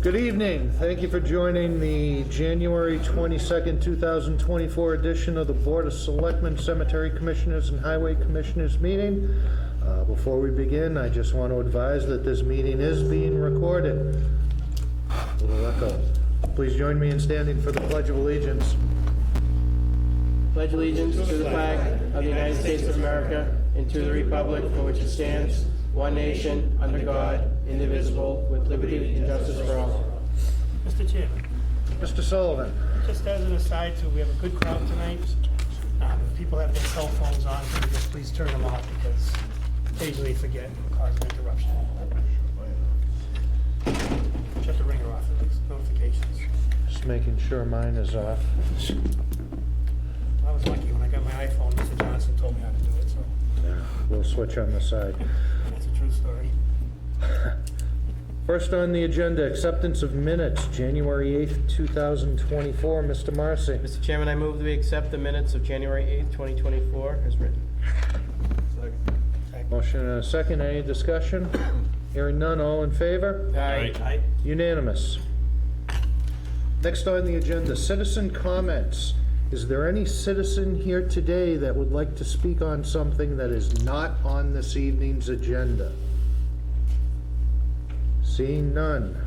Good evening. Thank you for joining the January 22nd, 2024 edition of the Board of Selectmen, Cemetery Commissioners, and Highway Commissioners meeting. Before we begin, I just want to advise that this meeting is being recorded. A little echo. Please join me in standing for the Pledge of Allegiance. Pledge allegiance to the flag of the United States of America and to the republic for which it stands, one nation, under God, indivisible, with liberty and justice for all. Mr. Chairman, Mr. Sullivan. just as an aside, too, we have a good crowd tonight. If people have their cell phones on, can you just please turn them off, because occasionally forget and cause an interruption. Shut the ringer off, at least, notifications. Just making sure mine is off. I was lucky when I got my iPhone, Mr. Johnson told me how to do it, so Yeah, we'll switch on the side. that's a true story. First on the agenda, acceptance of minutes, January 8th, 2024. Mr. Marcy. Mr. Chairman, I move that we accept the minutes of January 8th, 2024 as written. Motion and a second. Any discussion? Hearing none. All in favor? Aye. Unanimous. Next on the agenda, citizen comments. Is there any citizen here today that would like to speak on something that is not on this evening's agenda? Seeing none.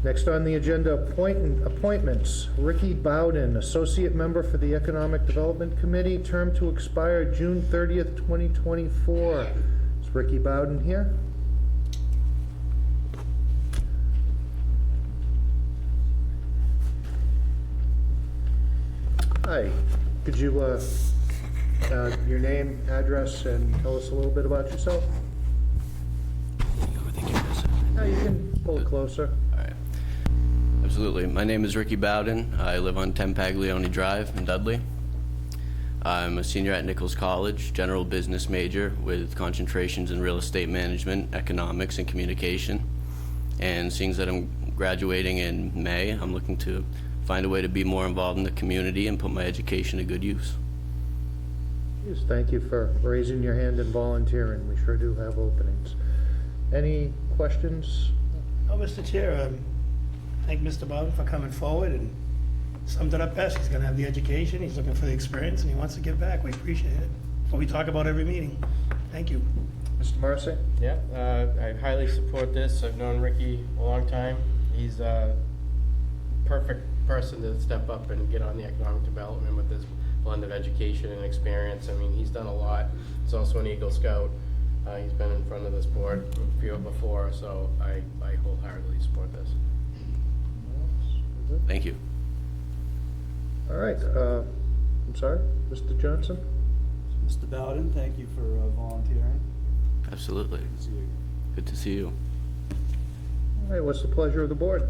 Next on the agenda, appointments. Ricky Bowden, Associate Member for the Economic Development Committee, term to expire June 30th, 2024. Is Ricky Bowden here? Hi. Could you, your name, address, and tell us a little bit about yourself? Yeah, you can pull it closer. All right. Absolutely. My name is Ricky Bowden. I live on 10 Paglione Drive in Dudley. I'm a senior at Nichols College, general business major with concentrations in real estate management, economics, and communication. And seeing that I'm graduating in May, I'm looking to find a way to be more involved in the community and put my education to good use. Yes, thank you for raising your hand and volunteering. We sure do have openings. Any questions? Oh, Mr. Chair, thank Mr. Bowden for coming forward and summed it up best. He's gonna have the education, he's looking for the experience, and he wants to give back. We appreciate it. What we talk about every meeting. Thank you. Mr. Marcy? Yeah, I highly support this. I've known Ricky a long time. He's a perfect person to step up and get on the economic development with his blend of education and experience. I mean, he's done a lot. He's also an Eagle Scout. He's been in front of this board before, so I wholeheartedly support this. Thank you. All right, I'm sorry, Mr. Johnson? Mr. Bowden, thank you for volunteering. Absolutely. Good to see you. Good to see you. All right, what's the pleasure of the board?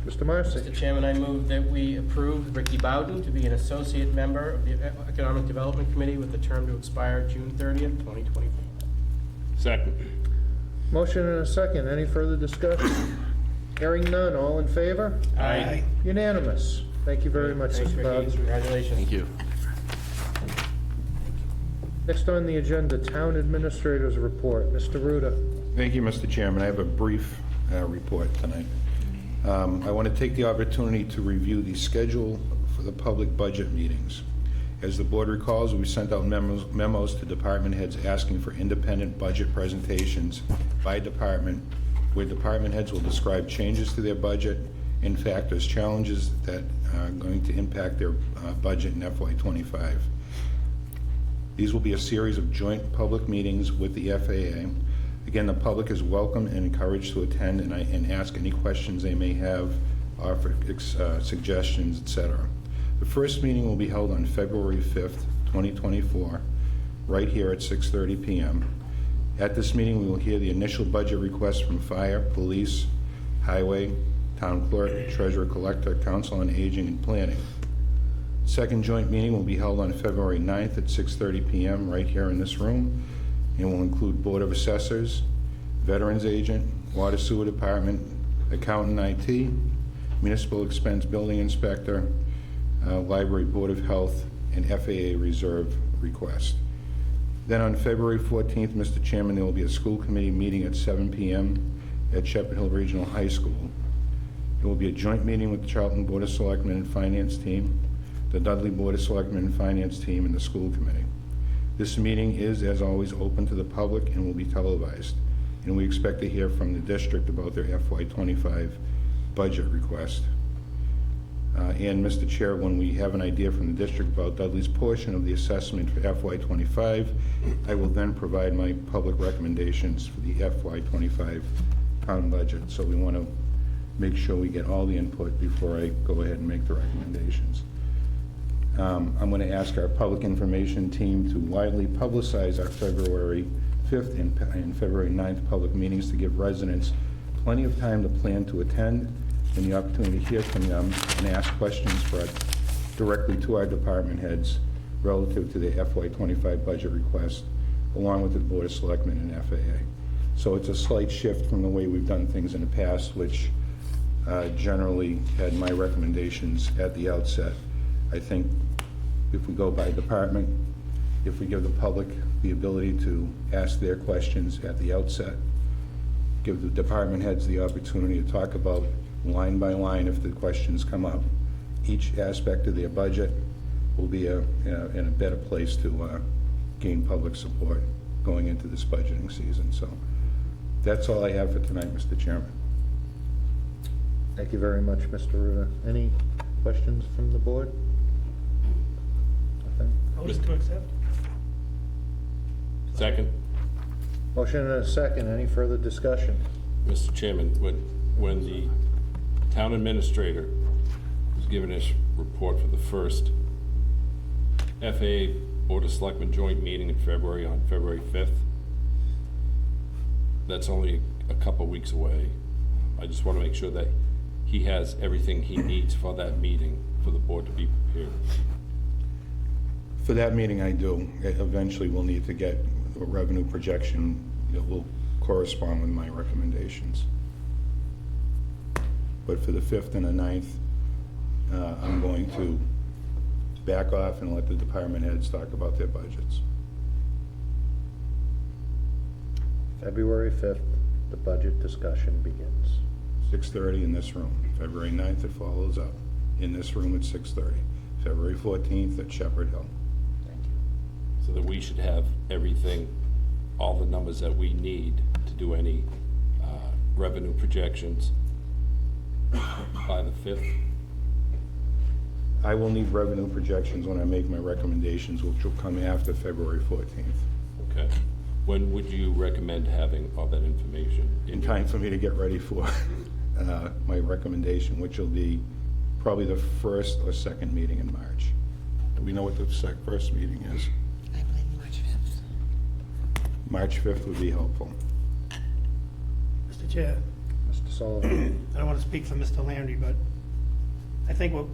Mr. Marcy? Mr. Chairman, I move that we approve Ricky Bowden to be an associate member of the Economic Development Committee with the term to expire June 30th, 2024. Second. Motion and a second. Any further discussion? Hearing none. All in favor? Aye. Unanimous. Thank you very much, Thanks, Mr. Ricky. Bowden. Congratulations. Thank you. Next on the agenda, Town Administrator's Report. Mr. Ruda. Thank you, Mr. Chairman. I have a brief report tonight. I want to take the opportunity to review the schedule for the public budget meetings. As the board recalls, we sent out memos to department heads asking for independent budget presentations by department, where department heads will describe changes to their budget and factors, challenges that are going to impact their budget in FY25. These will be a series of joint public meetings with the FAA. Again, the public is welcome and encouraged to attend and ask any questions they may have, offer suggestions, etc. The first meeting will be held on February 5th, 2024, right here at 6:30 p.m. At this meeting, we will hear the initial budget requests from fire, police, highway, town clerk, treasurer, collector, council on aging, and planning. Second joint meeting will be held on February 9th at 6:30 p.m. right here in this room, and will include Board of Assessors, Veterans Agent, Water Sewer Department, Accountant IT, Municipal Expense Building Inspector, Library Board of Health, and FAA Reserve request. Then on February 14th, Mr. Chairman, there will be a school committee meeting at 7 p.m. at Shepherd Hill Regional High School. It will be a joint meeting with the Charlton Board of Selectmen and Finance Team, the Dudley Board of Selectmen and Finance Team, and the school committee. This meeting is, as always, open to the public and will be televised, and we expect to hear from the district about their FY25 budget request. And, Mr. Chair, when we have an idea from the district about Dudley's portion of the assessment for FY25, I will then provide my public recommendations for the FY25 town budget. So we want to make sure we get all the input before I go ahead and make the recommendations. I'm going to ask our public information team to widely publicize our February 5th and February 9th public meetings to give residents plenty of time to plan to attend and the opportunity to hear from them and ask questions directly to our department heads relative to the FY25 budget request, along with the Board of Selectmen and FAA. So it's a slight shift from the way we've done things in the past, which generally had my recommendations at the outset. I think if we go by department, if we give the public the ability to ask their questions at the outset, give the department heads the opportunity to talk about line by line if the questions come up, each aspect of their budget will be in a better place to gain public support going into this budgeting season. So that's all I have for tonight, Mr. Chairman. Thank you very much, Mr. Ruda. Any questions from the board? Nothing? Motion to accept? Second. Motion and a second. Any further discussion? Mr. Chairman, when the town administrator was given his report for the first FAA Board of Selectmen joint meeting in February, on February 5th, that's only a couple weeks away. I just want to make sure that he has everything he needs for that meeting for the board to be prepared. For that meeting, I do. Eventually, we'll need to get a revenue projection that will correspond with my recommendations. But for the 5th and the 9th, I'm going to back off and let the department heads talk about their budgets. February 5th, the budget discussion begins. 6:30 in this room. February 9th, it follows up in this room at 6:30. February 14th at Shepherd Hill. So that we should have everything, all the numbers that we need to do any revenue projections by the 5th. I will need revenue projections when I make my recommendations, which will come after February 14th. Okay. When would you recommend having all that information? In time for me to get ready for my recommendation, which will be probably the first or second meeting in March. Do we know what the first meeting is? I believe March 5th. March 5th would be helpful. Mr. Chair, Mr. Sullivan? I don't want to speak for Mr. Landry, but I think what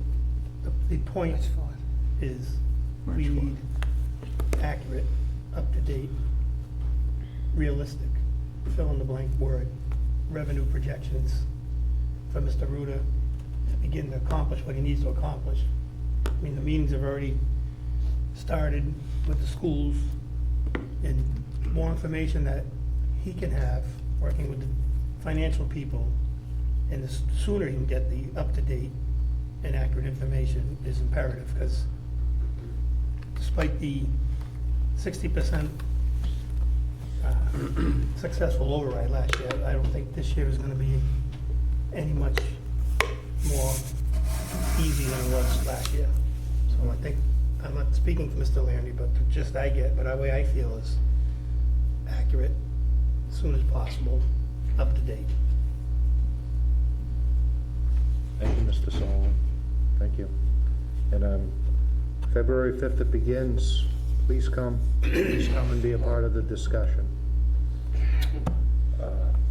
the point March 4th. is March we 4th. need accurate, up-to-date, realistic, fill-in-the-blank word, revenue projections for Mr. Ruda to begin to accomplish what he needs to accomplish. I mean, the meetings have already started with the schools, and more information that he can have, working with the financial people, and the sooner he can get the up-to-date and accurate information is imperative, because despite the 60% successful override last year, I don't think this year is gonna be any much more easy than it was last year. So I think, I'm not speaking for Mr. Landry, but the gist I get, but the way I feel is accurate, as soon as possible, up to date. Thank you, Mr. Sullivan. Thank you. And February 5th it begins. Please come. Please come and be a part of the discussion.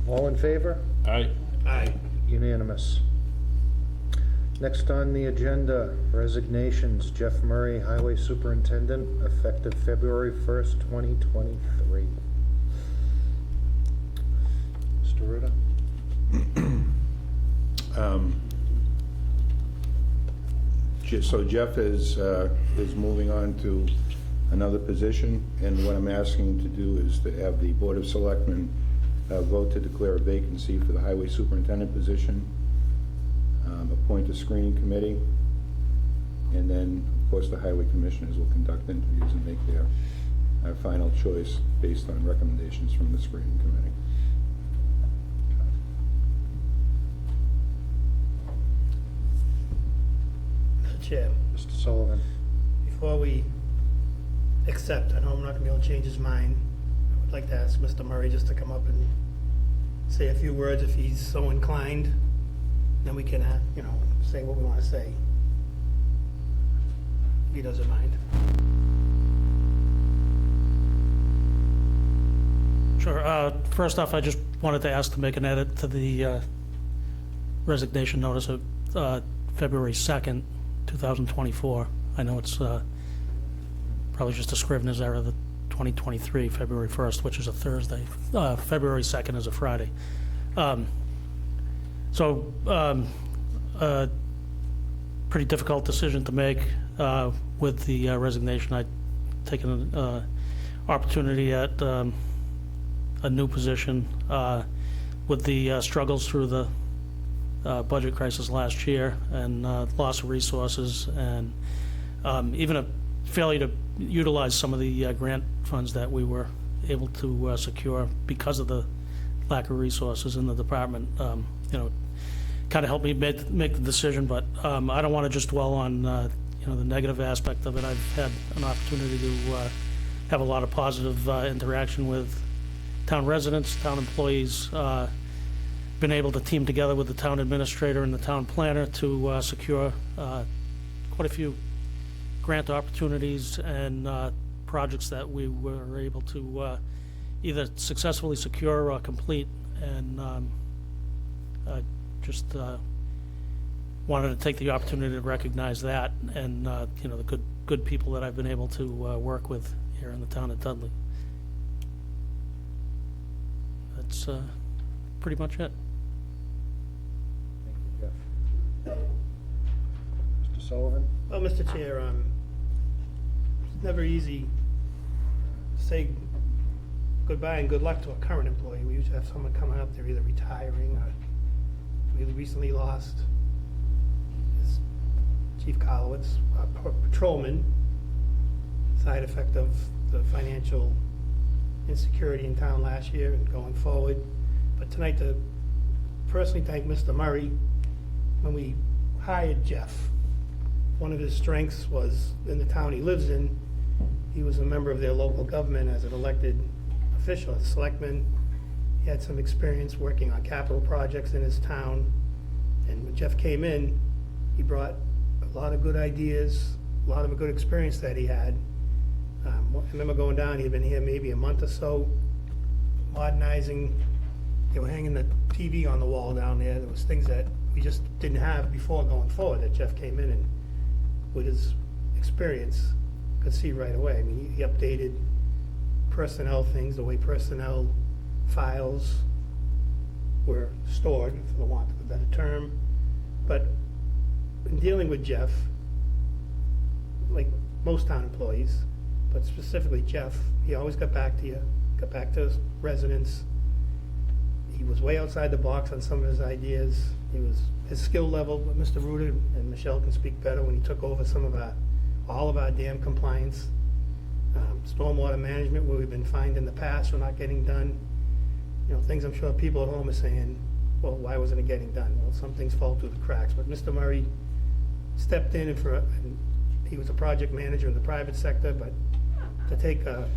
All in favor? Aye. Aye. Unanimous. Next on the agenda, resignations. Jeff Murray, Highway Superintendent, effective February 1st, 2023. Mr. Ruda? So Jeff is moving on to another position, and what I'm asking him to do is to have the Board of Selectmen Vote to declare a vacancy for the highway superintendent position. Appoint a screening committee. And then, of course, the highway commissioners will conduct interviews and make their final choice based on recommendations from the screening committee. Mr. Chair, Mr. Sullivan. before we accept, I know I'm not gonna be able to change his mind. I would like to ask Mr. Murray just to come up and say a few words if he's so inclined. Then we can, say what we wanna say. If he doesn't mind. Sure. First off, I just wanted to ask to make an edit to the resignation notice of February 2nd, 2024. I know it's probably just a Scrivener's error, the 2023, February 1st, which is a Thursday. February 2nd is a Friday. Pretty difficult decision to make with the resignation. I'd taken an opportunity at a new position with the struggles through the budget crisis last year and loss of resources and even a failure to utilize some of the grant funds that we were able to secure because of the lack of resources in the department. Kind of helped me make the decision, but I don't want to just dwell on the negative aspect of it. I've had an opportunity to have a lot of positive interaction with town residents, town employees, been able to team together with the town administrator and the town planner to secure quite a few grant opportunities and projects that we were able to either successfully secure or complete. And just wanted to take the opportunity to recognize that and the good people that I've been able to work with here in the town of Dudley. That's pretty much it. Thank you, Jeff. Mr. Sullivan. Well, Mr. Chair, it's never easy to say goodbye and good luck to a current employee. We usually have someone coming up, they're either retiring or we recently lost is Chief Kolowitz, a patrolman, side effect of the financial insecurity in town last year and going forward. But tonight, to personally thank Mr. Murray. When we hired Jeff, one of his strengths was in the town he lives in, he was a member of their local government as an elected official, a selectman. He had some experience working on capital projects in his town. And when Jeff came in, he brought a lot of good ideas, a lot of a good experience that he had. I remember going down, he had been here maybe a month or so, modernizing. They were hanging the TV on the wall down there. There was things that we just didn't have before going forward that Jeff came in and with his experience could see right away. I mean, he updated personnel things, the way personnel files were stored, for the want of a better term. But in dealing with Jeff, like most town employees, but specifically Jeff, he always got back to you, got back to his residents. He was way outside the box on some of his ideas. His skill level, Mr. Ruder and Michelle can speak better, when he took over all of our dam compliance, stormwater management, where we've been fined in the past for not getting done. Things I'm sure people at home are saying, well, why wasn't it getting done? Well, some things fall through the cracks, but Mr. Murray stepped in and he was a project manager in the private sector, but to take a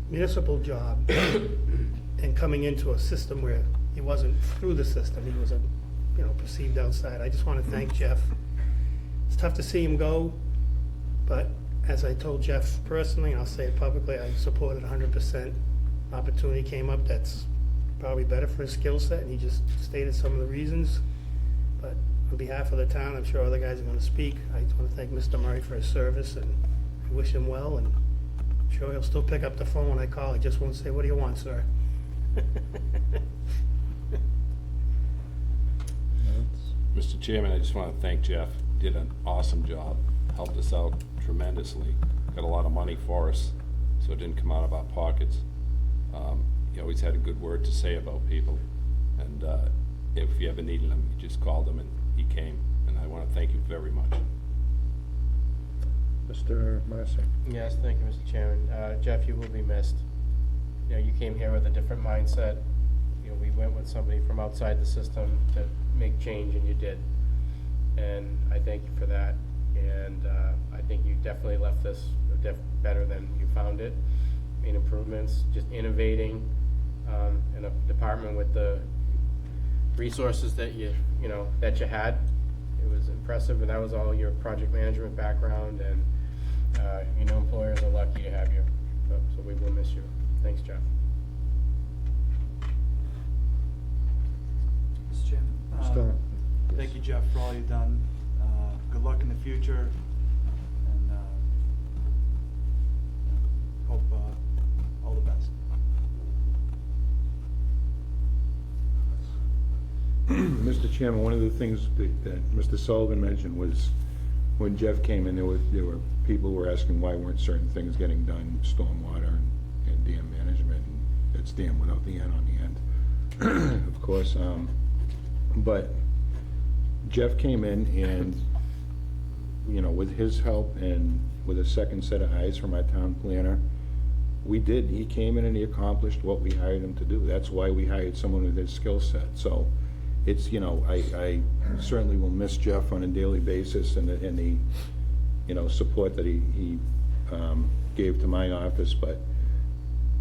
municipal job and coming into a system where he wasn't through the system, he was perceived outside. I just want to thank Jeff. It's tough to see him go, but as I told Jeff personally, and I'll say it publicly, I supported 100%. Opportunity came up that's probably better for his skill set, and he just stated some of the reasons. But on behalf of the town, I'm sure other guys are going to speak. I just want to thank Mr. Murray for his service, and I wish him well, and I'm sure he'll still pick up the phone when I call. He just won't say, "What do you want, sir?" Mr. Chairman, I just want to thank Jeff. Did an awesome job, helped us out tremendously. Got a lot of money for us, so it didn't come out of our pockets. he always had a good word to say about people. And if you ever needed him, you just called him and he came. And I want to thank you very much. Mr. Marcy? Yes, thank you, Mr. Chairman. Jeff, you will be missed. You know, you came here with a different mindset. You know, we went with somebody from outside the system to make change, and you did. And I thank you for that. And I think you definitely left this better than you found it. Made improvements, just innovating in a department with the resources that you had. It was impressive, and that was all your project management background, and employers are lucky to have you. So we will miss you. Thanks, Jeff. Mr. Chairman. Still- Thank you, Jeff, for all you've done. Good luck in the future, and hope all the best. Mr. Chairman, one of the things that Mr. Sullivan mentioned was when Jeff came in, there were people who were asking why weren't certain things getting done, stormwater and dam management, and it's dam without the N on the end, of course. But Jeff came in and, with his help and with a second set of eyes from our town planner, he came in and he accomplished what we hired him to do. That's why we hired someone with his skill set. So it's, I certainly will miss Jeff on a daily basis and the support that he gave to my office, but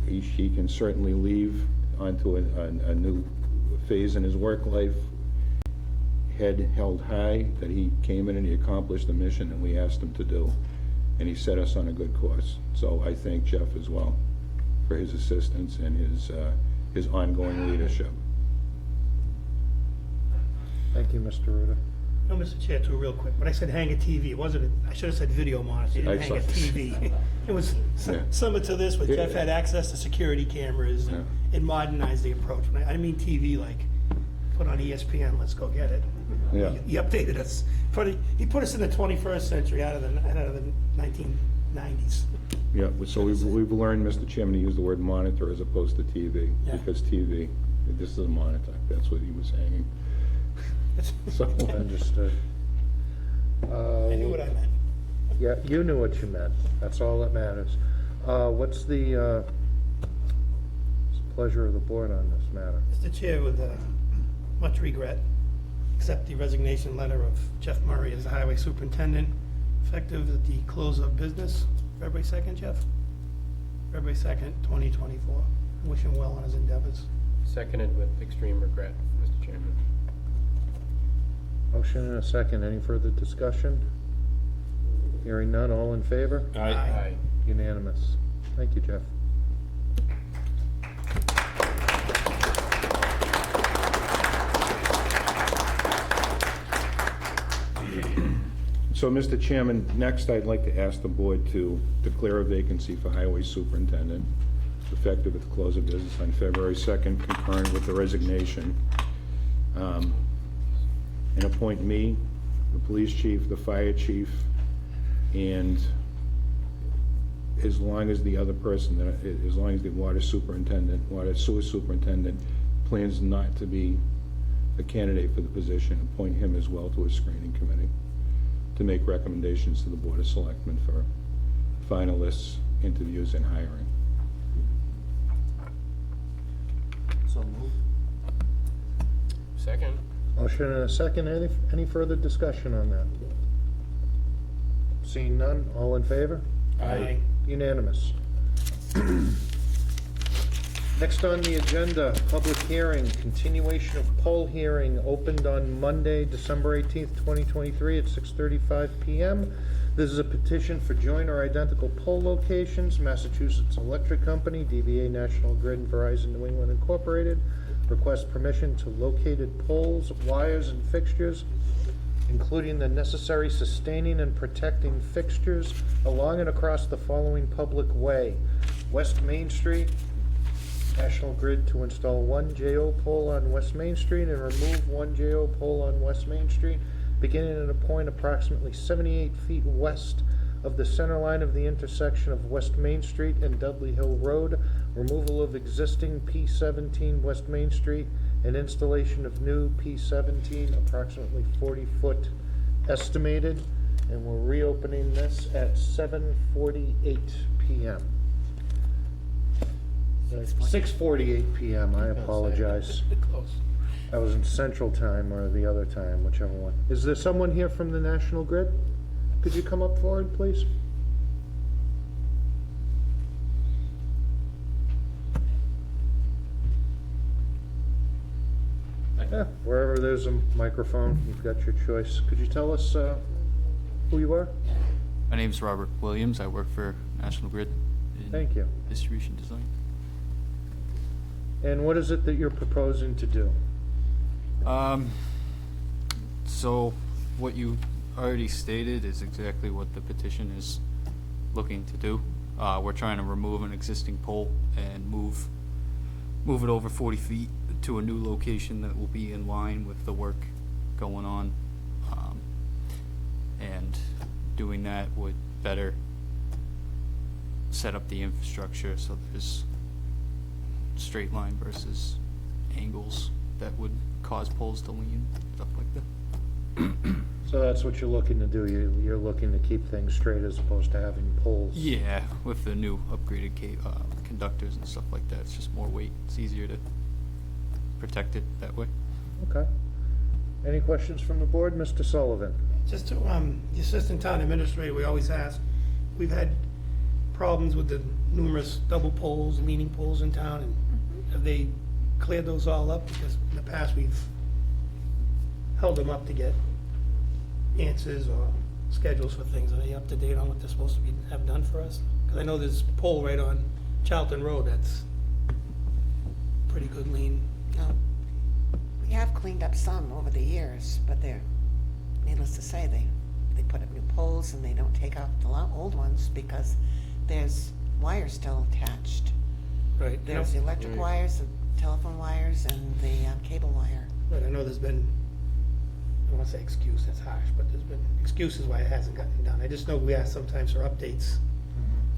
he can certainly leave onto a new phase in his work life, head held high, that he came in and he accomplished the mission that we asked him to do, and he set us on a good course. So I thank Jeff as well for his assistance and his ongoing leadership. Thank you, Mr. Ruda. No, Mr. Chair, too, real quick. When I said hang a TV, it wasn't, I should have said video monitor, I didn't hang a TV. It was Yeah. similar to this, where Jeff had access to security cameras and it modernized the approach. I didn't mean TV like, put on ESPN, let's go get it. Yeah. He updated us. He put us in the 21st century out of the 1990s. Yeah, so we've learned, Mr. Chairman, to use the word monitor as opposed to TV, Yeah. because TV, this is a monitor, that's what he was hanging. So, Understood. I knew what I meant. Yeah, you knew what you meant. That's all that matters. What's the pleasure of the board on this matter? Mr. Chair, with much regret, accept the resignation letter of Jeff Murray as the highway superintendent, effective at the close of business, February 2nd, Jeff? February 2nd, 2024. Wish him well on his endeavors. Seconded with extreme regret, Mr. Chairman. Motion and a second. Any further discussion? Hearing none, all in favor? Aye. Unanimous. Thank you, Jeff. So, Mr. Chairman, next I'd like to ask the board to declare a vacancy for highway superintendent, effective at the close of business on February 2nd, concurrent with the resignation. And appoint me, the police chief, the fire chief, and as long as the other person, as long as the water sewer superintendent plans not to be a candidate for the position, appoint him as well to a screening committee to make recommendations to the Board of Selectmen for finalists, interviews, and hiring. So moved. Second. Motion and a second. Any further discussion on that? Seeing none, all in favor? Aye. Unanimous. Next on the agenda, public hearing, continuation of poll hearing opened on Monday, December 18th, 2023 at 6:35 p.m. This is a petition for joint or identical poll locations, Massachusetts Electric Company, DBA National Grid, and Verizon New England Incorporated. Request permission to located poles, wires, and fixtures, including the necessary sustaining and protecting fixtures along and across the following public way: West Main Street, National Grid to install one JO pole on West Main Street and remove one JO pole on West Main Street, beginning at a point approximately 78 feet west of the center line of the intersection of West Main Street and Dudley Hill Road, removal of existing P17 West Main Street, and installation of new P17, approximately 40-foot estimated, and we're reopening this at 7:48 p.m. 6:48 p.m., I apologize. Close. I was in Central Time or the other time, whichever one. Is there someone here from the National Grid? Could you come up forward, please? Yeah, wherever there's a microphone, you've got your choice. Could you tell us who you are? My name's Robert Williams. I work for National Grid in Thank you. distribution design. And what is it that you're proposing to do? So what you already stated is exactly what the petition is looking to do. We're trying to remove an existing pole and move it over 40 feet to a new location that will be in line with the work going on. And doing that would better set up the infrastructure so there's straight line versus angles that would cause poles to lean, stuff like that. So that's what you're looking to do. You're looking to keep things straight as opposed to having poles. Yeah, with the new upgraded conductors and stuff like that, it's just more weight. It's easier to protect it that way. Okay. Any questions from the board? Mr. Sullivan? Just to, the assistant town administrator, we always ask, we've had problems with the numerous double poles, leaning poles in town, and have they cleared those all up? Because in the past, we've held them up to get answers or schedules for things. Are they up to date on what they're supposed to have done for us? Because I know there's a pole right on Charlton Road that's pretty good lean. No. We have cleaned up some over the years, but they're, needless to say, they put up new poles and they don't take out the old ones because there's wires still attached. Right. There's the electric wires, the telephone wires, and the cable wire. Right, I know there's been, I don't want to say excuse, that's harsh, but there's been excuses why it hasn't gotten done. I just know we ask sometimes for updates.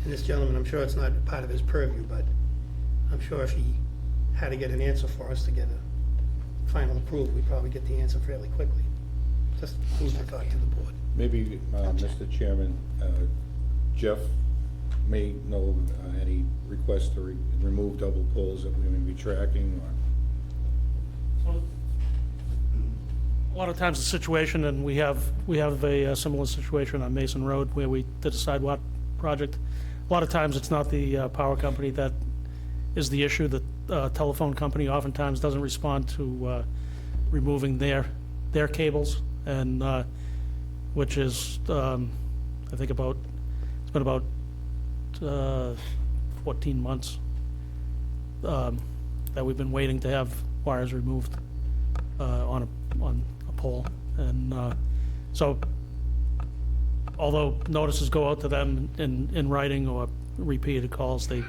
And this gentleman, I'm sure it's not part of his purview, but I'm sure if he had to get an answer for us to get a final approval, we'd probably get the answer fairly quickly. Just food for thought to the board. Maybe, Mr. Chairman, Jeff may know any requests to remove double poles that we may be tracking, or... A lot of times the situation, and we have a similar situation on Mason Road where we did a sidewalk project. A lot of times it's not the power company that is the issue. The telephone company oftentimes doesn't respond to removing their cables, and which is I think it's been about 14 months that we've been waiting to have wires removed on a pole, and so although notices go out to them in writing or repeated calls, they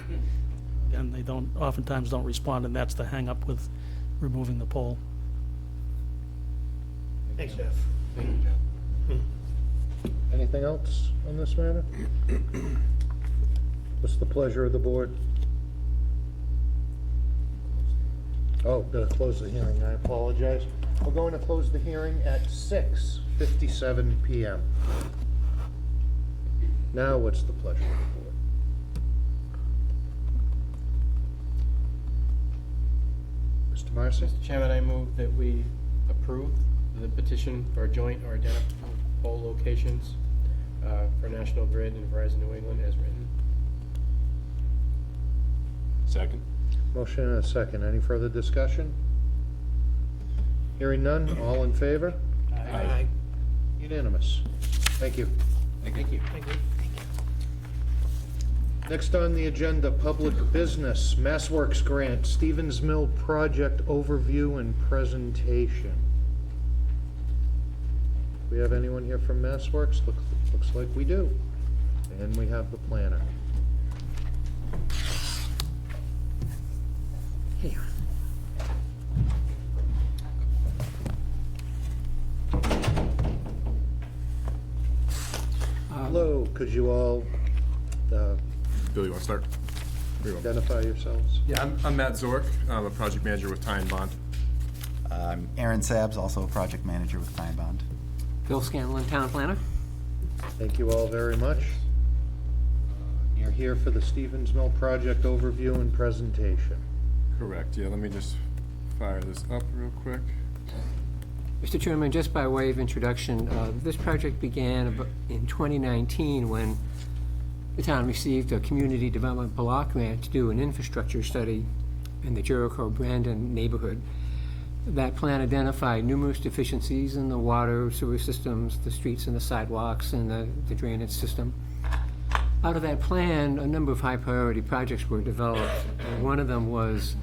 oftentimes don't respond, and that's the hang up with removing the pole. Thanks, Jeff. Thank you, Jeff. Anything else on this matter? What's the pleasure of the board? Oh, gotta close the hearing, I apologize. We're going to close the hearing at 6:57 p.m. Now, what's the pleasure of the board? Mr. Marcy? Mr. Chairman, I move that we approve the petition for joint or identical pole locations for National Grid and Verizon New England as written. Second? Motion and a second. Any further discussion? Hearing none, all in favor? Aye. Unanimous. Thank you. Thank you. Thank you. Next on the agenda, public business, MassWorks grant, Stevens Mill project overview and presentation. We have anyone here from MassWorks? Looks like we do. And we have the planner. Here. Hello, could you all Bill, you want to start? Here you go. identify yourselves? Yeah, I'm Matt Zork. I'm a project manager with Ty and Bond. I'm Aaron Sabs, also a project manager with Time Bond. Bill Scanlon, Town Planner. Thank you all very much. You're here for the Stevens Mill project overview and presentation. Correct. Yeah, let me just fire this up real quick. Mr. Chairman, just by way of introduction, this project began in 2019 when the town received a community development block grant to do an infrastructure study in the Jericho-Brandon neighborhood. That plan identified numerous deficiencies in the water, sewer systems, the streets and the sidewalks, and the drainage system. Out of that plan, a number of high-priority projects were developed. One of them was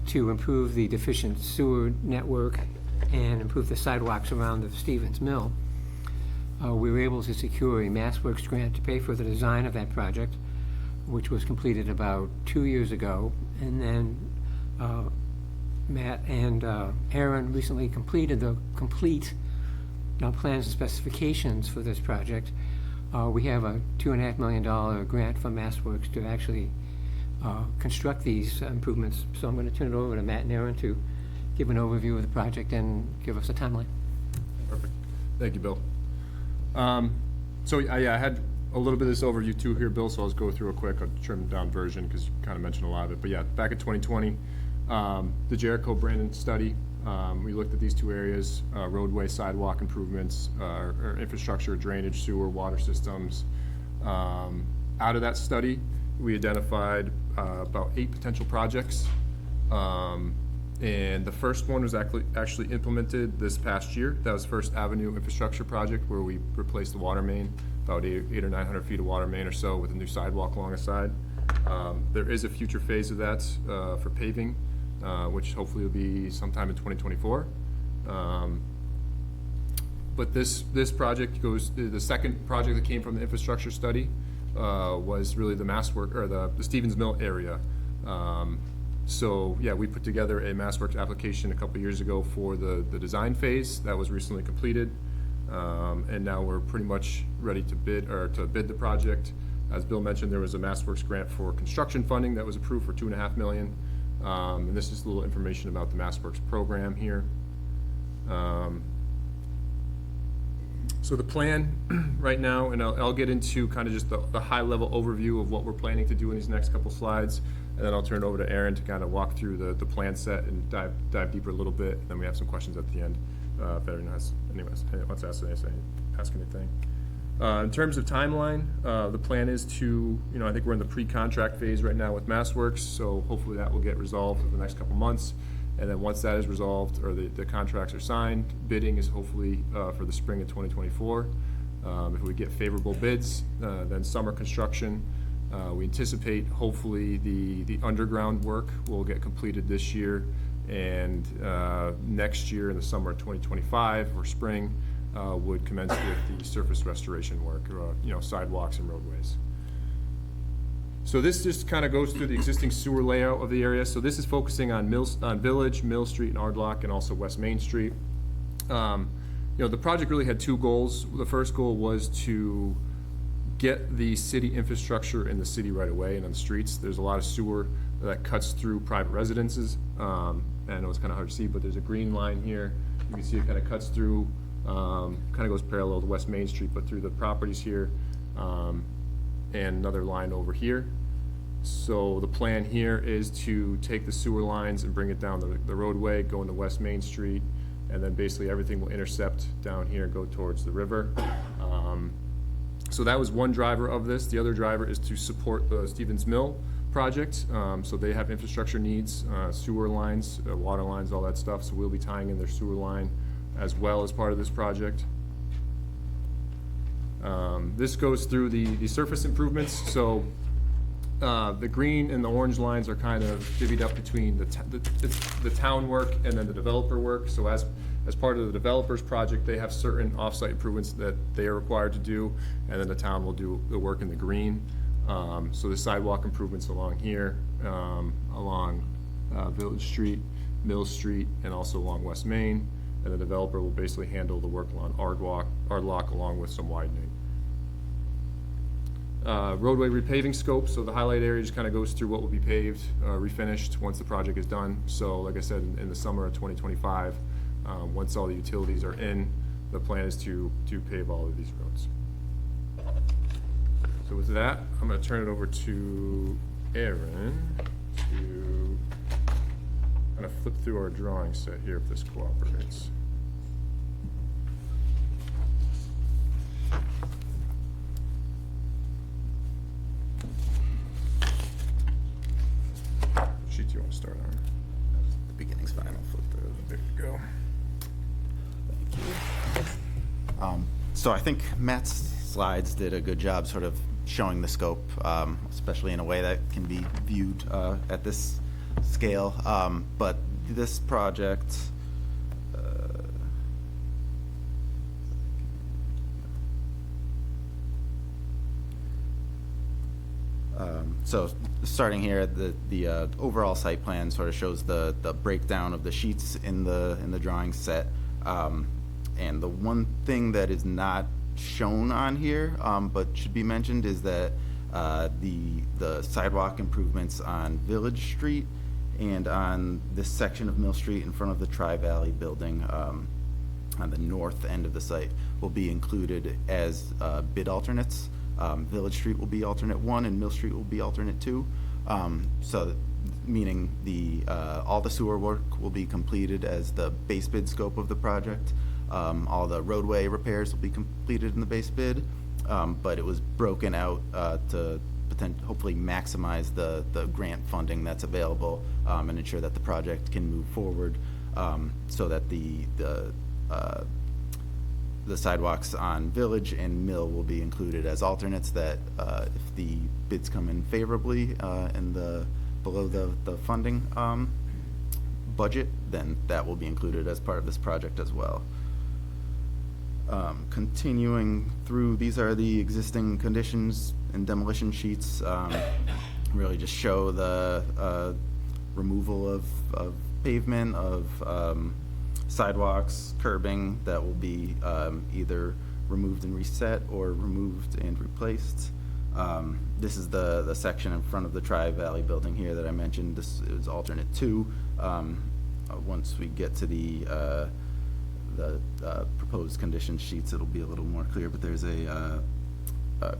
to improve the deficient sewer network and improve the sidewalks around the Stevens Mill. We were able to secure a MassWorks grant to pay for the design of that project, which was completed about 2 years ago. And then Matt and Aaron recently completed the complete plans and specifications for this project. We have a $2.5 million grant from MassWorks to actually construct these improvements. So I'm going to turn it over to Matt and Aaron to give an overview of the project and give us a timeline. Perfect. Thank you, Bill. I had a little bit of this overview too here, Bill, so I'll just go through a quick, trimmed down version because you kind of mentioned a lot of it. But yeah, back in 2020, the Jericho-Brandon study, we looked at these two areas, roadway, sidewalk improvements, or infrastructure, drainage, sewer, water systems. Out of that study, we identified about 8 potential projects. And the first one was actually implemented this past year. That was First Avenue Infrastructure Project, where we replaced the water main, about 800 or 900 feet of water main or so, with a new sidewalk along the side. There is a future phase of that for paving, which hopefully will be sometime in 2024. But this project goes, the second project that came from the infrastructure study was really the MassWorks, or the Stevens Mill area. So yeah, we put together a MassWorks application a couple years ago for the design phase. That was recently completed. And now we're pretty much ready to bid the project. As Bill mentioned, there was a MassWorks grant for construction funding that was approved for $2.5 million. And this is a little information about the MassWorks program here. So the plan right now, and I'll get into kind of just the high-level overview of what we're planning to do in these next couple slides, and then I'll turn it over to Aaron to kind of walk through the plan set and dive deeper a little bit, and then we have some questions at the end if anyone wants to ask anything. In terms of timeline, the plan is to, I think we're in the pre-contract phase right now with MassWorks, so hopefully that will get resolved in the next couple months. And then once that is resolved, or the contracts are signed, bidding is hopefully for the spring of 2024. If we get favorable bids, then summer construction. We anticipate hopefully the underground work will get completed this year, and next year in the summer of 2025 or spring would commence with the surface restoration work, sidewalks and roadways. So this just kind of goes through the existing sewer layout of the area. So this is focusing on Village, Mill Street, and Ardlock, and also West Main Street. The project really had 2 goals. The first goal was to get the city infrastructure in the city right away and on the streets. There's a lot of sewer that cuts through private residences. And I know it's kind of hard to see, but there's a green line here. You can see it kind of cuts through, kind of goes parallel to West Main Street, but through the properties here. And another line over here. So the plan here is to take the sewer lines and bring it down the roadway, go into West Main Street, and then basically everything will intercept down here and go towards the river. So that was one driver of this. The other driver is to support the Stevens Mill project. So they have infrastructure needs, sewer lines, water lines, all that stuff. So we'll be tying in their sewer line as well as part of this project. This goes through the surface improvements. So the green and the orange lines are kind of divvied up between the town work and then the developer work. So as part of the developer's project, they have certain off-site improvements that they are required to do, and then the town will do the work in the green. So the sidewalk improvements along here, along Village Street, Mill Street, and also along West Main. And the developer will basically handle the work along Ardlock along with some widening. Roadway repaving scope, so the highlight area just kind of goes through what will be paved, refinished once the project is done. So like I said, in the summer of 2025, once all the utilities are in, the plan is to pave all of these roads. So with that, I'm going to turn it over to Aaron to kind of flip through our drawing set here if this cooperates. Sheet do you want to start on? The beginning's fine, I'll flip through. There you go. So I think Matt's slides did a good job sort of showing the scope, especially in a way that can be viewed at this scale. But this project, so starting here, the overall site plan sort of shows the breakdown of the sheets in the drawing set. And the one thing that is not shown on here, but should be mentioned, is that the sidewalk improvements on Village Street and on this section of Mill Street in front of the Tri-Valley building on the north end of the site will be included as bid alternates. Village Street will be alternate 1 and Mill Street will be alternate 2. So meaning all the sewer work will be completed as the base bid scope of the project. All the roadway repairs will be completed in the base bid, but it was broken out to hopefully maximize the grant funding that's available and ensure that the project can move forward, so that the sidewalks on Village and Mill will be included as alternates. That if the bids come in favorably and below the funding budget, then that will be included as part of this project as well. Continuing through, these are the existing conditions and demolition sheets. Really just show the removal of pavement, of sidewalks, curbing that will be either removed and reset or removed and replaced. This is the section in front of the Tri-Valley building here that I mentioned. This is alternate 2. Once we get to the proposed condition sheets, it'll be a little more clear, but there's a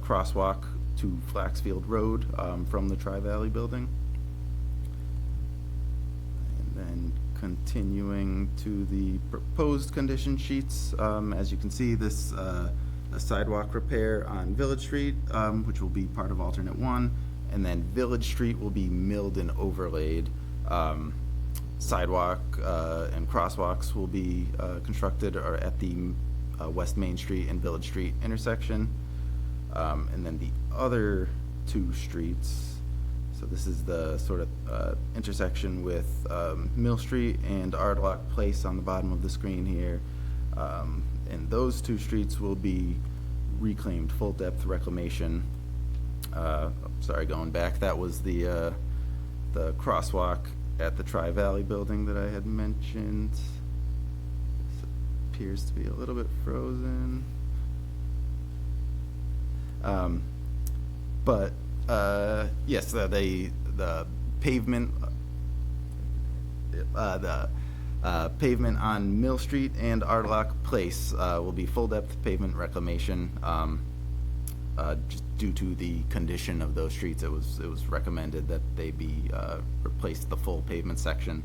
crosswalk to Flaxfield Road from the Tri-Valley building. And then continuing to the proposed condition sheets, as you can see, this a sidewalk repair on Village Street, which will be part of alternate 1, and then Village Street will be milled and overlaid. Sidewalk and crosswalks will be constructed or at the West Main Street and Village Street intersection. And then the other 2 streets, so this is the sort of intersection with Mill Street and Ardlock Place on the bottom of the screen here. And those 2 streets will be reclaimed, full depth reclamation. Sorry, going back, that was the crosswalk at the Tri-Valley building that I had mentioned. This appears to be a little bit frozen. But yes, the pavement pavement on Mill Street and Ardlock Place will be full depth pavement reclamation. Just due to the condition of those streets, it was recommended that they be replaced, the full pavement section.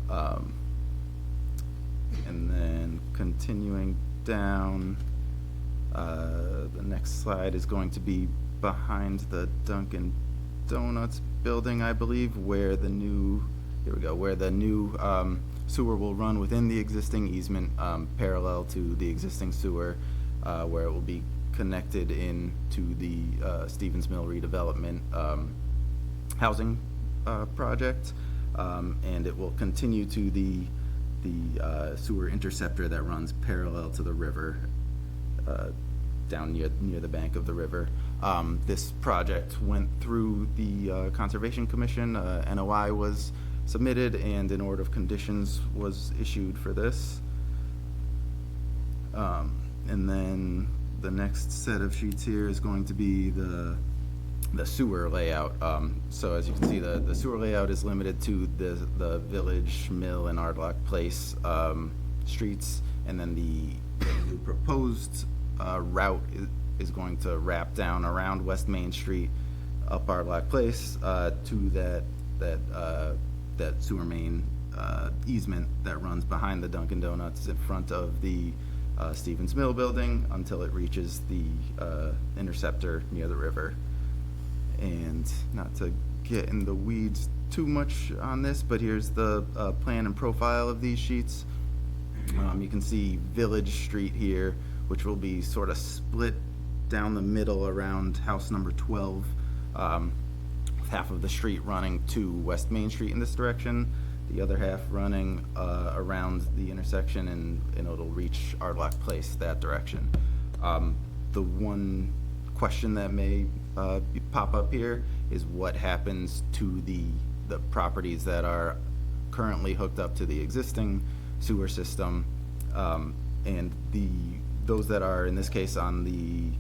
And then continuing down, the next slide is going to be behind the Dunkin' Donuts building, I believe, where the new sewer will run within the existing easement, parallel to the existing sewer, where it will be connected into the Stevens Mill redevelopment housing project, and it will continue to the sewer interceptor that runs parallel to the river, down near the bank of the river. This project went through the Conservation Commission. NOI was submitted and an order of conditions was issued for this. And then the next set of sheets here is going to be the sewer layout. So as you can see, the sewer layout is limited to the Village, Mill, and Ardlock Place streets, and then the new proposed route is going to wrap down around West Main Street, up Ardlock Place, to that sewer main easement that runs behind the Dunkin' Donuts in front of the Stevens Mill building until it reaches the interceptor near the river. And not to get in the weeds too much on this, but here's the plan and profile of these sheets. You can see Village Street here, which will be sort of split down the middle around house number 12, with half of the street running to West Main Street in this direction, the other half running around the intersection, and it'll reach Ardlock Place that direction. The one question that may pop up here is what happens to the properties that are currently hooked up to the existing sewer system, and those that are in this case on the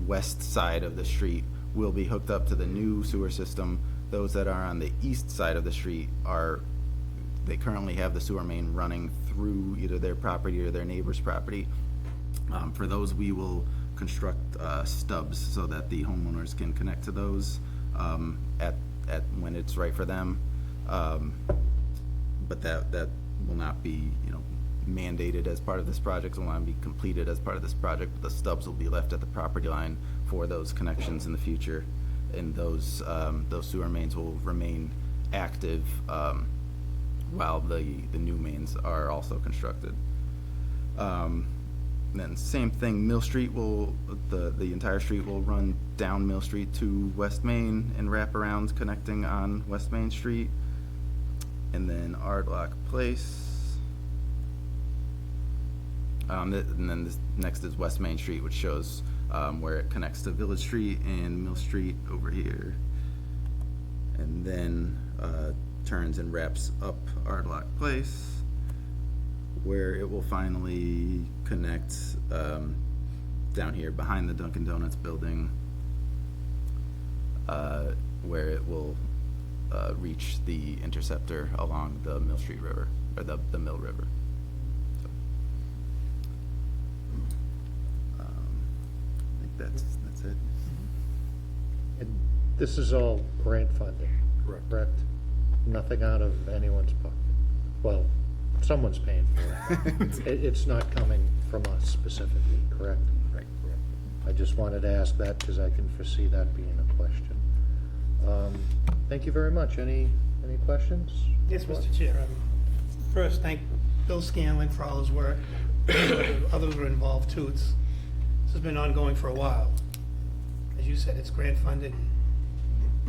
west side of the street will be hooked up to the new sewer system. Those that are on the east side of the street they currently have the sewer main running through either their property or their neighbor's property. For those, we will construct stubs so that the homeowners can connect to those at when it's right for them. But that will not be, mandated as part of this project. It will not be completed as part of this project. The stubs will be left at the property line for those connections in the future, and those sewer mains will remain active while the new mains are also constructed. Then same thing, Mill Street the entire street will run down Mill Street to West Main and wrap around connecting on West Main Street. And then Ardlock Place. And then this next is West Main Street, which shows where it connects to Village Street and Mill Street over here. And then turns and wraps up Ardlock Place, where it will finally connect down here behind the Dunkin' Donuts building, where it will reach the interceptor along the Mill Street River, or the Mill River. So, I think that's it. And this is all grant funded, correct? Nothing out of anyone's pocket. Well, someone's paying for it. It's not coming from us specifically, correct? Right. I just wanted to ask that because I can foresee that being a question. Thank you very much. Any questions? Yes, Mr. Chair. First, thank Bill Scanlon for all his work. Others were involved too. This has been ongoing for a while. As you said, it's grant funded.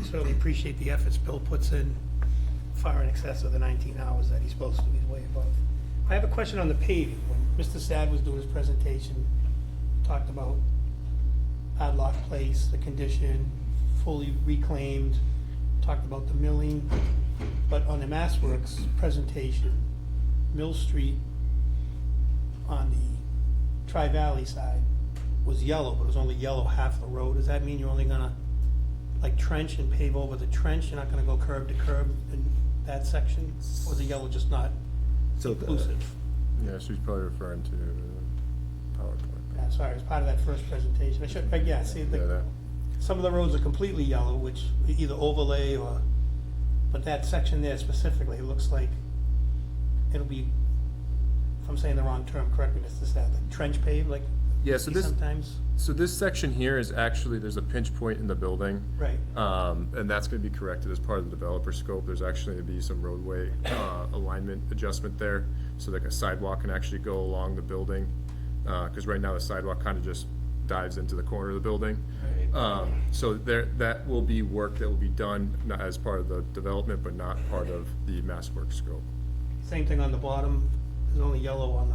Certainly appreciate the efforts Bill puts in, far in excess of the 19 hours that he's supposed to. He's way above. I have a question on the paving. When Mr. Sad was doing his presentation, talked about Ardlock Place, the condition, fully reclaimed, talked about the milling, but on the MassWorks presentation, Mill Street on the Tri-Valley side was yellow, but it was only yellow half the road. Does that mean you're only gonna trench and pave over the trench? You're not gonna go curb to curb in that section? Or is the yellow just not inclusive? Yeah, she's probably referring to PowerPoint. Yeah, sorry, it's part of that first presentation. I should, yeah, see, that. some of the roads are completely yellow, which either overlay or, but that section there specifically, it looks like it'll be, if I'm saying the wrong term, correct me, Mr. Sad, like trench paved, like Yeah, so you this, sometimes? so this section here is actually, there's a pinch point in the building. Right. And that's gonna be corrected as part of the developer scope. There's actually gonna be some roadway alignment adjustment there, so like a sidewalk can actually go along the building. Cause right now the sidewalk kinda just dives into the corner of the building. So that will be work that will be done, not as part of the development, but not part of the MassWorks scope. Same thing on the bottom, there's only yellow on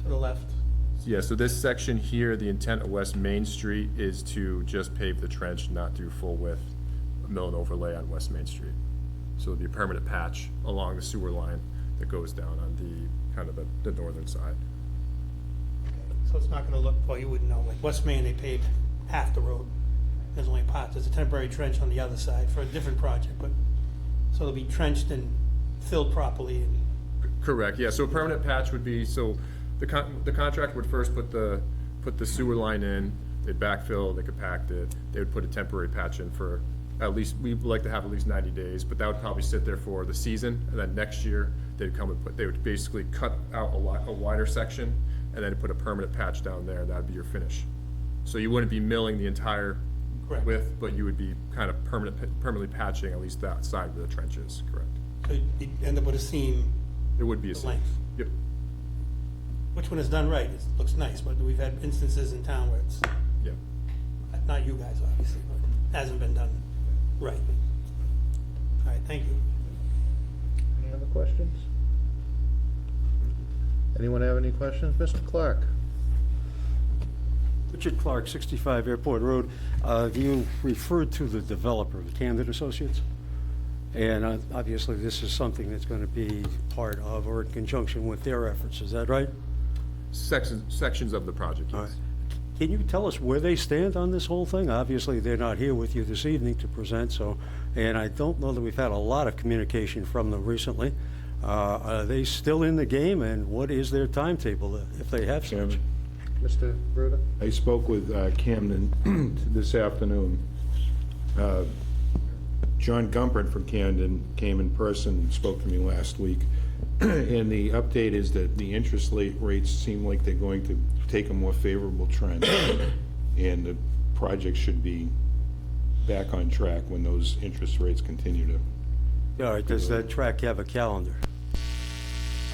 to the left. Yeah, so this section here, the intent of West Main Street is to just pave the trench, not do full width mill and overlay on West Main Street. So there'll be a permanent patch along the sewer line that goes down on the, kind of the northern side. So it's not gonna look, well, you wouldn't know, like West Main, they paved half the road. There's only a part, there's a temporary trench on the other side for a different project, but, so it'll be trenched and filled properly and, Correct, yeah, so a permanent patch would be, so the contractor would first put the sewer line in, they'd backfill, they could compact it, they would put a temporary patch in for at least, we'd like to have at least 90 days, but that would probably sit there for the season, and then next year, they'd come and they would basically cut out a wider section, and then put a permanent patch down there, and that'd be your finish. So you wouldn't be milling the entire Correct. width, but you would be kind of permanently patching at least that side where the trench is, correct? so you end up with a seam, There would be a the seam. length. Yep, Which when it's done right, it looks nice, but we've had instances in town where it's, yeah. not you guys obviously, but hasn't been done right. All right, thank you. Any other questions? Anyone have any questions? Mr. Clark? Richard Clark, 65 Airport Road. You referred to the developer, the Camden Associates, and obviously this is something that's going to be part of or in conjunction with their efforts. Is that right? Sections of the project, All yes. right. Can you tell us where they stand on this whole thing? Obviously, they're not here with you this evening to present, so, and I don't know that we've had a lot of communication from them recently. Are they still in the game, and what is their timetable, if they have such? Chairman, Mr. Ruda? I spoke with Camden this afternoon. John Gumpert from Camden came in person and spoke to me last week. And the update is that the interest rates seem like they're going to take a more favorable trend. And the project should be back on track when those interest rates continue to. All right, does that track have a calendar?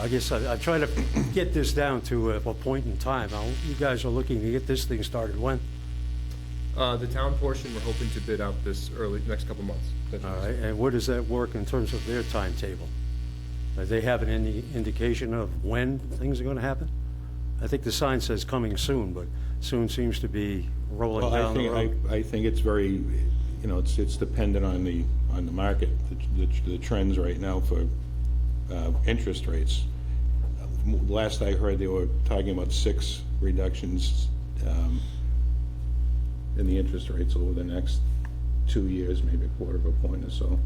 I guess I try to get this down to a point in time. You guys are looking to get this thing started when? The town portion, we're hoping to bid out this next couple months. All right, and where does that work in terms of their timetable? Do they have any indication of when things are going to happen? I think the sign says coming soon, but soon seems to be rolling Well, down the road. I think it's very, it's dependent on the market, the trends right now for interest rates. Last I heard, they were talking about 6 reductions in the interest rates over the next 2 years, maybe a quarter of a point or so.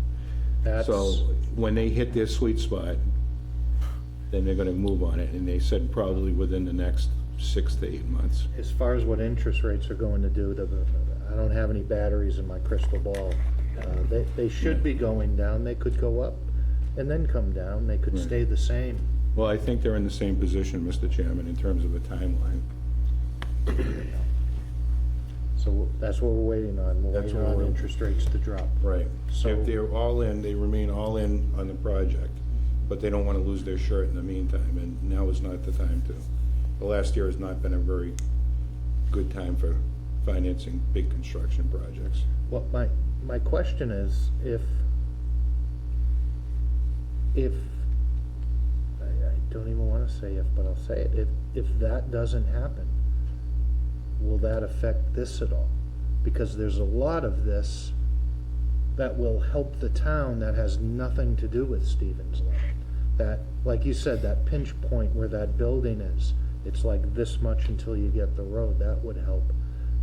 So when they hit their sweet spot, then they're gonna move on it, and they said probably within the next 6 to 8 months. As far as what interest rates are going to do, I don't have any batteries in my crystal ball. They should be going down. They could go up and then come down. They could Right. stay the same. Well, I think they're in the same position, Mr. Chairman, in terms of a timeline. So that's what we're waiting on. We're That's waiting what on we're- interest rates to drop. Right. So- If they're all in, they remain all in on the project, but they don't wanna lose their shirt in the meantime, and now is not the time to. The last year has not been a very good time for financing big construction projects. Well, my question is, if I don't even wanna say if, but I'll say it, if that doesn't happen, will that affect this at all? Because there's a lot of this that will help the town that has nothing to do with Stevens Line. That, like you said, that pinch point where that building is, it's like this much until you get the road. That would help.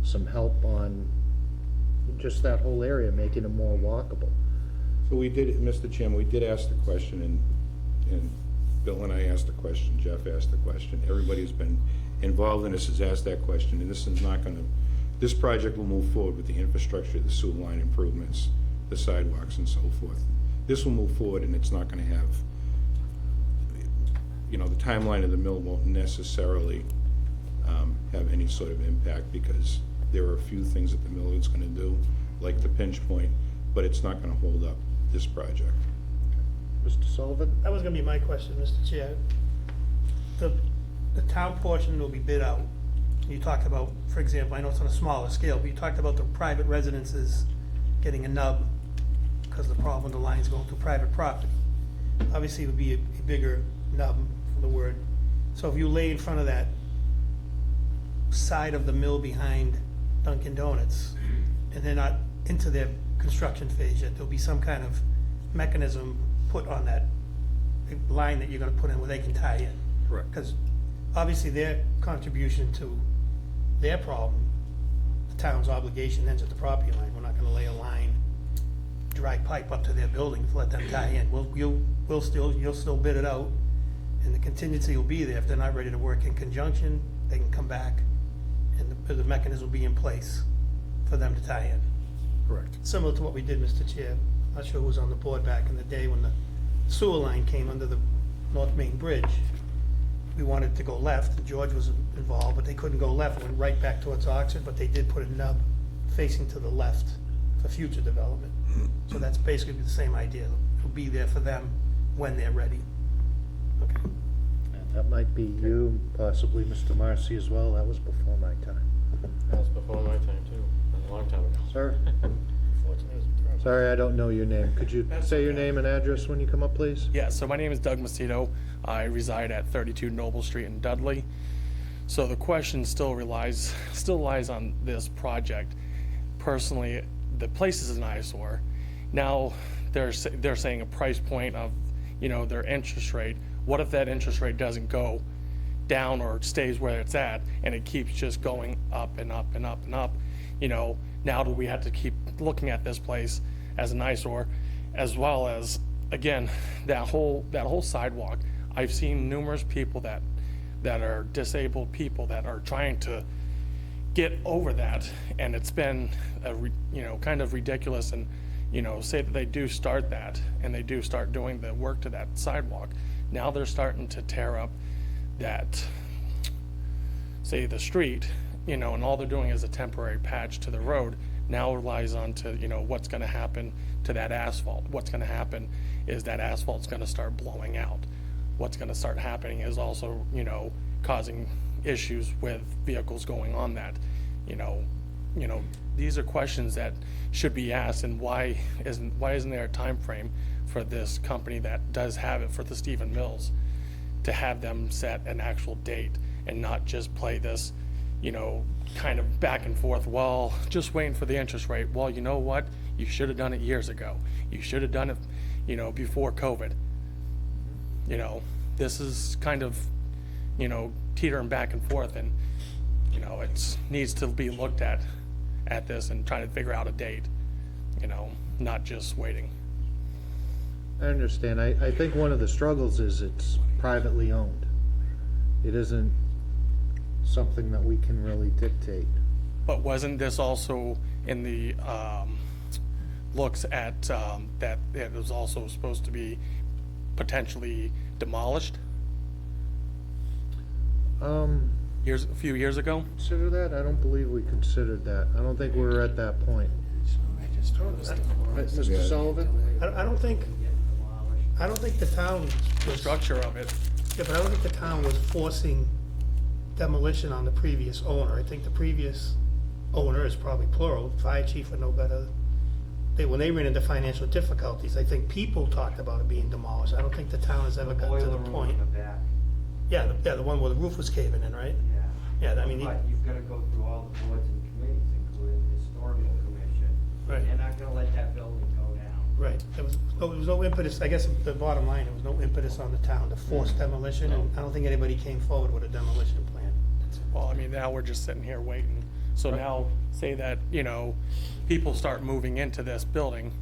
Some help on just that whole area, making it more walkable. So we did, Mr. Chairman, we did ask the question, and Bill and I asked the question, Jeff asked the question, everybody who's been involved in this has asked that question, and this is not gonna, this project will move forward with the infrastructure, the sewer line improvements, the sidewalks and so forth. This will move forward, and it's not gonna have, the timeline of the mill won't necessarily have any sort of impact, because there are a few things that the mill is gonna do, like the pinch point, but it's not gonna hold up this project. Mr. Sullivan? That was gonna be my question, Mr. Chair. The town portion will be bid out. You talked about, for example, I know it's on a smaller scale, but you talked about the private residences getting a nub because the problem with the lines going through private property. Obviously, it would be a bigger nub for the word. So if you lay in front of that side of the mill behind Dunkin' Donuts, and they're not into their construction phase yet, there'll be some kind of mechanism put on that line that you're gonna put in where they can tie in. Correct. Because obviously their contribution to their problem, the town's obligation ends at the property line. We're not gonna lay a line, drag pipe up to their building to let them tie in. You'll still bid it out, and the contingency will be there. If they're not ready to work in conjunction, they can come back, and the mechanism will be in place for them to tie in. Correct. Similar to what we did, Mr. Chair. Not sure who was on the board back in the day when the sewer line came under the North Main Bridge. We wanted to go left, and George was involved, but they couldn't go left, went right back towards Oxford, but they did put a nub facing to the left for future development. So that's basically the same idea. It'll be there for them when they're ready. Okay. And that might be you, possibly Mr. Marcy as well. That was before my time. That was before my time too, a long time ago. Sir? Unfortunately, it was a term. Sorry, I don't know your name. Could you say your name and address when you come up, please? Yeah, so my name is Doug Macedo. I reside at 32 Noble Street in Dudley. So the question still lies on this project. Personally, the place is an eyesore. Now they're saying a price point of, their interest rate. What if that interest rate doesn't go down or stays where it's at, and it keeps just going up and up and up and up? Now do we have to keep looking at this place as an eyesore, as well as, again, that whole sidewalk? I've seen numerous people that are disabled people that are trying to get over that, and it's been kind of ridiculous. And say that they do start that and they do start doing the work to that sidewalk. Now they're starting to tear up that, say, the street, and all they're doing is a temporary patch to the road. Now it relies on to, what's gonna happen to that asphalt. What's gonna happen is that asphalt's gonna start blowing out. What's gonna start happening is also, causing issues with vehicles going on that. These are questions that should be asked, and why isn't there a time frame for this company that does have it, for the Stephen Mills, to have them set an actual date and not just play this, kind of back and forth, well, just waiting for the interest rate. Well, you know what? You should have done it years ago. You should have done it, before COVID. This is kind of, teetering back and forth, and, it needs to be looked at this and trying to figure out a date, not just waiting. I understand. I think one of the struggles is it's privately owned. It isn't something that we can really dictate. But wasn't this also in the looks at that it was also supposed to be potentially demolished a few years ago? Consider that? I don't believe we considered that. I don't think we're at that point. Right, Mr. Sullivan? I don't think the town The was, structure of it. yeah, but I don't think the town was forcing demolition on the previous owner. I think the previous owner is probably plural, fire chief would know better. When they ran into financial difficulties, I think people talked about it being demolished. I don't think the town has ever gotten to the point. Yeah, the one where the roof was caving in, right? Yeah, I mean, But you've gotta go through all the boards and committees, including the historical commission. Right. They're not gonna let that building go down. right, there was no impetus, I guess the bottom line, there was no impetus on the town to force demolition, and I don't think anybody came forward with a demolition plan. Well, I mean, now we're just sitting here waiting. So now, say that, people start moving into this building,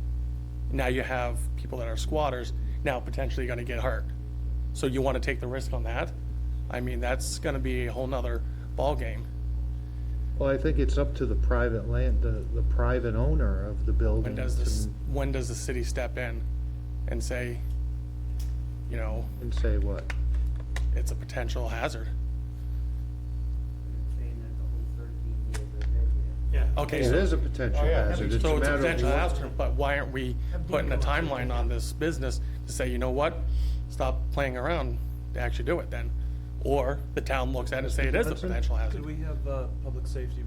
now you have people that are squatters, now potentially gonna get hurt. So you wanna take the risk on that? I mean, that's gonna be a whole nother ballgame. Well, I think it's up to the private land, the private owner of the building. When does the city step in and say, And say what? it's a potential hazard? Saying that the whole 13 years they've been here. Yeah. Okay, It so, is a potential hazard. so it's a matter of potential what- hazard, but why aren't we putting a timeline on this business to say, you know what? Stop playing around to actually do it then. Or the town looks at it and say it is a potential hazard. Could we have public safety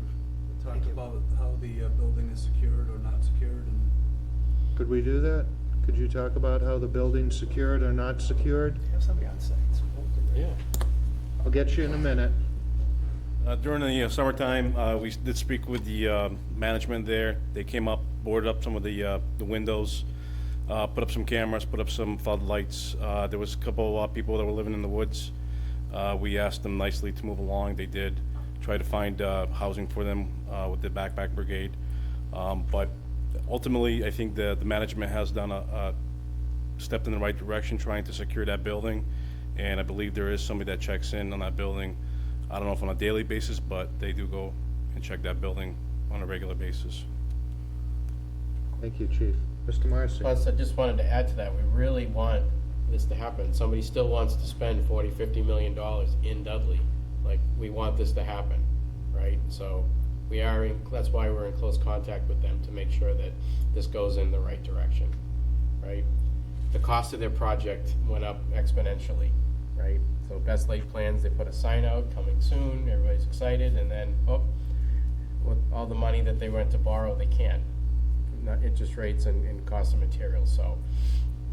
talk about how the building is secured or not secured? And Could we do that? Could you talk about how the building's secured or not secured? Have somebody on site. Yeah. I'll get you in a minute. During the summertime, we did speak with the management there. They came up, boarded up some of the windows, put up some cameras, put up some floodlights. There was a couple people that were living in the woods. We asked them nicely to move along. They did try to find housing for them with the backpack brigade. But ultimately, I think the management has done stepped in the right direction trying to secure that building. And I believe there is somebody that checks in on that building. I don't know if on a daily basis, but they do go and check that building on a regular basis. Thank you, Chief. Mr. Marcy? Plus, I just wanted to add to that, we really want this to happen. Somebody still wants to spend $40–50 million in Dudley. Like, we want this to happen, right? So we are that's why we're in close contact with them to make sure that this goes in the right direction, right? The cost of their project went up exponentially, right? So best laid plans, they put a sign out, coming soon, everybody's excited, and then, with all the money that they went to borrow, they can't. Not interest rates and cost of materials, so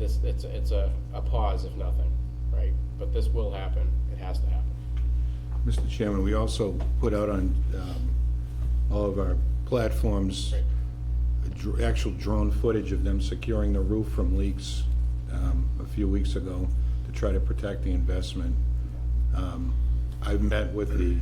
it's a pause if nothing, right? But this will happen, it has to happen. Mr. Chairman, we also put out on all of our platforms actual drone footage of them securing the roof from leaks a few weeks ago to try to protect the investment. I've met with the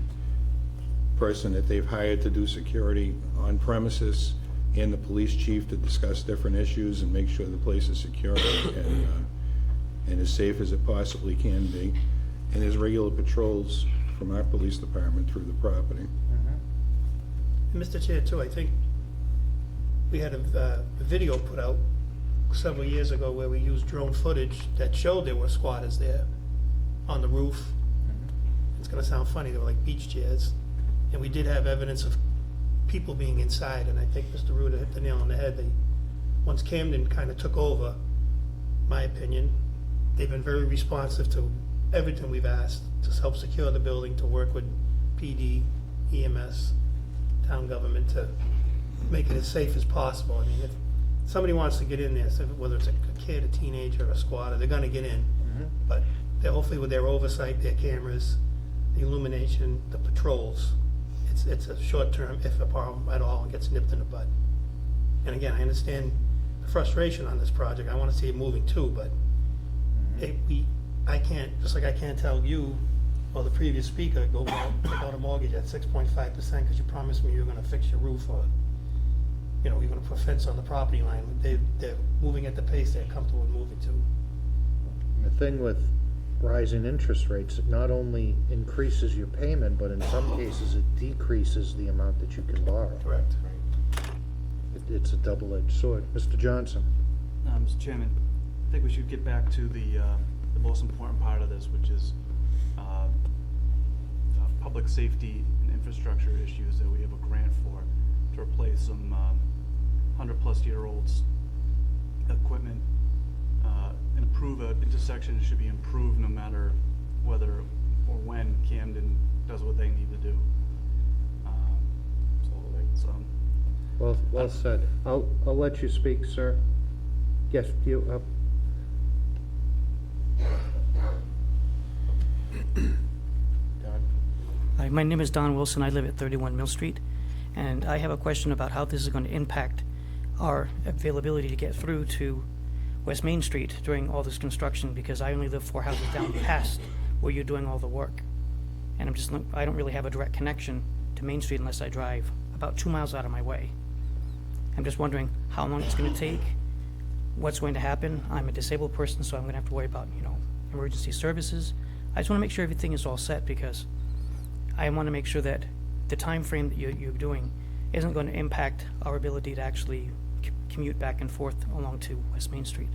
person that they've hired to do security on premises and the police chief to discuss different issues and make sure the place is secure and as safe as it possibly can be. And there's regular patrols from our police department through the property. And Mr. Chair, too, I think we had a video put out several years ago where we used drone footage that showed there were squatters there on the roof. It's gonna sound funny, they were like beach chairs. And we did have evidence of people being inside, and I think Mr. Ruda hit the nail on the head. Once Camden kind of took over, my opinion, they've been very responsive to everything we've asked to help secure the building, to work with PD, EMS, town government to make it as safe as possible. I mean, if somebody wants to get in there, so whether it's a kid, a teenager, a squatter, they're gonna get in. But they're hopefully with their oversight, their cameras, the illumination, the patrols, it's a short term, if a problem at all, and gets nipped in the bud. And again, I understand the frustration on this project. I wanna see it moving too, but I can't, just like I can't tell you or the previous speaker, go out, take out a mortgage at 6.5% because you promised me you were gonna fix your roof, or, you know, you're gonna put a fence on the property line. They're moving at the pace they're comfortable with moving to. The thing with rising interest rates, it not only increases your payment, but in some cases it decreases the amount that you can borrow. Correct. It's a double-edged sword. Mr. Johnson? Mr. Chairman, I think we should get back to the most important part of this, which is public safety and infrastructure issues that we have a grant for to replace some 100-plus-year-old equipment. Improve an intersection should be improved no matter whether or when Camden does what they need to do. Well said. I'll let you speak, sir. Yes, you up. Hi, my name is Don Wilson. I live at 31 Mill Street, and I have a question about how this is going to impact our availability to get through to West Main Street during all this construction, because I only live 4 houses down past where you're doing all the work. And I don't really have a direct connection to Main Street unless I drive about 2 miles out of my way. I'm just wondering how long it's going to take, what's going to happen. I'm a disabled person, so I'm going to have to worry about, emergency services. I just want to make sure everything is all set, because I want to make sure that the time frame that you're doing isn't going to impact our ability to actually commute back and forth along to West Main Street.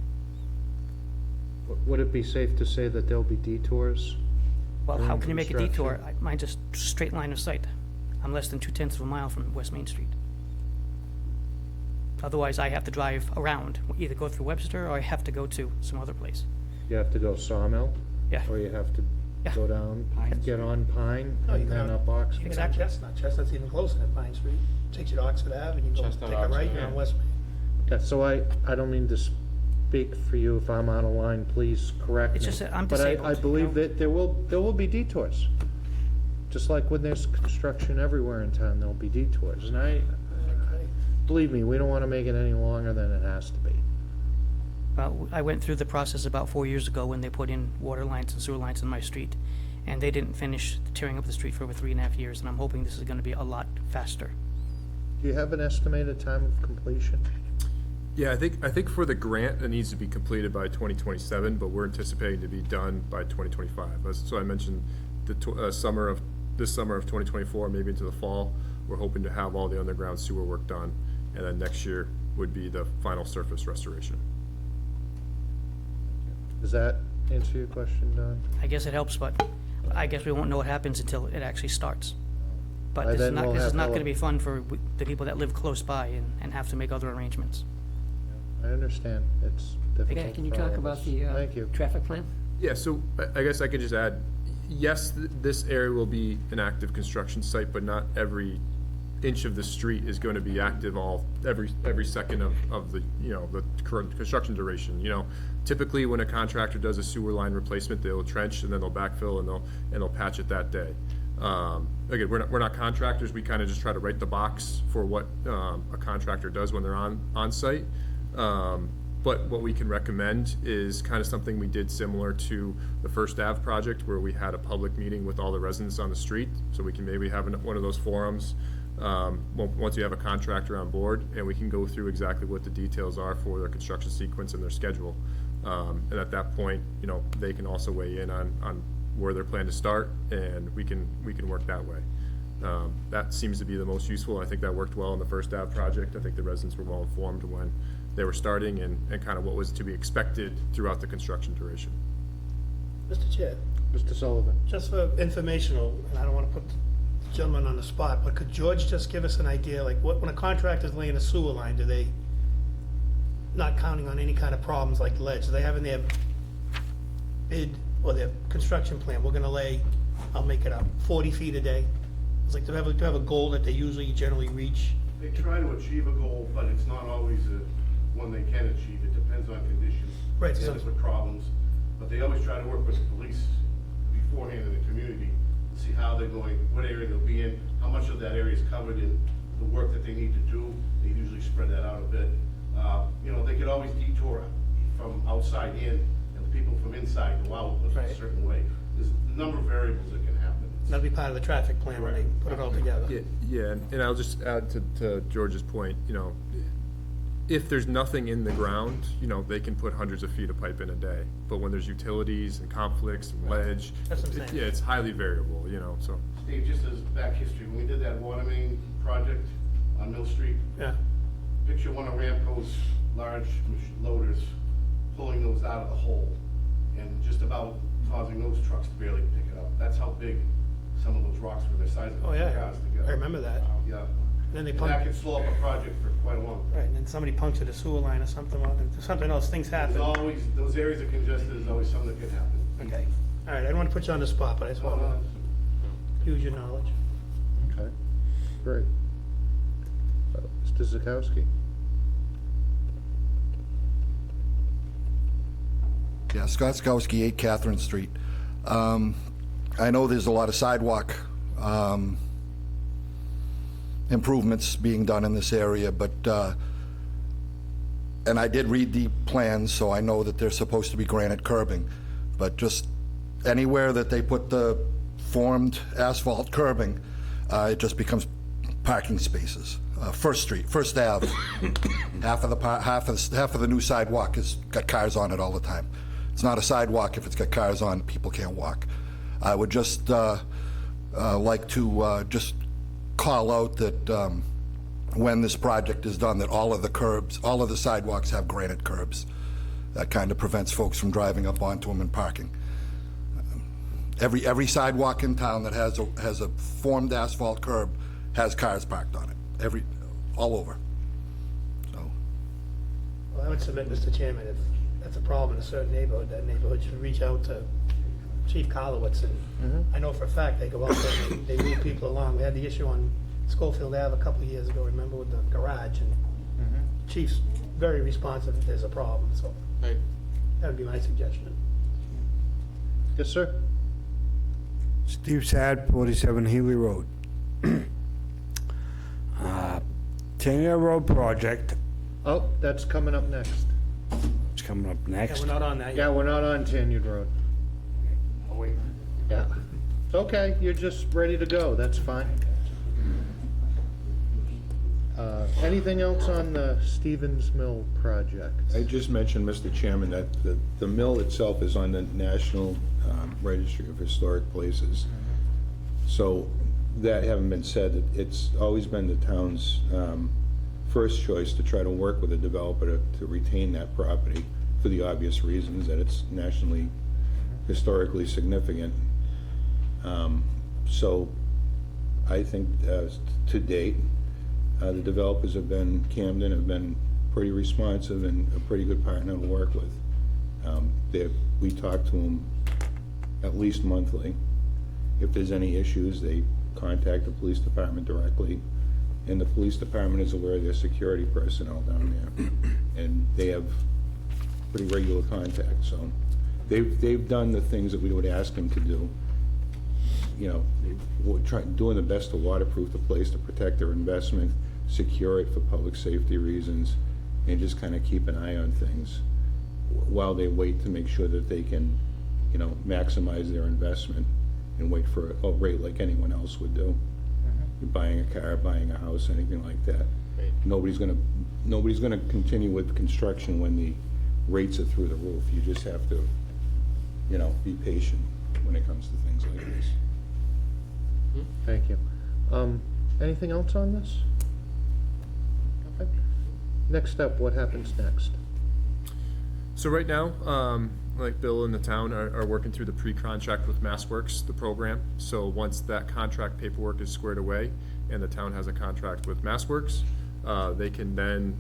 Would it be safe to say that there'll be detours? Well, how during can you make a construction? detour? Mine's just straight line of sight. I'm less than 2/10 of a mile from West Main Street. Otherwise, I have to drive around, either go through Webster or I have to go to some other place. You have to go Sawmill? Yeah. Or you have to Yeah. go down, get on Pine, No, you and then can- up Oxford? Even on Chestnut. Chestnut's even closer than Pine Street. Takes you to Oxford Ave, and you go Chestnut, take a right, Oxford, you're yeah. on West Main. Yeah, so I don't mean to speak for you. If I'm out of line, please correct me. It's just that I'm But I disabled, believe you know? that there will be detours. Just like when there's construction everywhere in town, there'll be detours. And believe me, we don't want to make it any longer than it has to be. Well, I went through the process about 4 years ago when they put in water lines and sewer lines in my street, and they didn't finish tearing up the street for over 3.5 years, and I'm hoping this is gonna be a lot faster. Do you have an estimated time of completion? Yeah, I think for the grant, it needs to be completed by 2027, but we're anticipating to be done by 2025. So I mentioned this summer of 2024, maybe into the fall, we're hoping to have all the underground sewer work done, and then next year would be the final surface restoration. Does that answer your question, Don? I guess it helps, but I guess we won't know what happens until it actually starts. But By this is then not, we'll this is have not hella- gonna be fun for the people that live close by and have to make other arrangements. I understand, it's difficult. Okay, can you for all talk of about us. the Thank you. traffic plan? Yeah, so I guess I could just add, yes, this area will be an active construction site, but not every inch of the street is going to be active every second of the, the current construction duration. Typically when a contractor does a sewer line replacement, they'll trench and then they'll backfill and they'll patch it that day. Again, we're not contractors, we kind of just try to write the box for what a contractor does when they're on site. But what we can recommend is kind of something we did similar to the First Ave project, where we had a public meeting with all the residents on the street. So we can maybe have one of those forums once you have a contractor on board, and we can go through exactly what the details are for their construction sequence and their schedule. And at that point, they can also weigh in on where they're planning to start, and we can work that way. That seems to be the most useful. I think that worked well in the First Ave project. I think the residents were well informed when they were starting and kind of what was to be expected throughout the construction duration. Mr. Chair, Mr. Sullivan? just for informational, and I don't want to put the gentleman on the spot, but could George just give us an idea, like when a contractor's laying a sewer line, do they, not counting on any kind of problems like ledge, do they have in their bid or their construction plan, we're gonna lay, I'll make it up, 40 feet a day? It's like, do they have a goal that they usually generally reach? They try to achieve a goal, but it's not always one they can achieve. It depends on conditions. Right, They so- end up with problems, but they always try to work with the police beforehand in the community to see how they're going, what area they'll be in, how much of that area is covered in the work that they need to do. They usually spread that out a bit. They could always detour from outside in, and the people from inside go out a Right. certain way. There's a number of variables that can happen. That'll be part of the traffic plan when they put it all together. Yeah, and I'll just add to George's point, if there's nothing in the ground, they can put hundreds of feet of pipe in a day. But when there's utilities and conflicts and ledge, That's what I'm saying. yeah, it's highly variable, so. Steve, just as back history, when we did that water main project on Mill Street, Yeah, picture one of Ramco's large loaders pulling those out of the hole and just about causing those trucks to barely pick it up. That's how big some of those rocks were, the size of oh two yeah, cars together. I remember that. Yeah. Then they And pump, that can slow up a project for quite a long time. right, and then somebody punctured a sewer line or something, something else, things There's happen. always, those areas are congested, there's always something that can happen. Okay, all right, I don't want to put you on the spot, but I just want to use your knowledge. Okay, great. Mr. Zakowski? Yeah, Scott Skowski, 8 Catherine Street. I know there's a lot of sidewalk improvements being done in this area, but, and I did read the plans, so I know that there's supposed to be granite curbing, but just anywhere that they put the formed asphalt curbing, it just becomes parking spaces. First Ave, half of the new sidewalk has got cars on it all the time. It's not a sidewalk if it's got cars on, people can't walk. I would just like to just call out that when this project is done, that all of the sidewalks have granite curbs. That kind of prevents folks from driving up onto them and parking. Every sidewalk in town that has a formed asphalt curb has cars parked on it. All over. So. Well, I would submit, Mr. Chairman, if that's a problem in a certain neighborhood, that neighborhood should reach out to Chief Kolowitz, and I know for a fact they go out there and they move people along. We had the issue on Schofield Ave a couple of years ago, remember, with the garage, and Chief's very responsive if there's a problem, so Right. that would be my suggestion. Yes, sir? Steve Sad, 47 Healy Road. 10-year road project. Oh, that's coming up next. It's coming up Yeah, next. we're not on that Yeah, yet. we're not on Tanyard Road. Oh, wait. Yeah. It's okay, you're just ready to go, that's fine. Anything else on the Stevens Mill project? I just mentioned, Mr. Chairman, that the mill itself is on the National Registry of Historic Places. So, that having been said, it's always been the town's first choice to try to work with a developer to retain that property for the obvious reasons that it's nationally, historically significant. So, I think to date, the developers Camden have been pretty responsive and a pretty good partner to work with. We talk to them at least monthly. If there's any issues, they contact the police department directly, and the police department is aware of their security personnel down there, and they have pretty regular contact, so they've done the things that we would ask them to do. You know, doing the best to waterproof the place, to protect their investment, secure it for public safety reasons, and just kind of keep an eye on things while they wait to make sure that they can, you know, maximize their investment and wait for a rate like anyone else would do. You're buying a car, buying a house, anything like that. Right. Nobody's gonna continue with construction when the rates are through the roof. You just have to, you know, be patient when it comes to things like this. Thank you. Anything else on this? Okay. Next up, what happens next? So right now, like Bill and the town are working through the pre-contract with MassWorks, the program. So once that contract paperwork is squared away and the town has a contract with MassWorks, they can then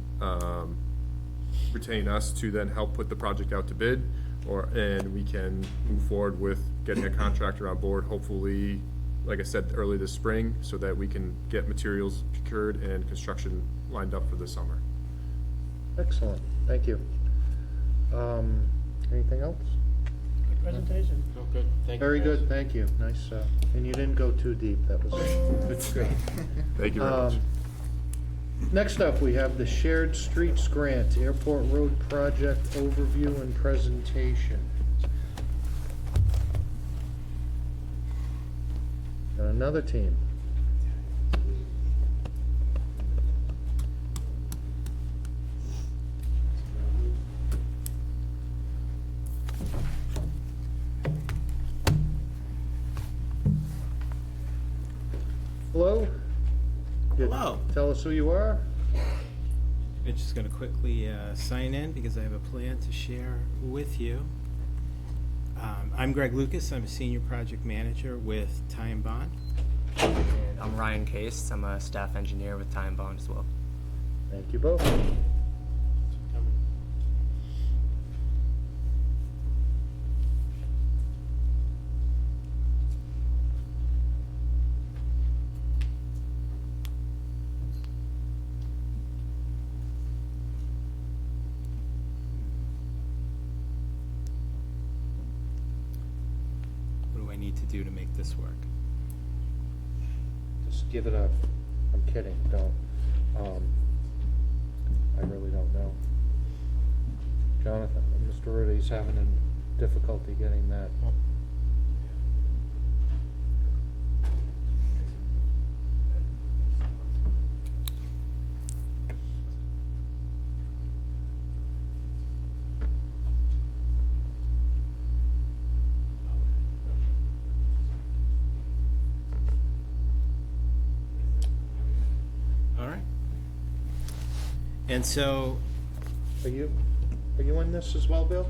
retain us to then help put the project out to bid, and we can move forward with getting a contractor on board, hopefully, like I said, early this spring, so that we can get materials procured and construction lined up for the summer. Excellent, thank you. Anything else? Good presentation. Oh, good, thank you. Very guys. good, thank you. Nice, and you didn't go too deep, that was That's great. Thank you very much. Next up, we have the Shared Streets Grant, Airport Road Project Overview and Presentation. Got another team. Hello? Hello. Tell us who you are. I'm just going to quickly sign in because I have a plan to share with you. I'm Greg Lucas. I'm a senior project manager with Ty and Bond. And I'm Ryan Case. I'm a staff engineer with Ty and Bond as well. Thank you both. What do I need to do to make this work? Just give it a, I'm kidding, don't. I really don't know. Jonathan, Mr. Rudy's having a difficulty getting that. All right. And so, Are you in this as well, Bill?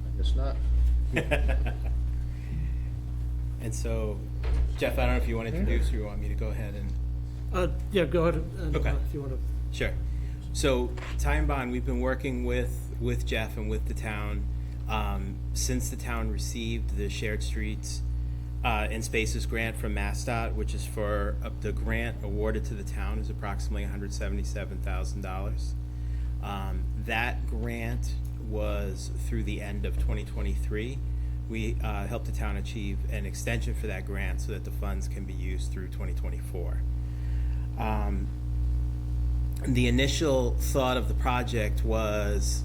I guess not. and so, Jeff, I don't know if you want to introduce or you want me to go ahead and. Yeah, go ahead and, Okay. if you want to. Sure. So, Ty and Bond, we've been working with Jeff and with the town since the town received the Shared Streets and Spaces grant from MassDOT, which is for the grant awarded to the town is approximately $177,000. That grant was through the end of 2023. We helped the town achieve an extension for that grant so that the funds can be used through 2024. the initial thought of the project was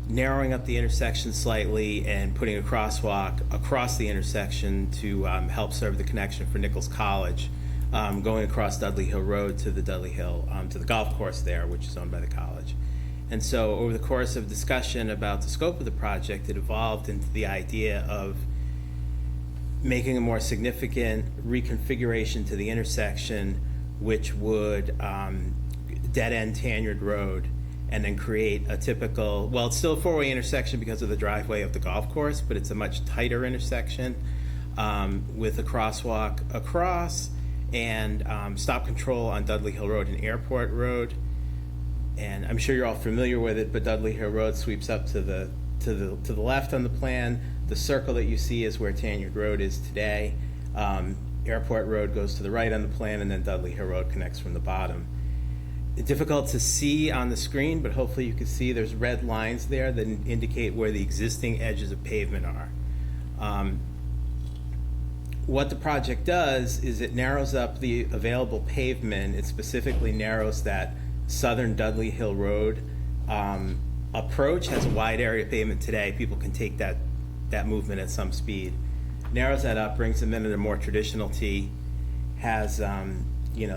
narrowing up the intersection slightly and putting a crosswalk across the intersection to help serve the connection for Nichols College, going across Dudley Hill Road to the Dudley Hill, to the golf course there, which is owned by the college. And so over the course of discussion about the scope of the project, it evolved into the idea of making a more significant reconfiguration to the intersection, which would dead-end Tanyard Road, and then create a typical, well, it's still a four-way intersection because of the driveway of the golf course, but it's a much tighter intersection with a crosswalk across and stop control on Dudley Hill Road and Airport Road. And I'm sure you're all familiar with it, but Dudley Hill Road sweeps up to the left on the plan. The circle that you see is where Tanyard Road is today. Airport Road goes to the right on the plan, and then Dudley Hill Road connects from the bottom. It's difficult to see on the screen, but hopefully you can see there's red lines there that indicate where the existing edges of pavement are. What the project does is it narrows up the available pavement. It specifically narrows that southern Dudley Hill Road approach. Has a wide area of pavement today. People can take that movement at some speed. Narrows that up, brings them in at a more traditional T. Has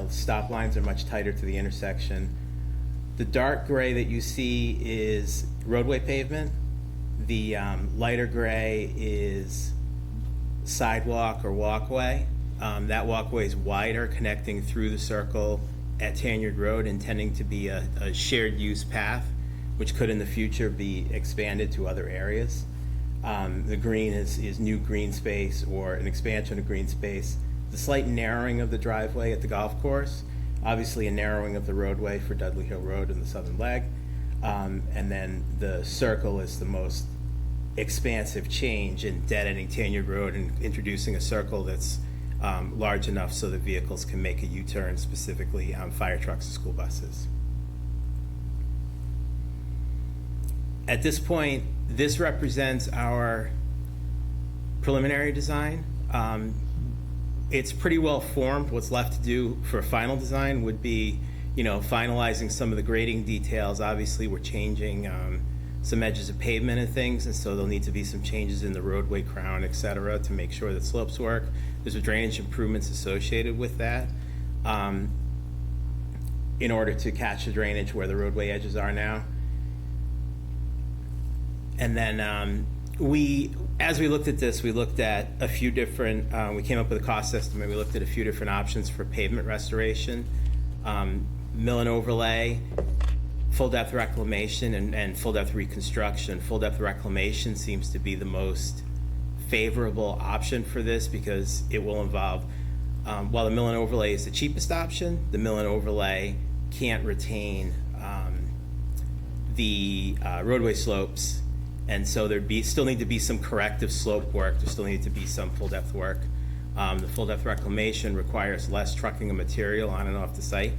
stop lines are much tighter to the intersection. The dark gray that you see is roadway pavement. The lighter gray is sidewalk or walkway. That walkway is wider, connecting through the circle at Tanyard Road, intending to be a shared use path, which could in the future be expanded to other areas. The green is new green space or an expansion of green space. The slight narrowing of the driveway at the golf course, obviously a narrowing of the roadway for Dudley Hill Road and the southern leg. And then the circle is the most expansive change in dead-ending Tanyard Road and introducing a circle that's large enough so that vehicles can make a U-turn, specifically fire trucks and school buses. At this point, this represents our preliminary design. It's pretty well formed. What's left to do for a final design would be, finalizing some of the grading details. Obviously, we're changing some edges of pavement and things, and so there'll need to be some changes in the roadway crown, et cetera, to make sure that slopes work. There's drainage improvements associated with that in order to catch the drainage where the roadway edges are now. And then as we looked at this, we looked at a few different, we came up with a cost estimate. We looked at a few different options for pavement restoration, mill and overlay, full depth reclamation, and full depth reconstruction. Full depth reclamation seems to be the most favorable option for this because it will involve, while the mill and overlay is the cheapest option, the mill and overlay can't retain the roadway slopes. And so there'd still need to be some corrective slope work. There still need to be some full depth work. The full depth reclamation requires less trucking of material on and off the site.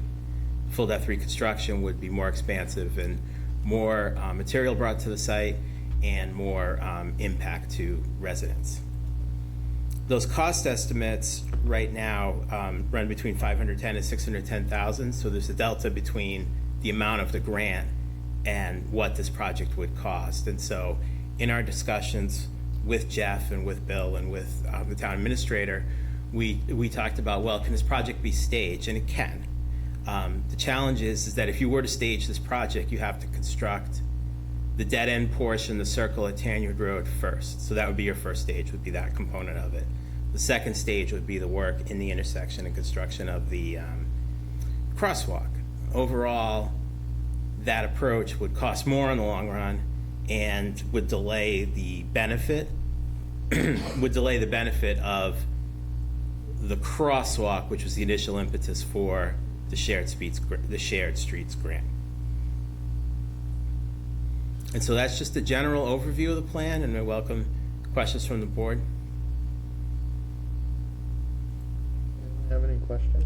Full depth reconstruction would be more expansive and more material brought to the site and more impact to residents. Those cost estimates right now run between $510,000 and $610,000. So there's a delta between the amount of the grant and what this project would cost. And so in our discussions with Jeff and with Bill and with the town administrator, we talked about, well, can this project be staged? And it can. The challenge is that if you were to stage this project, you have to construct the dead end portion, the circle at Tanyard Road first. So that would be your first stage, would be that component of it. The second stage would be the work in the intersection and construction of the crosswalk. Overall, that approach would cost more in the long run and would delay the benefit of the crosswalk, which was the initial impetus for the shared streets grant. And so that's just a general overview of the plan, and I welcome questions from the board. Have any questions?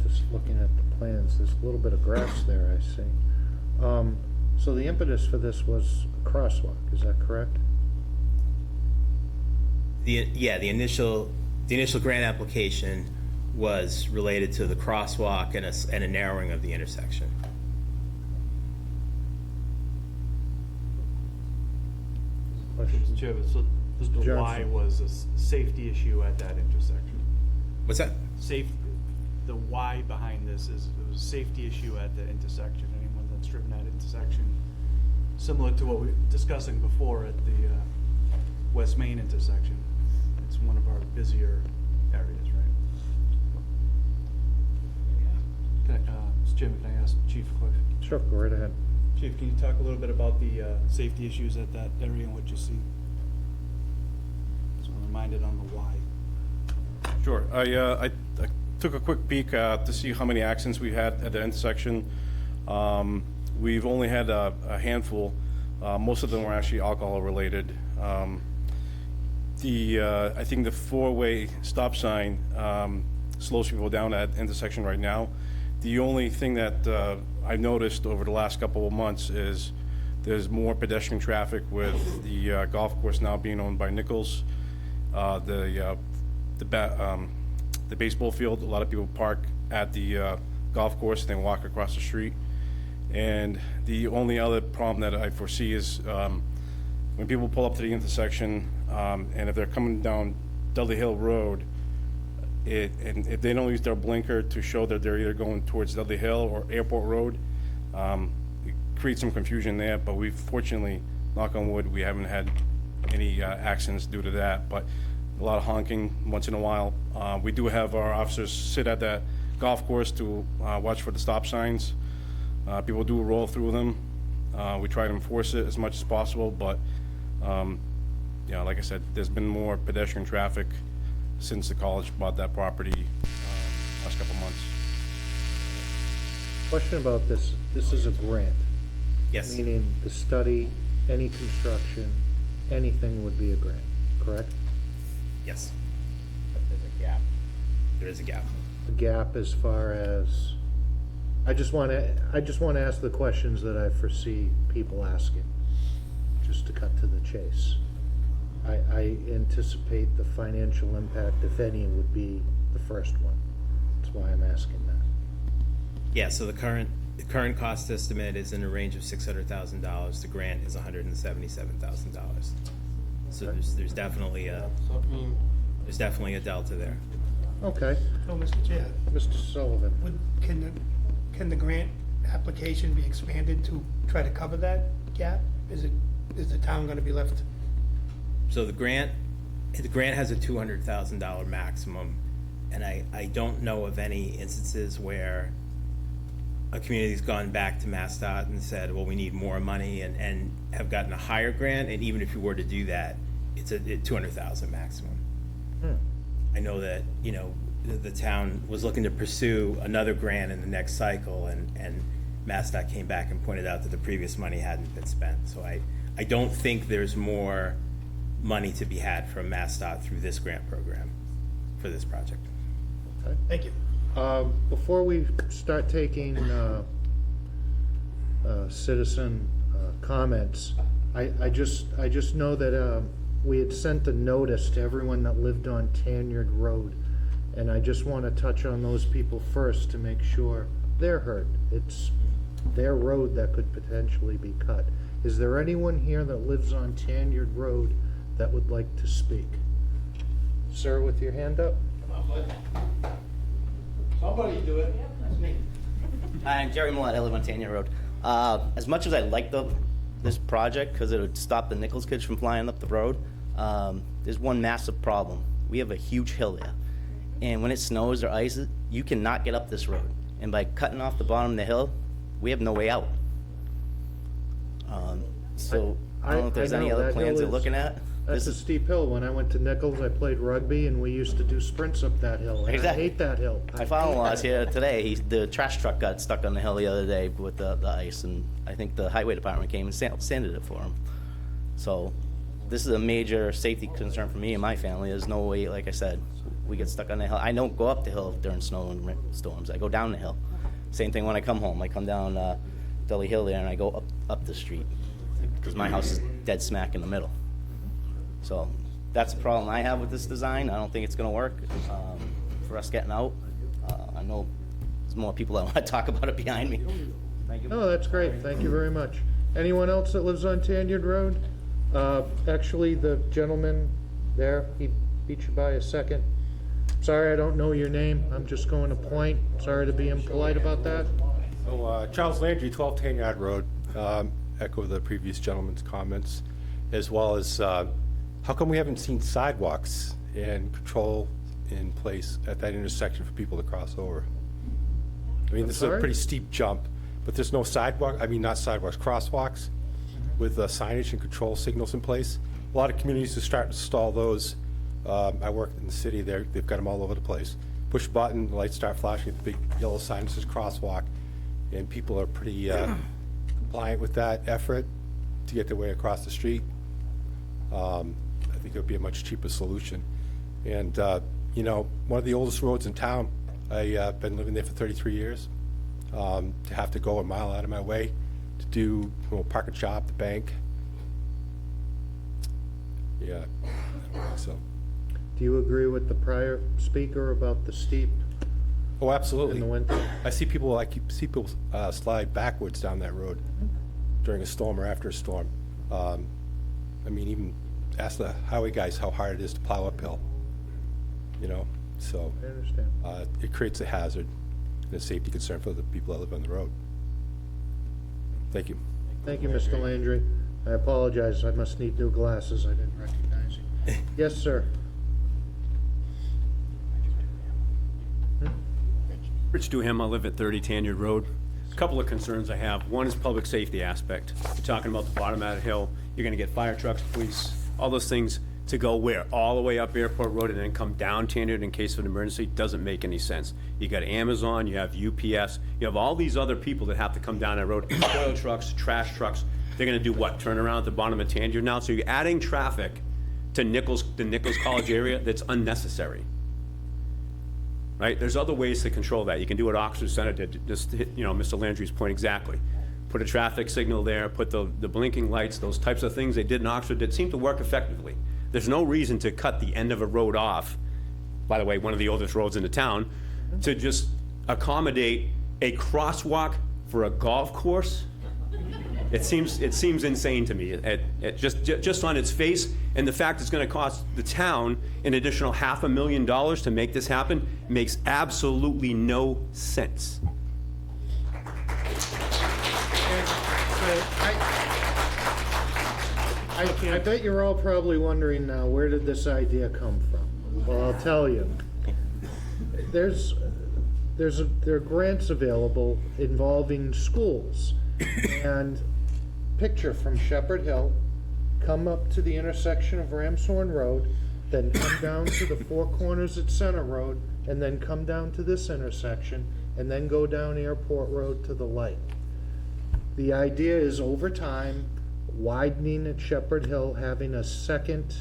Just looking at the plans, there's a little bit of grass there, I see. So the impetus for this was a crosswalk, is that correct? The initial grant application was related to the crosswalk and a narrowing of the intersection. Questions? Chairman, so the Johnson. why was a safety issue at that intersection. What's that? The why behind this is it was a safety issue at the intersection. Anyone that's driven that intersection, similar to what we were discussing before at the West Main intersection. It's one of our busier areas, right? Mr. Chairman, can I ask Chief a question? Sure, go right ahead. Chief, can you talk a little bit about the safety issues at that area and what you see? So we're reminded on the why. Sure. I took a quick peek to see how many accidents we had at the intersection. We've only had a handful. Most of them were actually alcohol related. I think the four-way stop sign slows people down at that intersection right now. The only thing that I've noticed over the last couple of months is there's more pedestrian traffic with the golf course now being owned by Nichols. The baseball field, a lot of people park at the golf course and then walk across the street. And the only other problem that I foresee is when people pull up to the intersection and if they're coming down Dudley Hill Road, and if they don't use their blinker to show that they're either going towards Dudley Hill or Airport Road, it creates some confusion there. But we've fortunately, knock on wood, we haven't had any accidents due to that. But a lot of honking once in a while. We do have our officers sit at that golf course to watch for the stop signs. People do roll through them. We try to enforce it as much as possible, but like I said, there's been more pedestrian traffic since the college bought that property last couple months. Question about this. This is a grant. Yes. Meaning the study, any construction, anything would be a grant, correct? Yes. But there's a gap. There is a gap. A gap as far as, I just want to ask the questions that I foresee people asking, just to cut to the chase. I anticipate the financial impact, if any, would be the first one. That's why I'm asking that. Yeah, so the current cost estimate is in a range of $600,000. The grant is $177,000. So there's definitely a delta there. Okay. So, Mr. Chair, Mr. Sullivan. Can the grant application be expanded to try to cover that gap? Is the town gonna be left? So the grant has a $200,000 maximum, and I don't know of any instances where a community's gone back to MassDOT and said, well, we need more money, and have gotten a higher grant, and even if you were to do that, it's a $200,000 maximum. I know that, the town was looking to pursue another grant in the next cycle, and MassDOT came back and pointed out that the previous money hadn't been spent. So I don't think there's more money to be had from MassDOT through this grant program for this project. Okay. Thank you. Before we start taking citizen comments, I just know that we had sent a notice to everyone that lived on Tanyard Road, and I just want to touch on those people first to make sure they're heard. It's their road that could potentially be cut. Is there anyone here that lives on Tanyard Road that would like to speak? Sir, with your hand up? Somebody do it. That's me. I'm Jerry Millett. I live on Tanya Road. As much as I like this project, because it would stop the Nichols kids from flying up the road, there's one massive problem. We have a huge hill there. And when it snows or ices, you cannot get up this road. And by cutting off the bottom of the hill, we have no way out. So I don't know if there's any other plans you're looking at. That's a steep hill. When I went to Nichols, I played rugby, and we used to do sprints up that hill. And Exactly. I hate that hill. My father-in-law's here today. The trash truck got stuck on the hill the other day with the ice, and I think the highway department came and sanded it for him. So this is a major safety concern for me and my family. There's no way, like I said, we get stuck on the hill. I don't go up the hill during snow and storms. I go down the hill. Same thing when I come home. I come down Dudley Hill there and I go up the street, because my house is dead smack in the middle. So that's the problem I have with this design. I don't think it's gonna work for us getting out. I know there's more people that want to talk about it behind me. Thank you. No, that's great, thank you very much. Anyone else that lives on Tanyard Road? Actually, the gentleman there, he beat you by a second. Sorry, I don't know your name, I'm just going to point. Sorry to be impolite about that. So, Charles Landry, 12 Tanyard Road. Echo the previous gentleman's comments, as well as how come we haven't seen sidewalks and control in place at that intersection for people to cross over? I mean, this is a pretty steep jump, but there's no sidewalk, I mean, not sidewalks, crosswalks with signage and control signals in place. A lot of communities are starting to install those. I work in the city there, they've got them all over the place. Push a button, the lights start flashing, the big yellow sign that says crosswalk, and people are pretty compliant with that effort to get their way across the street. I think it would be a much cheaper solution. And, you know, one of the oldest roads in town, I've been living there for 33 years. To have to go a mile out of my way to do, you know, park and shop, the bank. Yeah, so. Do you agree with the prior speaker about the steep? Oh, absolutely. In the winter? I see people slide backwards down that road during a storm or after a storm. I mean, even ask the highway guys how hard it is to plow uphill, you know, so. I understand. It creates a hazard and a safety concern for the people that live on the road. Thank you. Thank you, Mr. Landry. I apologize, I must need new glasses, I didn't recognize you. Yes, sir. Rich Duham, I live at 30 Tanyard Road. A couple of concerns I have. One is public safety aspect. You're talking about the bottom of the hill. You're gonna get fire trucks, police, all those things to go where? All the way up Airport Road and then come down Tanyard in case of an emergency? Doesn't make any sense. You got Amazon, you have UPS, you have all these other people that have to come down that road. Oil trucks, trash trucks. They're gonna do what? Turn around at the bottom of Tanyard now? So you're adding traffic to the Nichols College area that's unnecessary. Right? There's other ways to control that. You can do what Oxford Center did, just hit, you know, Mr. Landry's point exactly. Put a traffic signal there, put the blinking lights, those types of things they did in Oxford that seem to work effectively. There's no reason to cut the end of a road off, by the way, one of the oldest roads in the town, to just accommodate a crosswalk for a golf course. It seems insane to me. It just on its face, and the fact it's going to cost the town an additional $500,000 to make this happen makes absolutely no sense. I bet you're all probably wondering now, where did this idea come from? Well, I'll tell you. There are grants available involving schools. And picture from Shepherd Hill, come up to the intersection of Ramshorn Road, then come down to the Four Corners at Center Road, and then come down to this intersection, and then go down Airport Road to the light. The idea is over time, widening at Shepherd Hill, having a second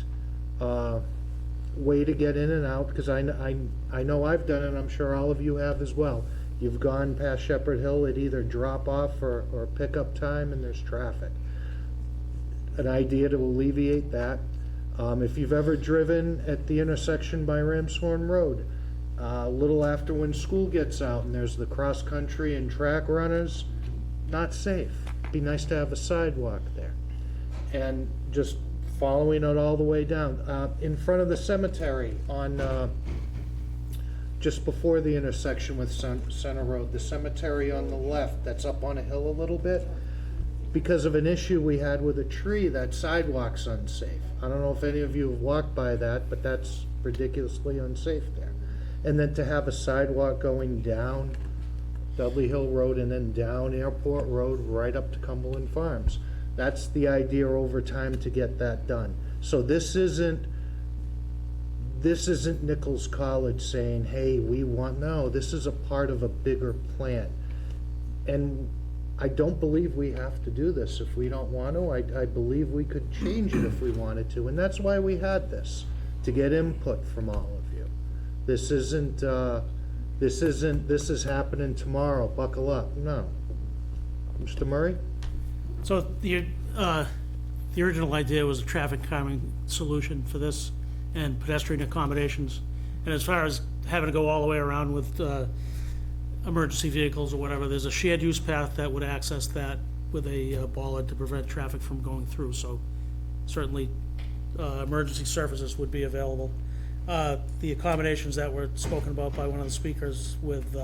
way to get in and out, because I know I've done it, I'm sure all of you have as well. You've gone past Shepherd Hill at either drop off or pickup time, and there's traffic. An idea to alleviate that. If you've ever driven at the intersection by Ramshorn Road, a little after when school gets out and there's the cross-country and track runners, not safe. Be nice to have a sidewalk there. And just following it all the way down. In front of the cemetery on just before the intersection with Center Road, the cemetery on the left that's up on a hill a little bit, because of an issue we had with a tree, that sidewalk's unsafe. I don't know if any of you have walked by that, but that's ridiculously unsafe there. And then to have a sidewalk going down Dudley Hill Road and then down Airport Road right up to Cumberland Farms. That's the idea over time to get that done. So this isn't Nichols College saying, hey, we want, no, this is a part of a bigger plan. And I don't believe we have to do this if we don't want to. I believe we could change it if we wanted to. And that's why we had this, to get input from all of you. This isn't, this is happening tomorrow, buckle up. No. Mr. Murray? So the original idea was a traffic calming solution for this and pedestrian accommodations. And as far as having to go all the way around with emergency vehicles or whatever, there's a shared use path that would access that with a bollard to prevent traffic from going through. So certainly emergency services would be available. The accommodations that were spoken about by one of the speakers with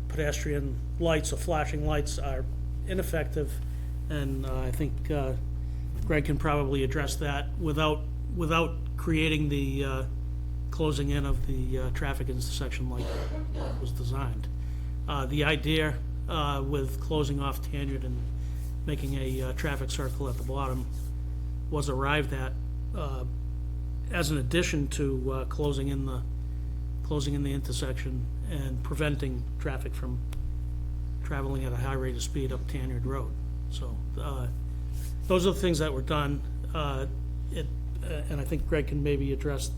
pedestrian lights or flashing lights are ineffective, and I think Greg can probably address that without creating the closing in of the traffic intersection like was designed. The idea with closing off Tanyard and making a traffic circle at the bottom was arrived at as an addition to closing in the intersection and preventing traffic from traveling at a high rate of speed up Tanyard Road. So those are the things that were done. And I think Greg can maybe address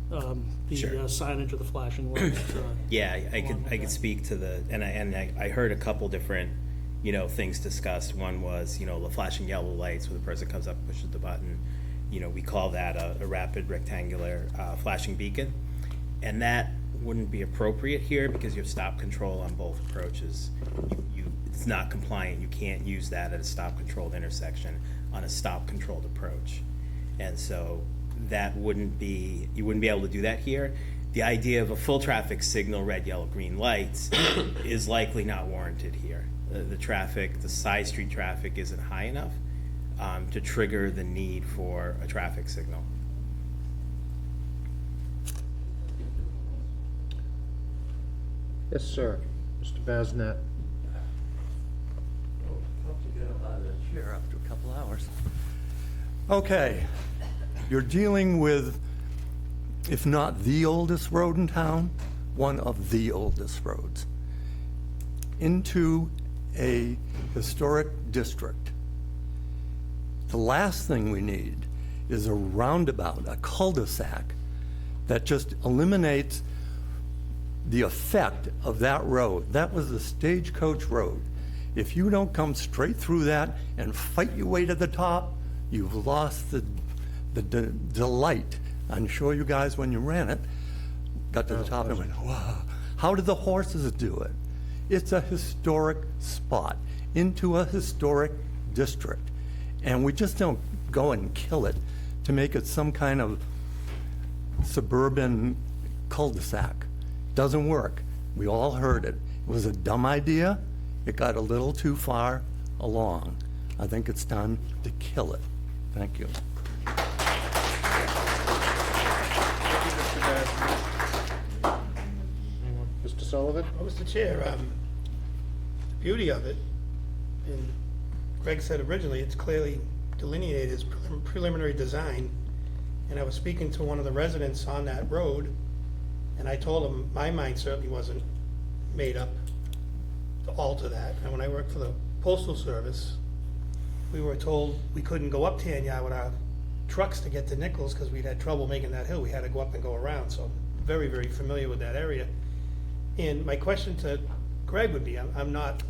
the signage of the flashing lights. Yeah, I could speak to the, and I heard a couple different, things discussed. One was, the flashing yellow lights where the person comes up and pushes the button. We call that a rapid rectangular flashing beacon. And that wouldn't be appropriate here because you have stop control on both approaches. It's not compliant. You can't use that at a stop controlled intersection on a stop controlled approach. And so you wouldn't be able to do that here. The idea of a full traffic signal, red, yellow, green lights is likely not warranted here. The side street traffic isn't high enough to trigger the need for a traffic signal. Yes, sir. Mr. Basnet. Tough to get up out of the chair after a couple hours. Okay, you're dealing with, if not the oldest road in town, one of the oldest roads, into a historic district. The last thing we need is a roundabout, a cul-de-sac, that just eliminates the effect of that road. That was the stagecoach road. If you don't come straight through that and fight your way to the top, you've lost the delight. I'm sure you guys, when you ran it, got to the top and went, wow. How did the horses do it? It's a historic spot into a historic district. And we just don't go and kill it to make it some kind of suburban cul-de-sac. Doesn't work. We all heard it. It was a dumb idea. It got a little too far along. I think it's time to kill it. Thank you. Mr. Sullivan? Well, Mr. Chair, the beauty of it, and Greg said originally, it's clearly delineated as preliminary design. And I was speaking to one of the residents on that road, and I told him my mind certainly wasn't made up to alter that. And when I worked for the Postal Service, we were told we couldn't go up Tanyard with our trucks to get to Nichols because we'd had trouble making that hill. We had to go up and go around. So I'm very, very familiar with that area. And my question to Greg would be, I'm not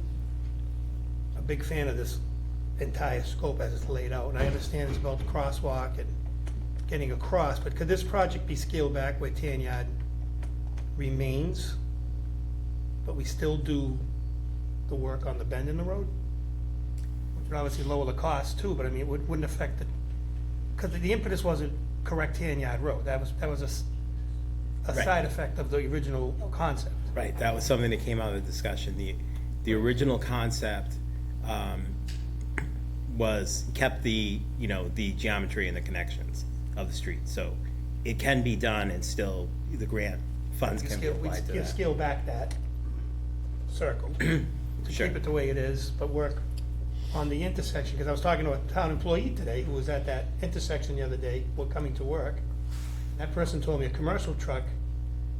a big fan of this entire scope as it's laid out. And I understand it's about the crosswalk and getting across, but could this project be scaled back where Tanyard remains, but we still do the work on the bend in the road? Which would obviously lower the cost too, but I mean, it wouldn't affect because the impetus wasn't correct Tanyard Road. That was a Right. side effect of the original concept. Right, that was something that came out of the discussion. The original concept kept the geometry and the connections of the street. So it can be done and still the grant funds can be applied to We'd that. scale back that circle to Sure. keep it the way it is, but work on the intersection, because I was talking to a town employee today who was at that intersection the other day, coming to work. That person told me a commercial truck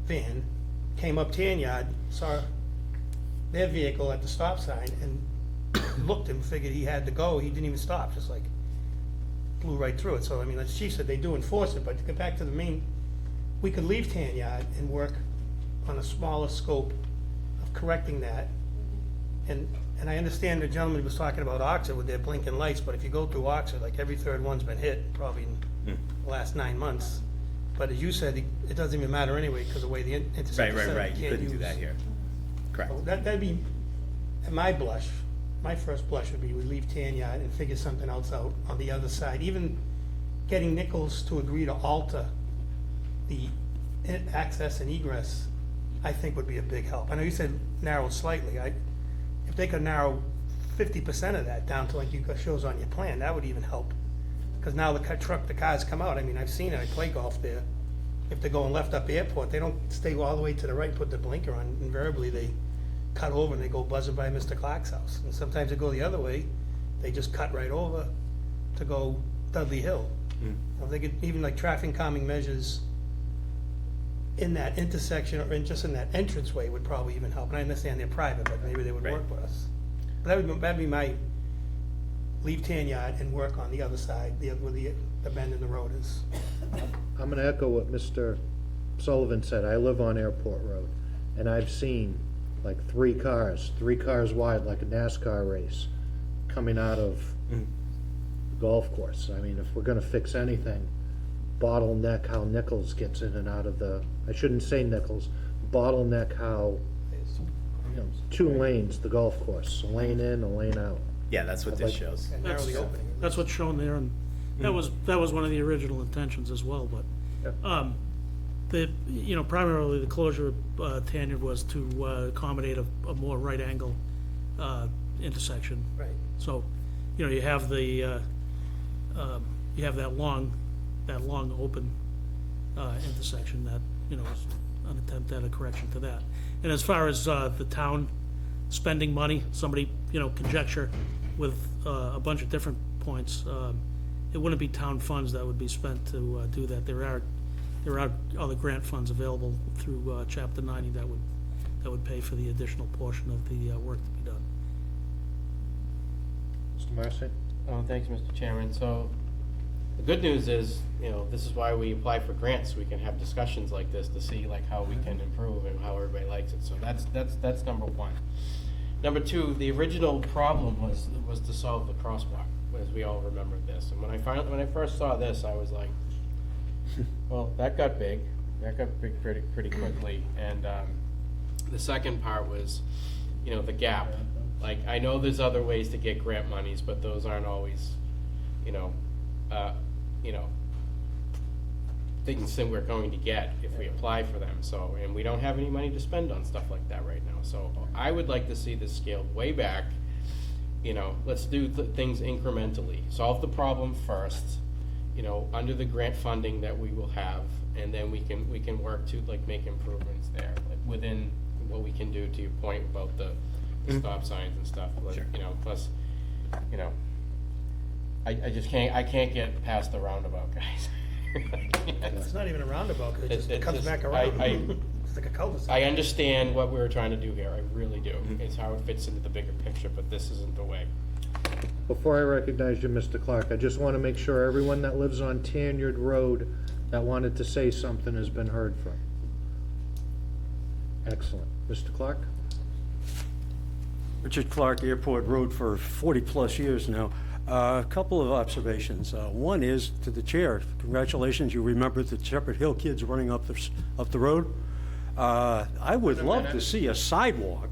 van came up Tanyard, saw their vehicle at the stop sign and looked and figured he had to go. He didn't even stop, just like blew right through it. So, I mean, as Chief said, they do enforce it, but to get back to the main, we could leave Tanyard and work on a smaller scope of correcting that And I understand the gentleman was talking about Oxford with their blinking lights, but if you go through Oxford, like every third one's been hit, probably in the last 9 months. But as you said, it doesn't even matter anyway, because the way the intersection is set up, Right, you can't couldn't do use. that here. Correct. So that'd be, at my blush, my first blush would be we leave Tanyard and figure something else out on the other side. Even getting Nichols to agree to alter the access and egress, I think would be a big help. I know you said narrow slightly. If they could narrow 50% of that down to like you got shows on your plan, that would even help. Because now the cars come out. I mean, I've seen it. I play golf there. If they're going left up airport, they don't stay all the way to the right and put the blinker on. Invariably, they cut over and they go buzzing by Mr. Clark's house. And sometimes they go the other way. They just cut right over to go Dudley Hill. If they could, even like traffic calming measures in that intersection or just in that entranceway would probably even help. And I understand they're private, but maybe they would work with us. But that'd be my, leave Tanyard and work on the other side, where the bend in the road is. I'm gonna echo what Mr. Sullivan said. I live on Airport Road, and I've seen like three cars wide, like a NASCAR race, coming out of the golf course. I mean, if we're gonna fix anything, bottleneck how Nichols gets in and out of I shouldn't say Nichols, bottleneck how, 2 lanes, the golf course, a lane in, a lane out. Yeah, that's what this shows. And narrow the opening. That's what's shown there, and that was one of the original intentions as well, but, primarily the closure of Tanyard was to accommodate a more right angle intersection. Right. So, you have you have that long open intersection that, is an attempt at a correction to that. And as far as the town spending money, somebody, conjecture with a bunch of different points, it wouldn't be town funds that would be spent to do that. There are other grant funds available through Chapter 90 that would pay for the additional portion of the work to be done. Mr. Marcy? Oh, thanks, Mr. Chairman. So the good news is, this is why we apply for grants, so we can have discussions like this to see like how we can improve and how everybody likes it. So that's number one. Number two, the original problem was to solve the crosswalk, as we all remember this. And when I first saw this, I was like, well, that got big. That got big pretty quickly. And the second part was, the gap. Like, I know there's other ways to get grant monies, but those aren't always, things that we're going to get if we apply for them. So, and we don't have any money to spend on stuff like that right now. So I would like to see this scaled way back. Let's do things incrementally. Solve the problem first, under the grant funding that we will have, and then we can work to like make improvements there, like within what we can do, to your point about the stop signs and stuff. Like, plus, I just can't get past the roundabout, guys. It's not even a roundabout, because it just comes back around. It's like a cul-de-sac. I understand what we were trying to do here, I really do. It's how it fits into the bigger picture, but this isn't the way. Before I recognize you, Mr. Clark, I just want to make sure everyone that lives on Tanyard Road that wanted to say something has been heard from. Excellent. Mr. Clark? Richard Clark, Airport Road for 40-plus years now. A couple of observations. One is to the chair. Congratulations, you remembered the Shepherd Hill kids running up the road. I would love to see a sidewalk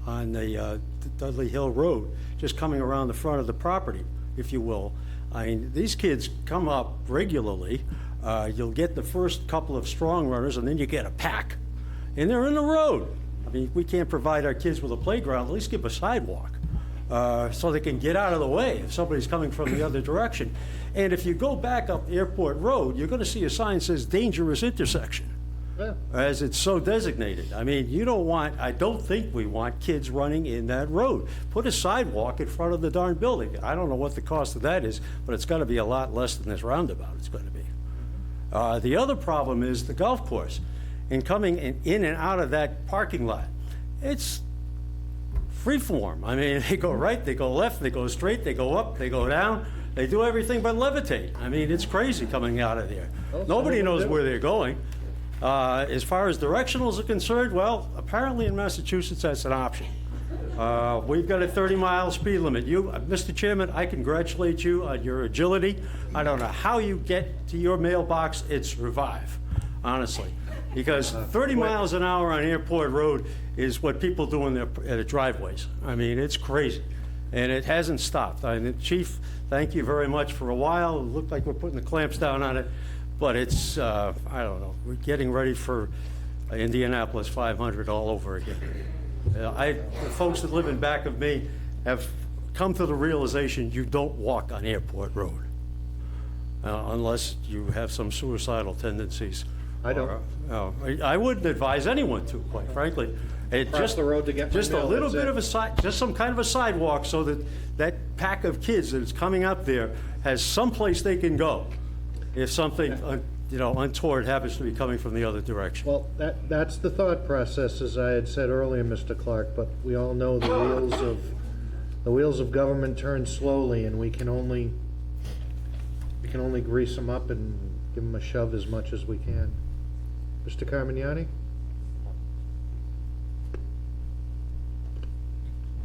on the Dudley Hill Road, just coming around the front of the property, if you will. I mean, these kids come up regularly. You'll get the first couple of strong runners, and then you get a pack, and they're in the road. I mean, we can't provide our kids with a playground. At least give a sidewalk. So they can get out of the way if somebody's coming from the other direction. And if you go back up Airport Road, you're going to see a sign that says dangerous intersection, as it's so designated. I mean, I don't think we want kids running in that road. Put a sidewalk in front of the darn building. I don't know what the cost of that is, but it's got to be a lot less than this roundabout it's going to be. The other problem is the golf course. And coming in and out of that parking lot, it's freeform. I mean, they go right, they go left, they go straight, they go up, they go down. They do everything but levitate. I mean, it's crazy coming out of there. Nobody knows where they're going. As far as directionals are concerned, well, apparently in Massachusetts that's an option. We've got a 30-mile speed limit. Mr. Chairman, I congratulate you on your agility. I don't know how you get to your mailbox and survive, honestly. Because 30 miles an hour on Airport Road is what people do in their driveways. I mean, it's crazy. And it hasn't stopped. Chief, thank you very much for a while. It looked like we're putting the clamps down on it. But it's, I don't know, we're getting ready for Indianapolis 500 all over again. The folks that live in back of me have come to the realization you don't walk on Airport Road unless you have some suicidal tendencies. I don't. I wouldn't advise anyone to, quite frankly. Cross the road to get my just mail, a little that's bit it. of a just some kind of a sidewalk, so that that pack of kids that is coming up there has some place they can go if something untoward happens to be coming from the other direction. Well, that's the thought process, as I had said earlier, Mr. Clark, but we all know the wheels of government turn slowly, and we can only grease them up and give them a shove as much as we can. Mr. Carmignani?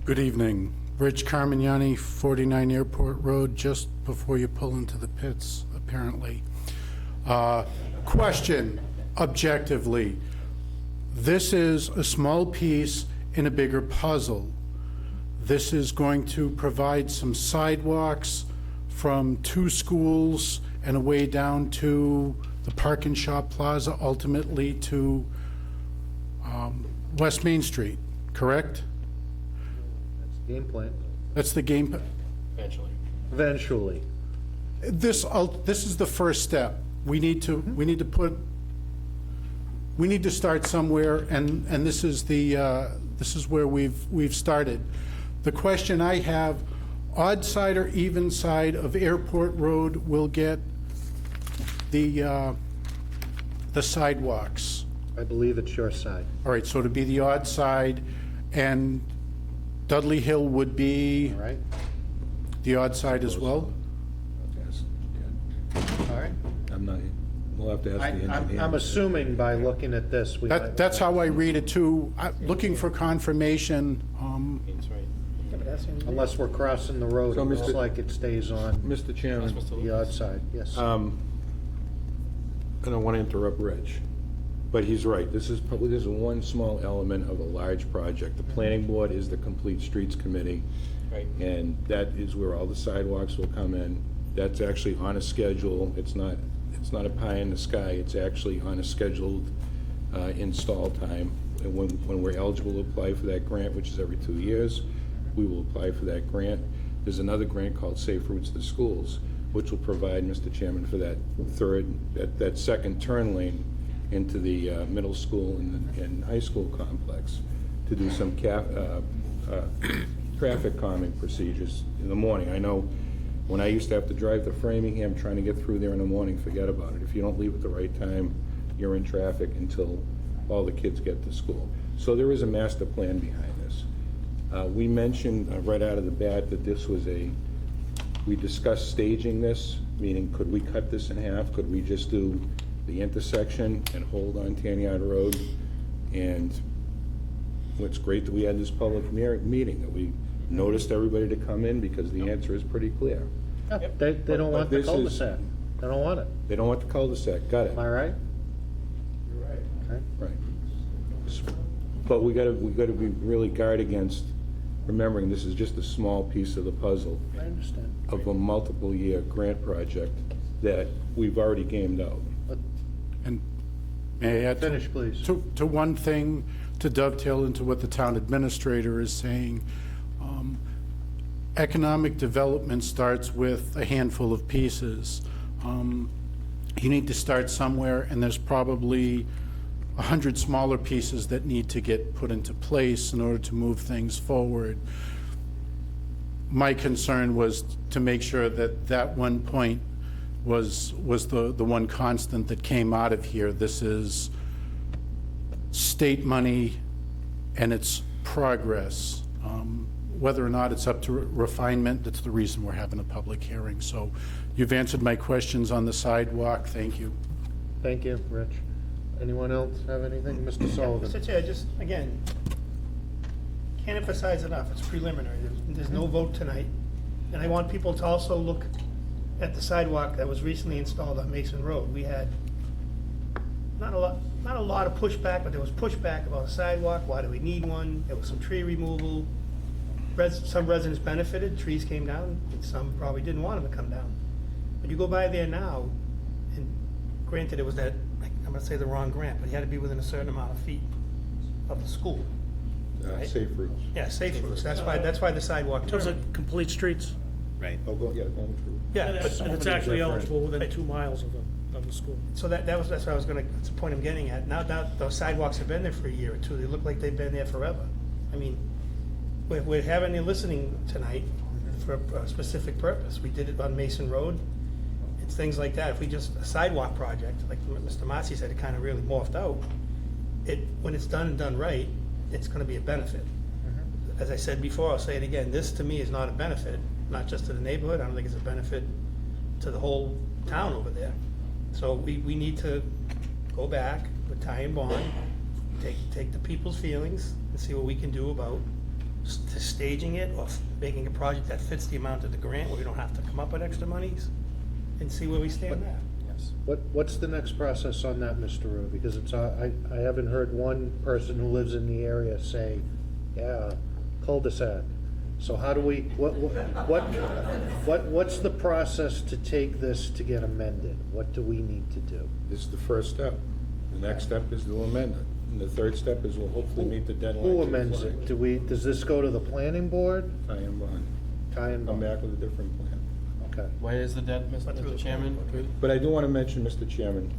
Good evening. Rich Carmignani, 49 Airport Road, just before you pull into the pits, apparently. Question, objectively. This is a small piece in a bigger puzzle. This is going to provide some sidewalks from 2 schools and a way down to the Park and Shop Plaza, ultimately to West Main Street, correct? Game plan. That's the game. Eventually. This is the first step. We need to start somewhere, and this is where we've started. The question I have: odd side or even side of Airport Road will get the sidewalks? I believe it's your side. All right, so to be the odd side, and Dudley Hill would be right. The odd side as well? All right. We'll have to ask the engineer. I'm assuming by looking at this, That's how I read it too. Looking for confirmation. Unless we're crossing the road, So, it looks Mr. like it stays on Mr. Chairman. the odd side, yes. I don't want to interrupt Rich, but he's right. This is one small element of a large project. The planning board is the complete streets committee. Right. And that is where all the sidewalks will come in. That's actually on a schedule. It's not a pie in the sky. It's actually on a scheduled install time. And when we're eligible to apply for that grant, which is every 2 years, we will apply for that grant. There's another grant called Safe Routes to Schools, which will provide, Mr. Chairman, for that second turn lane into the middle school and high school complex to do some traffic calming procedures in the morning. I know when I used to have to drive to Framingham, trying to get through there in the morning, forget about it. If you don't leave at the right time, you're in traffic until all the kids get to school. So there is a master plan behind this. We mentioned right out of the bat that we discussed staging this, meaning could we cut this in half? Could we just do the intersection and hold on Tanyard Road? And it's great that we had this public meeting, that we noticed everybody to come in, because the answer is pretty clear. They don't want the cul-de-sac. They don't want it. They don't want the cul-de-sac, got it. Am I right? You're right. Okay. Right. But we gotta be really guard against remembering this is just a small piece of the puzzle. I understand. Of a multiple year grant project that we've already gamed out. And may I add? Finish, please. To one thing, to dovetail into what the town administrator is saying, economic development starts with a handful of pieces. You need to start somewhere, and there's probably 100 smaller pieces that need to get put into place in order to move things forward. My concern was to make sure that that one point was the one constant that came out of here. This is state money and its progress. Whether or not it's up to refinement, that's the reason we're having a public hearing. So you've answered my questions on the sidewalk. Thank you. Thank you, Rich. Anyone else have anything? Mr. Sullivan? Mr. Chair, just, again, can't emphasize enough, it's preliminary, there's no vote tonight. And I want people to also look at the sidewalk that was recently installed on Mason Road. We had not a lot of pushback, but there was pushback about a sidewalk, why do we need one? There was some tree removal. Some residents benefited, trees came down, and some probably didn't want them to come down. But you go by there now, and granted, it was that, I'm gonna say the wrong grant, but you had to be within a certain amount of feet of the school. Right? Safe routes. Yeah, safe routes, that's why the sidewalk Those are turned. complete streets. Right. Oh, going through. Yeah, And but it's actually eligible within Right. 2 miles of the school. So that's what I was gonna, that's the point I'm getting at. Now those sidewalks have been there for a year or two, they look like they've been there forever. I mean, we're having you listening tonight for a specific purpose. We did it on Mason Road. It's things like that. If we just, a sidewalk project, like Mr. Massey said, it kind of really morphed out. When it's done and done right, it's gonna be a benefit. As I said before, I'll say it again, this to me is not a benefit, not just to the neighborhood, I don't think it's a benefit to the whole town over there. So we need to go back with Ty and Bond, take the people's feelings and see what we can do about staging it or making a project that fits the amount of the grant where we don't have to come up with extra monies and see where we stand there. What's the next process on that, Mr. Rue? Because it's, I haven't heard one person who lives in the area say, yeah, cul-de-sac. So how do we, what's the process to take this to get amended? What do we need to do? This is the first step. The next step is to amend it. And the third step is we'll hopefully meet the deadline. Who amends it? Does this go to the planning board? Ty and Bond. Ty and Come Bond. back with a different plan. Okay. What is the debt, Mr. Chairman? But I do want to mention, Mr. Chairman,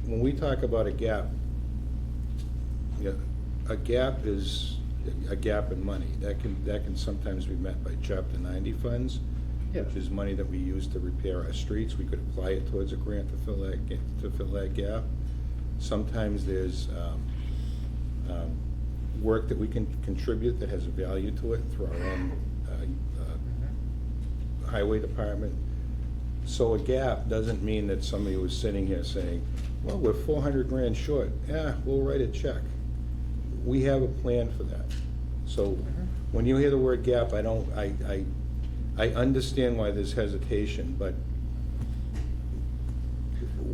when we talk about a gap, a gap is a gap in money. That can sometimes be met by Chapter 90 funds, which is money that we use to repair our streets. We could apply it towards a grant to fill that gap. Sometimes there's work that we can contribute that has a value to it through our own highway department. So a gap doesn't mean that somebody was sitting here saying, well, we're 400 grand short. Yeah, we'll write a check. We have a plan for that. So when you hear the word gap, I understand why there's hesitation, but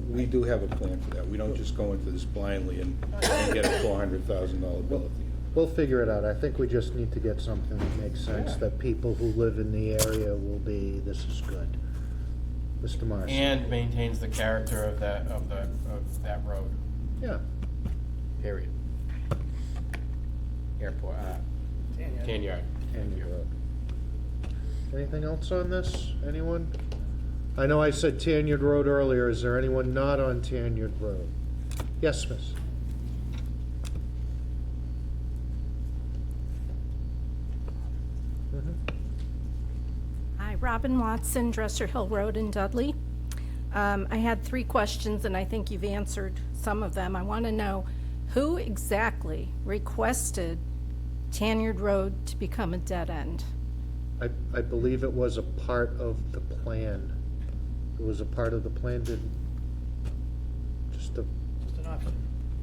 we do have a plan for that. We don't just go into this blindly and get a $400,000 bill at the end. We'll figure it out. I think we just need to get something that makes sense, that people who live in the area will be, this is good. Mr. Marcy? And maintains the character of that road, Yeah. period. Airport, tan yard. Anything else on this? Anyone? I know I said Tanyard Road earlier. Is there anyone not on Tanyard Road? Yes, miss. Hi, Robin Watson, Dresser Hill Road in Dudley. I had 3 questions, and I think you've answered some of them. I want to know who exactly requested Tanyard Road to become a dead end? I believe it was a part of the plan. It was a part of the plan, just Just an option.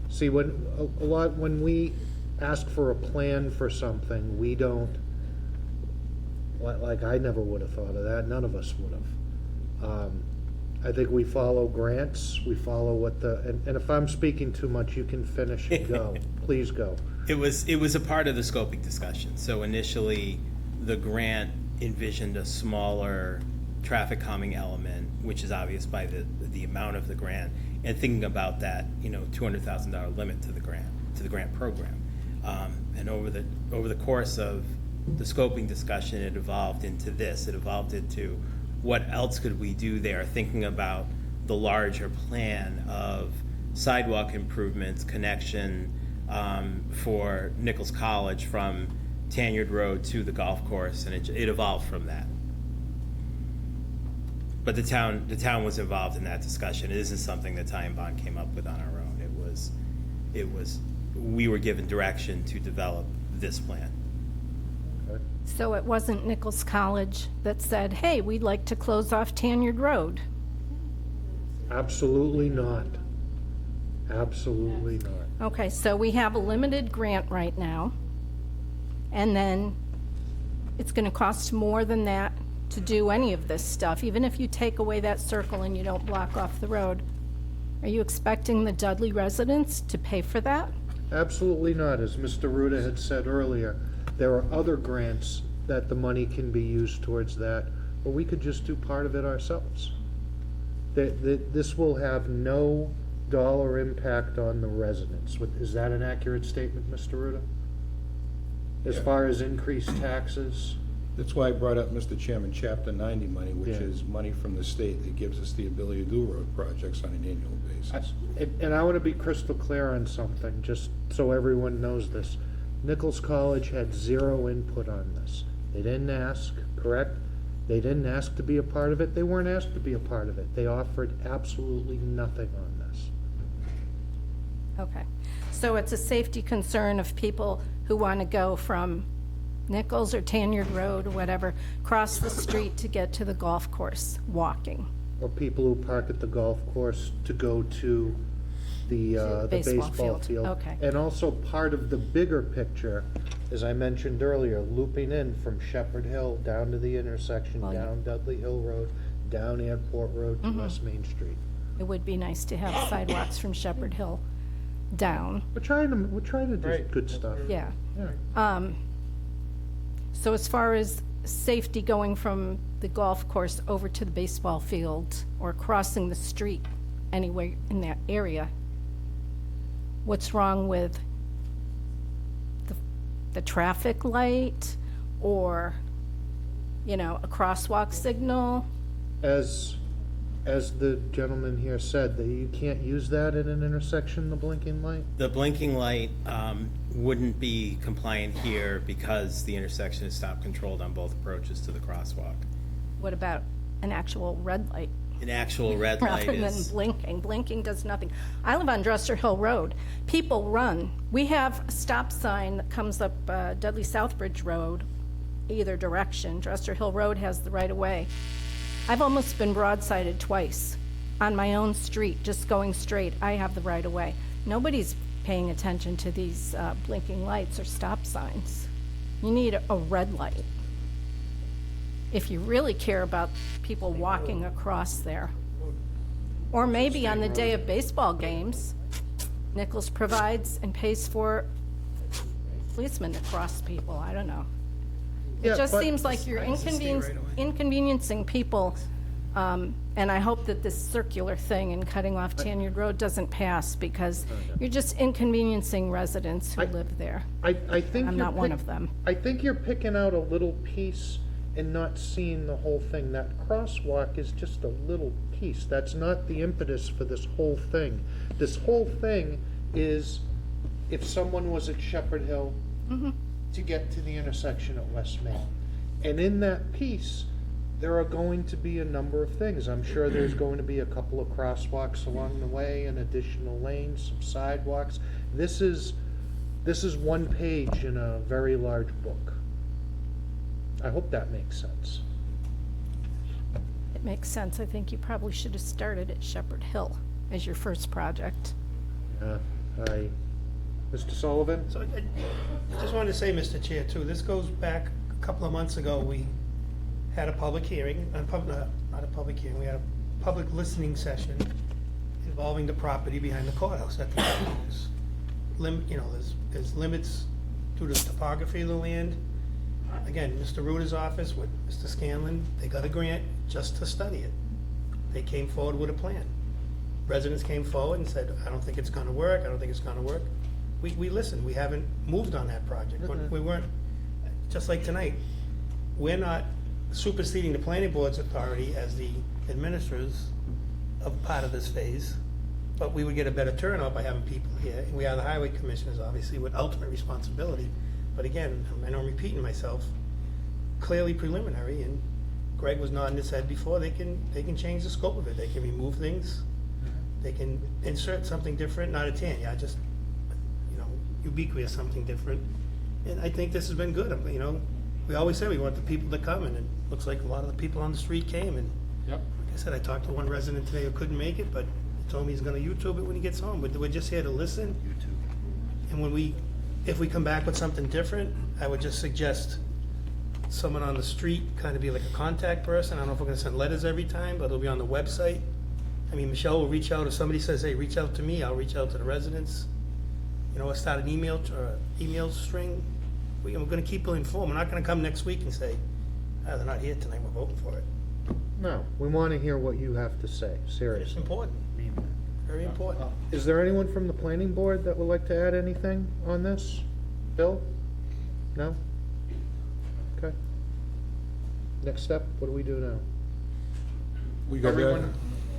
see, when we ask for a plan for something, we don't, like, I never would have thought of that, none of us would have. I think we follow grants, we follow what and if I'm speaking too much, you can finish and go. Please go. It was a part of the scoping discussion. So initially, the grant envisioned a smaller traffic calming element, which is obvious by the amount of the grant, and thinking about that, $200,000 limit to the grant program. And over the course of the scoping discussion, it evolved into this. It evolved into what else could we do there, thinking about the larger plan of sidewalk improvements, connection for Nichols College from Tanyard Road to the golf course, and it evolved from that. But the town was involved in that discussion. It isn't something that Ty and Bond came up with on our own. We were given direction to develop this plan. So it wasn't Nichols College that said, hey, we'd like to close off Tanyard Road? Absolutely not. Absolutely not. Okay, so we have a limited grant right now, And then it's gonna cost more than that to do any of this stuff, even if you take away that circle and you don't block off the road. Are you expecting the Dudley residents to pay for that? Absolutely not. As Mr. Ruda had said earlier, there are other grants that the money can be used towards that, or we could just do part of it ourselves. This will have no dollar impact on the residents. Is that an accurate statement, Mr. Ruda? As Yeah. far as increased taxes? That's why I brought up, Mr. Chairman, Chapter 90 money, which Yeah. is money from the state that gives us the ability to do road projects on an annual basis. And I want to be crystal clear on something, just so everyone knows this. Nichols College had zero input on this. They didn't ask, correct? They didn't ask to be a part of it. They weren't asked to be a part of it. They offered absolutely nothing on this. Okay. So it's a safety concern of people who want to go from Nichols or Tanyard Road or whatever, cross the street to get to the golf course, walking. Or people who park at the golf course to go to the baseball baseball field. field. Okay. And also part of the bigger picture, as I mentioned earlier, looping in from Shepherd Hill down to the intersection, Well, yeah. down Dudley Hill Road, down Airport Road to Mhm. West Main Street. It would be nice to have sidewalks from Shepherd Hill down. We're trying to do good stuff. Yeah. Yeah. So as far as safety going from the golf course over to the baseball field or crossing the street anywhere in that area, what's wrong with the traffic light or, you know, a crosswalk signal? As the gentleman here said, that you can't use that at an intersection, the blinking light? The blinking light wouldn't be compliant here because the intersection is stop controlled on both approaches to the crosswalk. What about an actual red light? An actual red light Rather than is, blinking. Blinking does nothing. I live on Dresser Hill Road. People run. We have a stop sign that comes up Dudley Southbridge Road, either direction. Dresser Hill Road has the right of way. I've almost been broadsided twice on my own street, just going straight. I have the right of way. Nobody's paying attention to these blinking lights or stop signs. You need a red light if you really care about people walking across there. Or maybe on the day of baseball games, Nichols provides and pays for policemen to cross people. I don't know. It Yeah, just but- seems like you're inconveniencing people, and I hope that this circular thing and cutting off Tanyard Road doesn't pass, because you're just inconveniencing residents who live there. I think I'm you're not one pick- of them. I think you're picking out a little piece and not seeing the whole thing. That crosswalk is just a little piece. That's not the impetus for this whole thing. This whole thing is if someone was at Shepherd Hill to get to the intersection at West Main. And in that piece, there are going to be a number of things. I'm sure there's going to be a couple of crosswalks along the way, an additional lane, some sidewalks. This is one page in a very large book. I hope that makes sense. It makes sense. I think you probably should have started at Shepherd Hill as your first project. Mr. Sullivan? So I just wanted to say, Mr. Chair, too, this goes back a couple of months ago. We had a public hearing, not a public hearing, we had a public listening session involving the property behind the courthouse at the house. You know, there's limits to the topography of the land. Again, Mr. Ruder's office with Mr. Scanlon, they got a grant just to study it. They came forward with a plan. Residents came forward and said, I don't think it's gonna work, I don't think it's gonna work. We listened, we haven't moved on that project. We weren't, just like tonight, we're not superseding the planning board's authority as the administrators of part of this phase, but we would get a better turnout by having people here. And we are the highway commissioners, obviously, with ultimate responsibility. But again, I know I'm repeating myself, clearly preliminary, and Greg was nodding his head before, they can change the scope of it. They can remove things, they can insert something different, not a Tanya, just, you know, ubiquitous, something different. And I think this has been good. You know, we always say we want the people to come, and it looks like a lot of the people on the street came. And like I said, I talked to one resident today who couldn't make it, but he told me he's gonna YouTube it when he gets home. But we're just here to listen. And when we if we come back with something different, I would just suggest someone on the street kind of be like a contact person. I don't know if we're gonna send letters every time, but it'll be on the website. I mean, Michelle will reach out. If somebody says, hey, reach out to me, I'll reach out to the residents. You know, or start an email string. We're gonna keep people informed. We're not gonna come next week and say, they're not here tonight, we're voting for it. No, we want to hear what you have to say, It's seriously. important, very important. Is there anyone from the planning board that would like to add anything on this? Bill? No? Okay. Next step, what do we do now? We go back. Everyone,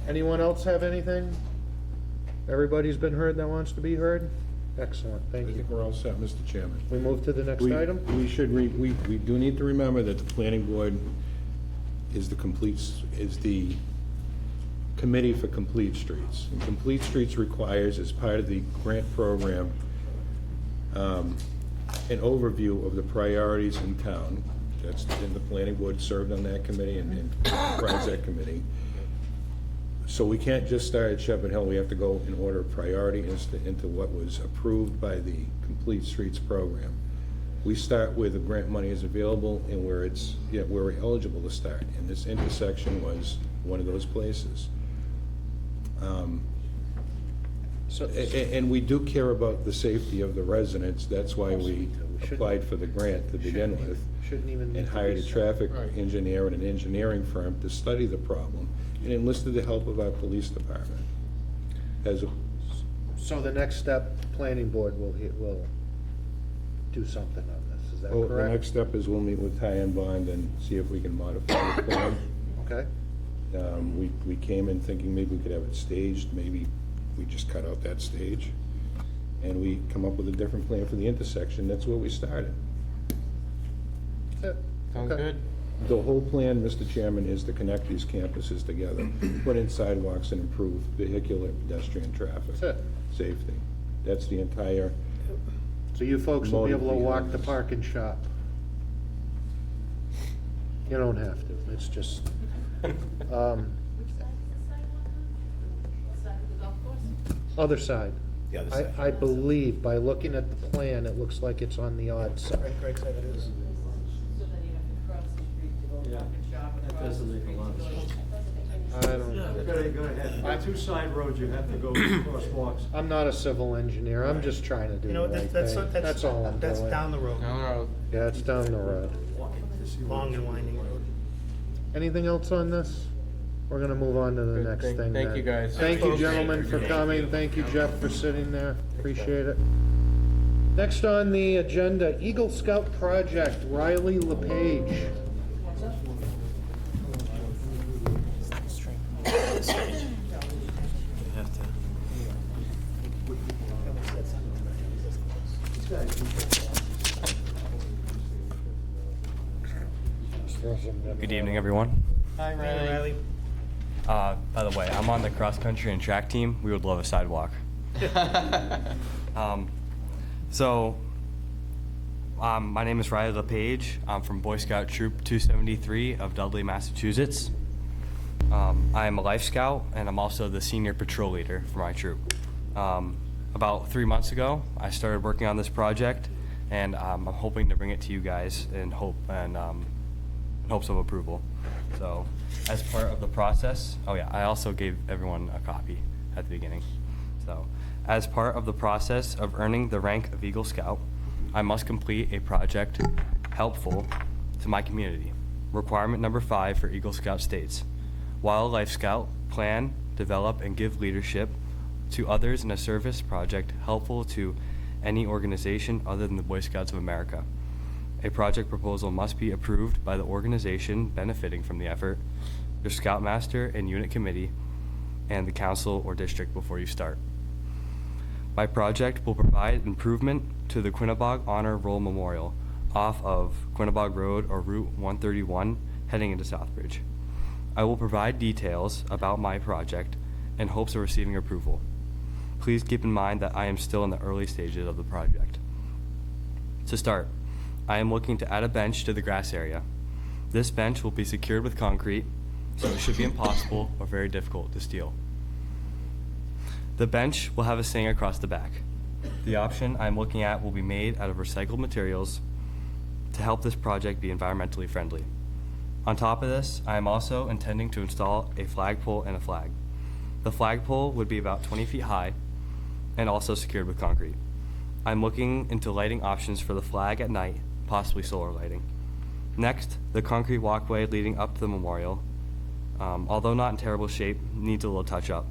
anyone else have anything? Everybody's been heard that wants to be heard? Excellent, I thank you. think we're all set, Mr. Chairman. We move to the next item? We should, we do need to remember that the planning board is the committee for complete streets. And complete streets requires, as part of the grant program, an overview of the priorities in town. That's, and the planning board served on that committee and runs that committee. So we can't just start at Shepherd Hill, we have to go in order of priority into what was approved by the Complete Streets program. We start where the grant money is available and where we're eligible to start, and this intersection was one of those places. And we do care about the safety of the residents, that's why we applied for the grant to begin with. Shouldn't even need And to hired be a said. traffic Right. engineer and an engineering firm to study the problem, and enlisted the help of our police department. So the next step, planning board will do something on this, is that correct? The next step is we'll meet with Ty and Bond and see if we can modify the plan. Okay, We came in thinking maybe we could have it staged, maybe we just cut out that stage, and we come up with a different plan for the intersection, that's where we started. that's it. Sounds Okay. good. The whole plan, Mr. Chairman, is to connect these campuses together, put in sidewalks and improve vehicular and pedestrian traffic. That's it. Safety. That's the entire, So you folks will be able to Motive walk behind the this. park and shop. You don't have to, it's just, other side. The other side. I believe, by looking at the plan, it looks like it's on the odd side. Right, Greg said it is. That doesn't make a lot of sense. I don't know. Go ahead. On two side roads, you have to go crosswalks. I'm not a civil engineer, I'm just trying to do You know, the right that's thing. That's all I'm that's doing. down the road, Yeah, it's down the road. long and winding road. Anything else on this? We're gonna move on to the Good. next Thank- thing thank then. you, guys. Thank you, Thanks, gentlemen, for coming. Thank you, Jeff, for sitting there. Appreciate it. Next on the agenda, Eagle Scout Project, Riley LePage. Good evening, everyone. Hi, Hey, Riley. By the way, I'm on the cross country and track team. We would love a sidewalk. My name is Riley LePage. I'm from Boy Scout Troop 273 of Dudley, Massachusetts. I am a Life Scout, and I'm also the senior patrol leader for my troop. About 3 months ago, I started working on this project, and I'm hoping to bring it to you guys in hopes of approval. So, as part of the process, I also gave everyone a copy at the beginning. So, as part of the process of earning the rank of Eagle Scout, I must complete a project helpful to my community. Requirement number 5 for Eagle Scout states, while a Life Scout, plan, develop, and give leadership to others in a service project helpful to any organization other than the Boy Scouts of America. A project proposal must be approved by the organization benefiting from the effort, your Scoutmaster and unit committee, and the council or district before you start. My project will provide improvement to the Quinnebog Honor Roll Memorial off of Quinnebog Road or Route 131 heading into Southbridge. I will provide details about my project in hopes of receiving approval. Please keep in mind that I am still in the early stages of the project. To start, I am looking to add a bench to the grass area. This bench will be secured with concrete, so it should be impossible or very difficult to steal. The bench will have a saying across the back. The option I'm looking at will be made out of recycled materials to help this project be environmentally friendly. On top of this, I am also intending to install a flagpole and a flag. The flagpole would be about 20 feet high and also secured with concrete. I'm looking into lighting options for the flag at night, possibly solar lighting. Next, the concrete walkway leading up to the memorial, although not in terrible shape, needs a little touch up.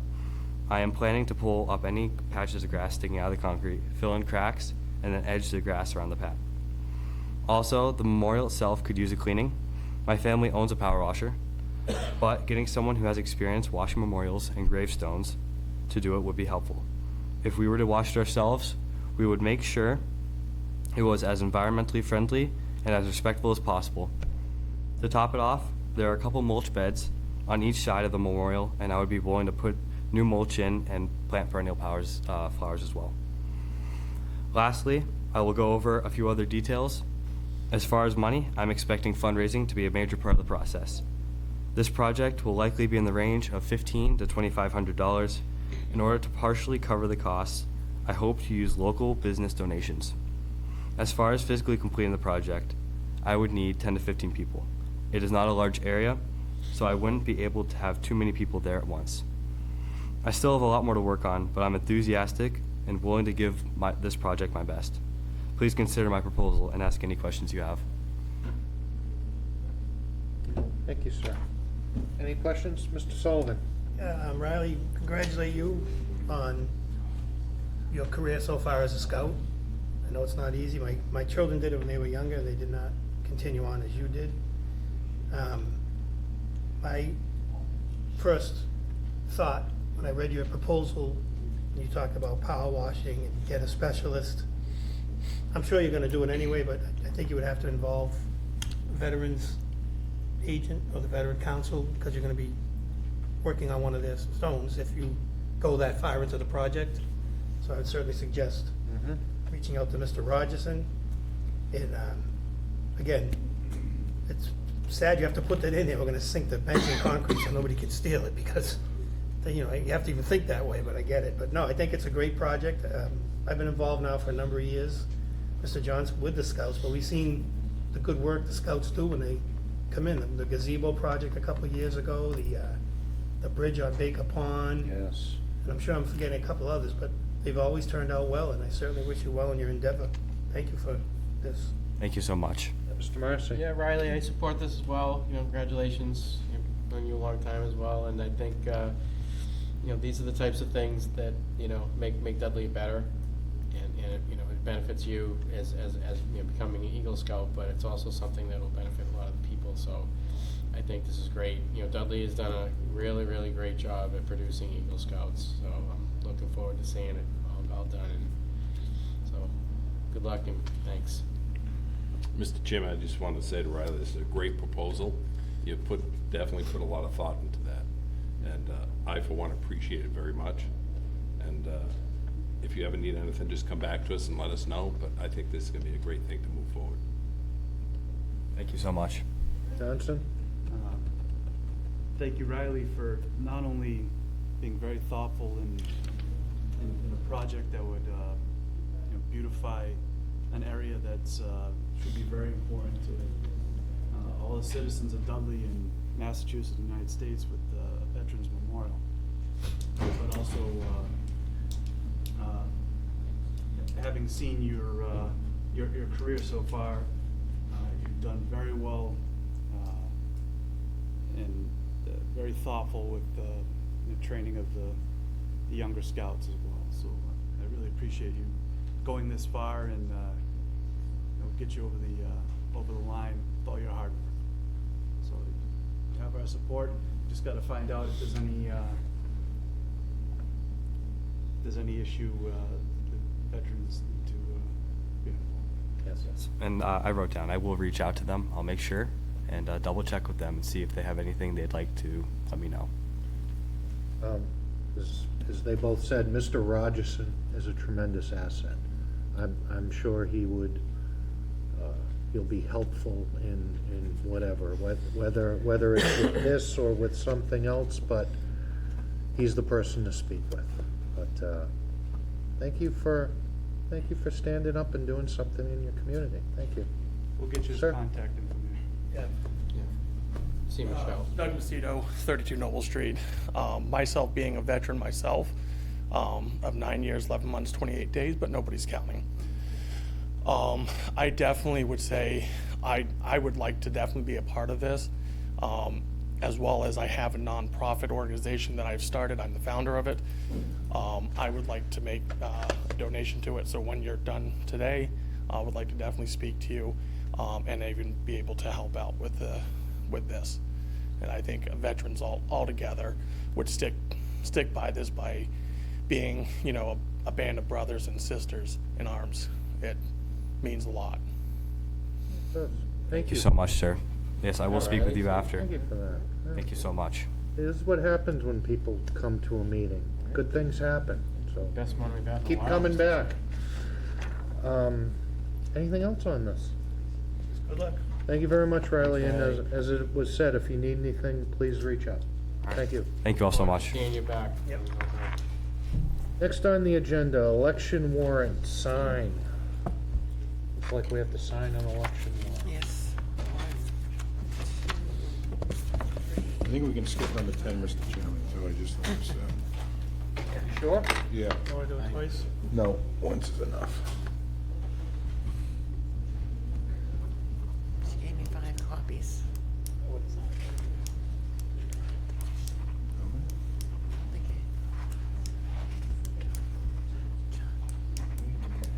I am planning to pull up any patches of grass sticking out of the concrete, fill in cracks, and then edge the grass around the pad. Also, the memorial itself could use a cleaning. My family owns a power washer, but getting someone who has experience washing memorials and gravestones to do it would be helpful. If we were to wash it ourselves, we would make sure it was as environmentally friendly and as respectful as possible. To top it off, there are a couple mulch beds on each side of the memorial, and I would be willing to put new mulch in and plant perennial flowers as well. Lastly, I will go over a few other details. As far as money, I'm expecting fundraising to be a major part of the process. This project will likely be in the range of $1,500 to $2,500. In order to partially cover the costs, I hope to use local business donations. As far as physically completing the project, I would need 10 to 15 people. It is not a large area, so I wouldn't be able to have too many people there at once. I still have a lot more to work on, but I'm enthusiastic and willing to give this project my best. Please consider my proposal and ask any questions you have. Thank you, sir. Any questions? Mr. Sullivan? Riley, congratulate you on your career so far as a scout. I know it's not easy. My children did it when they were younger. They did not continue on as you did. My first thought when I read your proposal, and you talk about power washing and get a specialist, I'm sure you're gonna do it anyway, but I think you would have to involve a veterans agent or the veteran council, because you're gonna be working on one of their stones if you go that far into the project. So I would certainly suggest reaching out to Mr. Rogerson. And again, it's sad you have to put that in there. We're gonna sink the bench in concrete so nobody can steal it, because you know, you have to even think that way, but I get it. But no, I think it's a great project. I've been involved now for a number of years, Mr. Johnson, with the Scouts, but we've seen the good work the Scouts do when they come in. The gazebo project a couple of years ago, the bridge on Baker Pond. Yes. And I'm sure I'm forgetting a couple others, but they've always turned out well, and I certainly wish you well in your endeavor. Thank you for this. Thank you so much. Mr. Marcy? Yeah, Riley, I support this as well. You know, congratulations. I've known you a long time as well, and I think, you know, these are the types of things that, you know, make Dudley better. And it, you know, it benefits you as you know, becoming an Eagle Scout, but it's also something that will benefit a lot of people. So I think this is great. You know, Dudley has done a really, really great job at producing Eagle Scouts. So I'm looking forward to seeing it all done. And so good luck and thanks. Mr. Chairman, I just wanted to say to Riley, this is a great proposal. You definitely put a lot of thought into that. And I, for one, appreciate it very much. And if you ever need anything, just come back to us and let us know. But I think this is going to be a great thing to move forward. Thank you so much. Johnson? Thank you, Riley, for not only being very thoughtful in a project that would you know, beautify an area that's should be very important to all the citizens of Dudley and Massachusetts and the United States with the Veterans Memorial, but also having seen your career so far, you've done very well and very thoughtful with the training of the younger scouts as well. So I really appreciate you going this far and you know, get you over the line with all your hard work. So you have our support. Just got to find out if there's any issue the veterans need to be involved. Yes. And I wrote down, I will reach out to them. I'll make sure and double check with them and see if they have anything they'd like to let me know. As they both said, Mr. Rogerson is a tremendous asset. I'm sure he would, he'll be helpful in whatever, whether it's with this or with something else, but he's the person to speak with. But thank you for thank you for standing up and doing something in your community. Thank you. We'll get you his Sir? contact information. Yeah. See Michelle. Doug Macedo, 32 Noble Street. Myself being a veteran myself, of 9 years, 11 months, 28 days, but nobody's counting. I definitely would say I would like to definitely be a part of this, as well as I have a nonprofit organization that I've started. I'm the founder of it. I would like to make a donation to it. So when you're done today, I would like to definitely speak to you and even be able to help out with this. And I think veterans all together would stick by this by being, you know, a band of brothers and sisters in arms. It means a lot. Thank Thank you you so much, sir. Yes, I will speak with you after. Thank you for that. Yeah. Thank you so much. This is what happens when people come to a meeting. Good things happen, so Best one we've had in a keep while. coming back. Anything else on this? Good luck. Thank you very much, Riley, and Okay. as it was said, if you need anything, please reach out. Thank you. Thank you all so much. Seeing you back. Yep. Next on the agenda, election warrant, sign. Looks like we have to sign an election warrant. Yes. I think we can skip number 10, Mr. Chairman, so I just noticed that. Sure? Yeah. You want to do it twice? No, once is enough. She gave me 5 copies.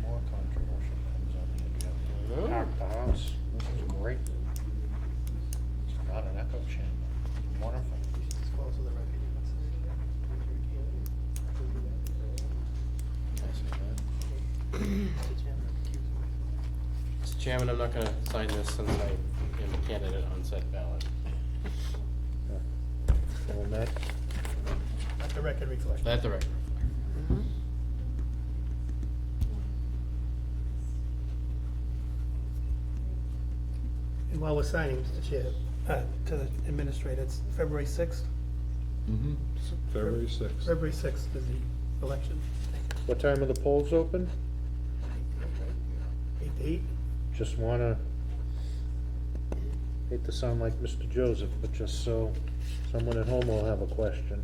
More controversial things on the agenda. Pack the house. This is great. It's not an echo chamber. Wonderful. It's close to the record. Mr. Chairman, I'm not gonna sign this since I am a candidate on said ballot. Well, next. Let the record reflect. Let the record. And while we're signing, Mr. Chair, to the administrator, it's February 6th? Mm-hmm. February 6th. February 6th is the election. What time are the polls open? 8 to 8? Just wanna, hate to sound like Mr. Joseph, but just so someone at home will have a question.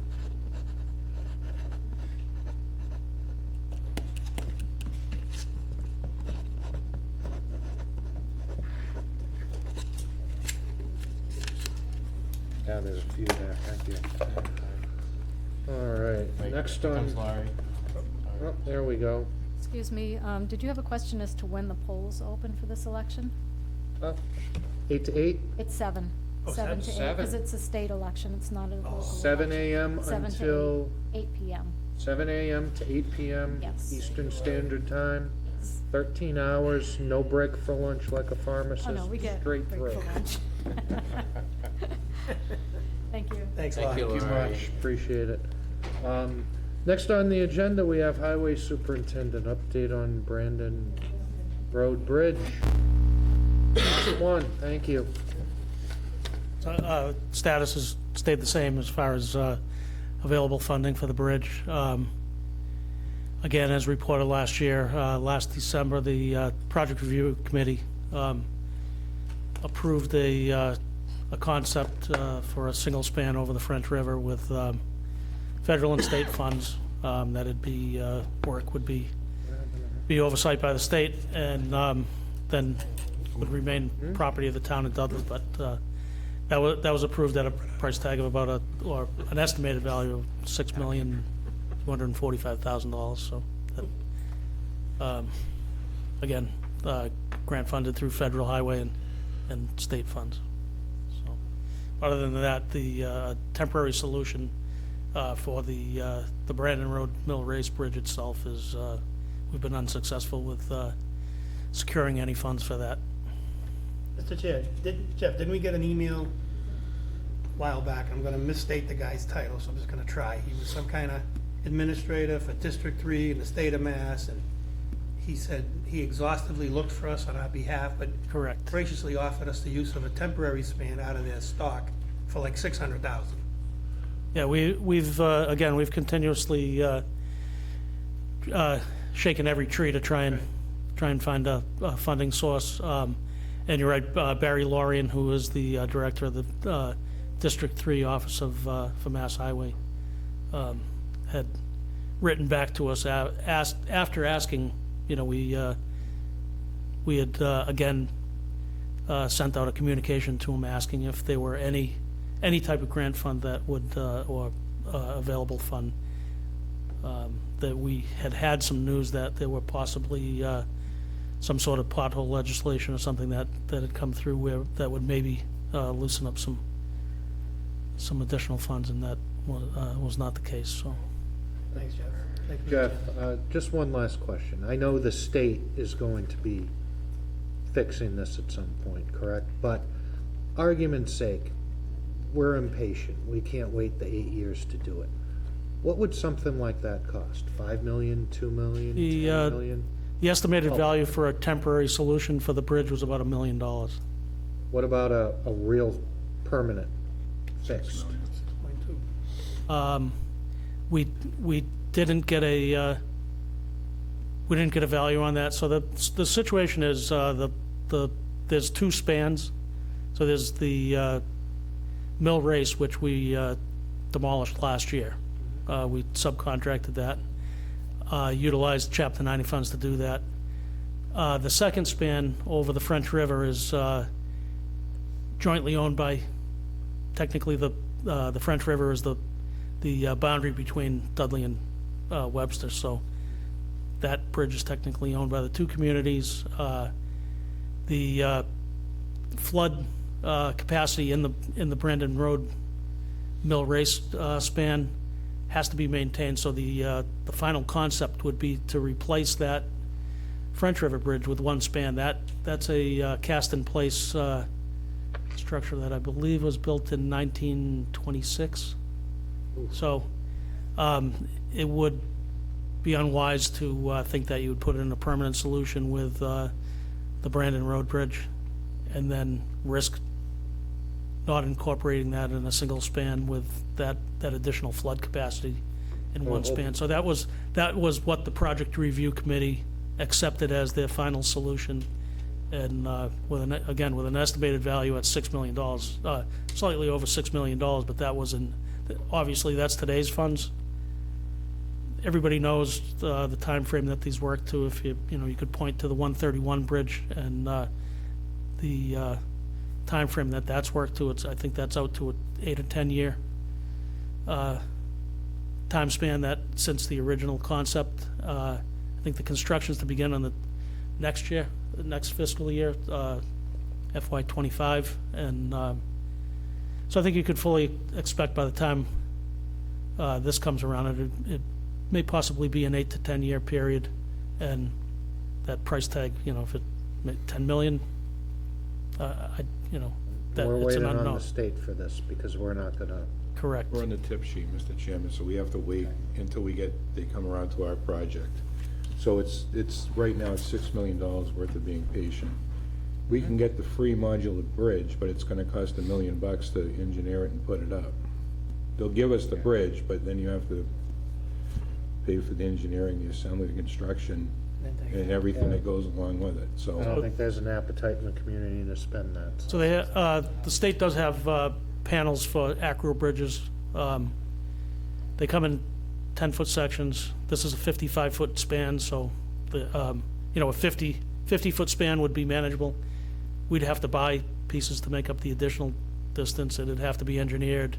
Yeah, there's a few there, thank you. All right, Wait, next here on, comes Laurie. oh, there we go. Excuse me, did you have a question as to when the polls open for this election? 8 to 8, It's 7. Oh, 7 to 8, seven. because it's a state election, it's not a local election. 7 a.m. 7 to until 8 p.m. 7 a.m. to 8 p.m. Yes. Eastern Standard Time. 13 hours, no break for lunch like a pharmacist. Oh, no, we get straight break through. for lunch. Thank you. Thanks, Thank Laurie. you, Thank you Laurie. much, appreciate it. Next on the agenda, we have Highway Superintendent update on Brandon Road Bridge. Last one, thank you. Status has stayed the same as far as available funding for the bridge. Again, as reported last year, last December, the Project Review Committee approved a concept for a single span over the French River with federal and state funds. That'd be, work would be oversight by the state and then would remain property of the town of Dudley. But that was approved at a price tag of about or an estimated value of $6,245,000. So, that, again, grant funded through federal highway and state funds. So, other than that, the temporary solution for the Brandon Road Mill Race Bridge itself is we've been unsuccessful with securing any funds for that. Mr. Chair, Jeff, didn't we get an email a while back? I'm gonna misstate the guy's title, so I'm just gonna try. He was some kind of administrator for District 3 in the state of Mass, and he said he exhaustively looked for us on our behalf, but Correct. graciously offered us the use of a temporary span out of their stock for like $600,000. Yeah, we've again, we've continuously shaking every tree to try and find a funding source. And you're right, Barry Lorian, who is the director of the District 3 Office of for Mass Highway, had written back to us after asking. We had again sent out a communication to him asking if there were any type of grant fund that would or available fund, that we had some news that there were possibly some sort of pothole legislation or something that had come through where that would maybe loosen up some additional funds, and that was not the case. So, Thanks, Jeff. Thank you, Jeff, just one last question. I know the state is going to be fixing this at some point, correct? But argument's sake, we're impatient. We can't wait the 8 years to do it. What would something like that cost? $5 million, $2 million, $10 million? The estimated value for a temporary solution for the bridge was about $1 million. What about a real permanent fixed? We didn't get a value on that. So the situation is there's two spans. So there's the mill race, which we demolished last year. We subcontracted that. Utilized Chapter 90 funds to do that. The second span over the French River is jointly owned by, technically the French River is the boundary between Dudley and Webster, so that bridge is technically owned by the two communities. The flood capacity in the Brandon Road mill race span has to be maintained, so the final concept would be to replace that French River Bridge with one span. That's a cast-in-place structure that I believe was built in 1926. So it would be unwise to think that you would put in a permanent solution with the Brandon Road Bridge and then risk not incorporating that in a single span with that additional flood capacity in one span. So that was what the project review committee accepted as their final solution, and with an estimated value at $6 million, slightly over $6 million, but that was obviously that's today's funds. Everybody knows the time frame that these work to. If you could point to the 131 bridge and the time frame that's worked to. I think that's out to an 8 or 10 year time span that since the original concept. I think the construction's to begin on the next fiscal year, FY25, and so I think you could fully expect by the time this comes around, it may possibly be an 8 to 10 year period, and that price tag, if it $10 million, that We're it's waiting an on unknown. the state for this because we're not gonna. Correct. We're on the tip sheet, Mr. Chairman, so we have to wait until they come around to our project. So it's right now it's $6 million worth of being patient. We can get the free modular bridge, but it's gonna cost $1 million to engineer it and put it up. They'll give us the bridge, but then you have to pay for the engineering, the assembly, the construction, and everything that goes along with it, so. I don't think there's an appetite in the community to spend that. So the state does have panels for acro bridges. They come in 10-foot sections. This is a 55-foot span, so a 50-foot span would be manageable. We'd have to buy pieces to make up the additional distance. It'd have to be engineered.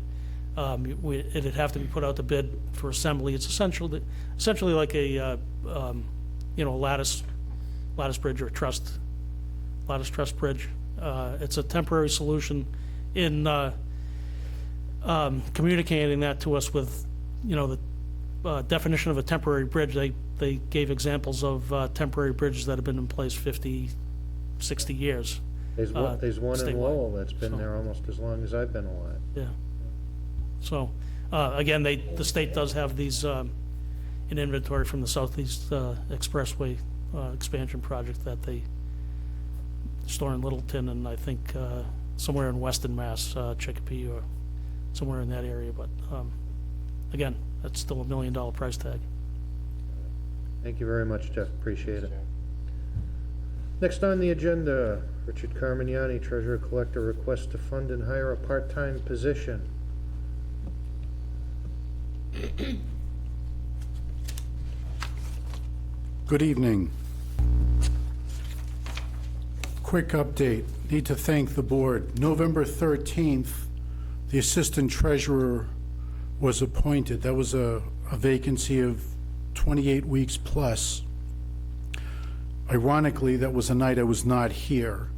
It'd have to be put out to bid for assembly. It's essentially like a lattice bridge or lattice truss bridge. It's a temporary solution. In communicating that to us with, the definition of a temporary bridge, they gave examples of temporary bridges that have been in place 50, 60 years. There's one in statewide. Lowell that's been there almost as long as I've been alive. Yeah. So, again, the state does have these in inventory from the Southeast Expressway expansion project that they store in Littleton, and I think somewhere in Weston, Mass, Chicopee, or somewhere in that area. But again, that's still $1 million price tag. Thank you very much, Jeff. Appreciate it. Next on the agenda, Richard Carmignani, Treasurer Collector, request to fund and hire a part-time position. Good evening. Quick update. Need to thank the board. November 13th, the Assistant Treasurer was appointed. That was a vacancy of 28 weeks plus. Ironically, that was a night I was not here.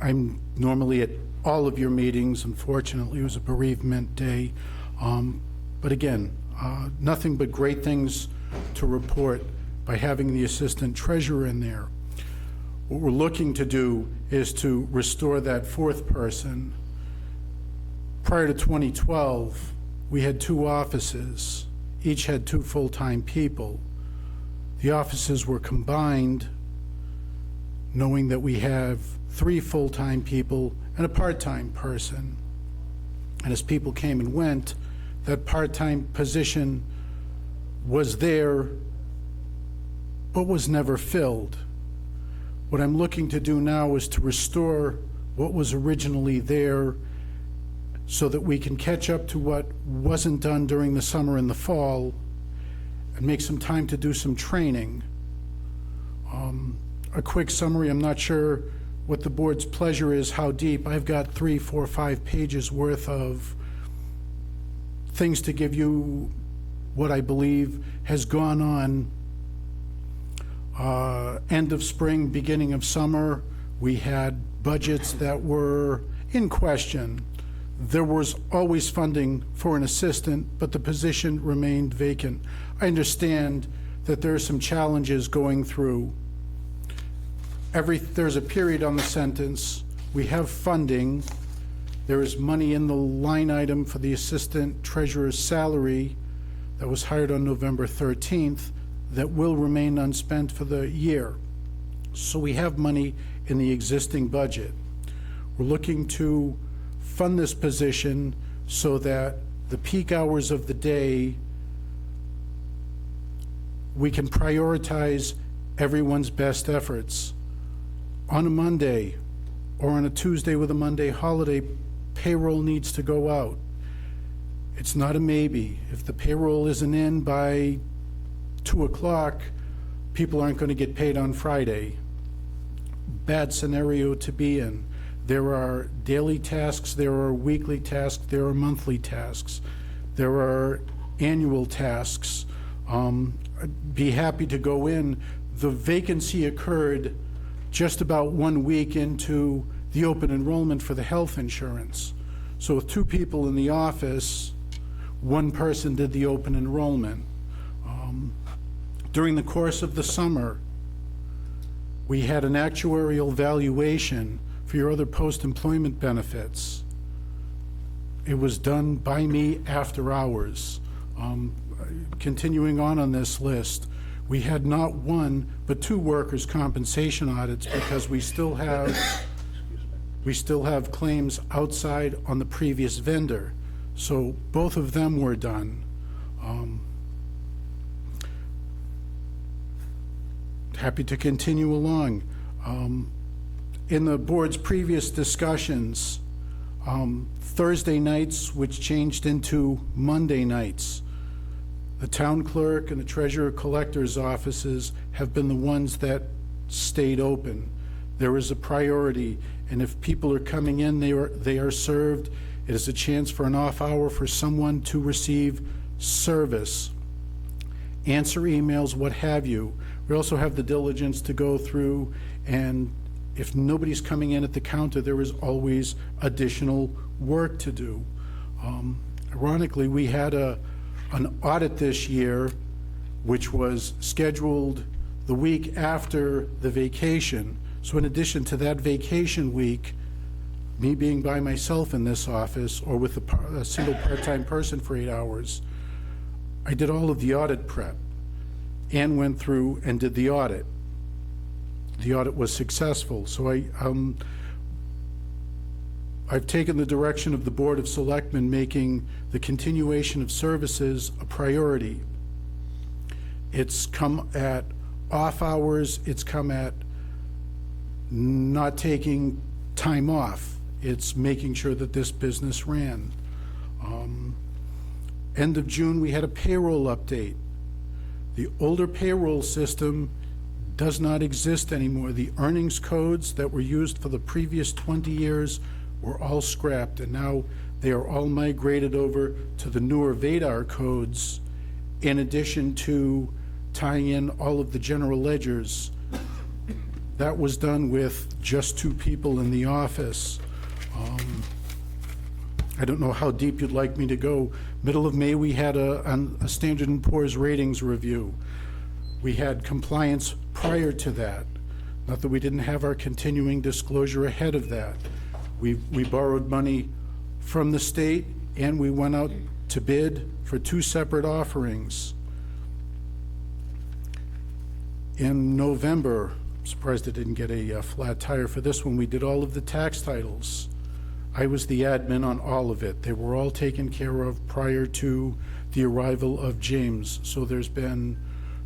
I'm normally at all of your meetings. Unfortunately, it was a bereavement day. But again, nothing but great things to report by having the Assistant Treasurer in there. What we're looking to do is to restore that fourth person. Prior to 2012, we had 2 offices. Each had 2 full-time people. The offices were combined, knowing that we have 3 full-time people and a part-time person. And as people came and went, that part-time position was there, but was never filled. What I'm looking to do now is to restore what was originally there so that we can catch up to what wasn't done during the summer and the fall and make some time to do some training. A quick summary, I'm not sure what the board's pleasure is, how deep. I've got 3, 4, 5 pages worth of things to give you what I believe has gone on end of spring, beginning of summer. We had budgets that were in question. There was always funding for an assistant, but the position remained vacant. I understand that there are some challenges going through. There's a period on the sentence. We have funding. There is money in the line item for the Assistant Treasurer's salary that was hired on November 13th that will remain unspent for the year. So we have money in the existing budget. We're looking to fund this position so that the peak hours of the day, we can prioritize everyone's best efforts. On a Monday or on a Tuesday with a Monday holiday, payroll needs to go out. It's not a maybe. If the payroll isn't in by 2 o'clock, people aren't going to get paid on Friday. Bad scenario to be in. There are daily tasks, there are weekly tasks, there are monthly tasks, there are annual tasks. I'd be happy to go in. The vacancy occurred just about 1 week into the open enrollment for the health insurance. So with 2 people in the office, 1 person did the open enrollment. During the course of the summer, we had an actuarial valuation for your other post-employment benefits. It was done by me after hours. Continuing on this list, we had not 1, but 2 workers' compensation audits because we still have claims outside on the previous vendor. So both of them were done. Happy to continue along. In the board's previous discussions, Thursday nights, which changed into Monday nights, the town clerk and the treasurer collector's offices have been the ones that stayed open. There is a priority, and if people are coming in, they are served. It is a chance for an off hour for someone to receive service, answer emails, what have you. We also have the diligence to go through, and if nobody's coming in at the counter, there is always additional work to do. Ironically, we had an audit this year, which was scheduled the week after the vacation. So in addition to that vacation week, me being by myself in this office or with a single part-time person for 8 hours, I did all of the audit prep and went through and did the audit. The audit was successful. So I've taken the direction of the Board of Selectmen, making the continuation of services a priority. It's come at off hours, it's come at not taking time off. It's making sure that this business ran. End of June, we had a payroll update. The older payroll system does not exist anymore. The earnings codes that were used for the previous 20 years were all scrapped, and now they are all migrated over to the newer VADAR codes, in addition to tying in all of the general ledgers. That was done with just 2 people in the office. I don't know how deep you'd like me to go. Middle of May, we had a Standard & Poor's ratings review. We had compliance prior to that. Not that we didn't have our continuing disclosure ahead of that. We borrowed money from the state, and we went out to bid for 2 separate offerings. In November, I'm surprised I didn't get a flat tire for this one, we did all of the tax titles. I was the admin on all of it. They were all taken care of prior to the arrival of James. So there's been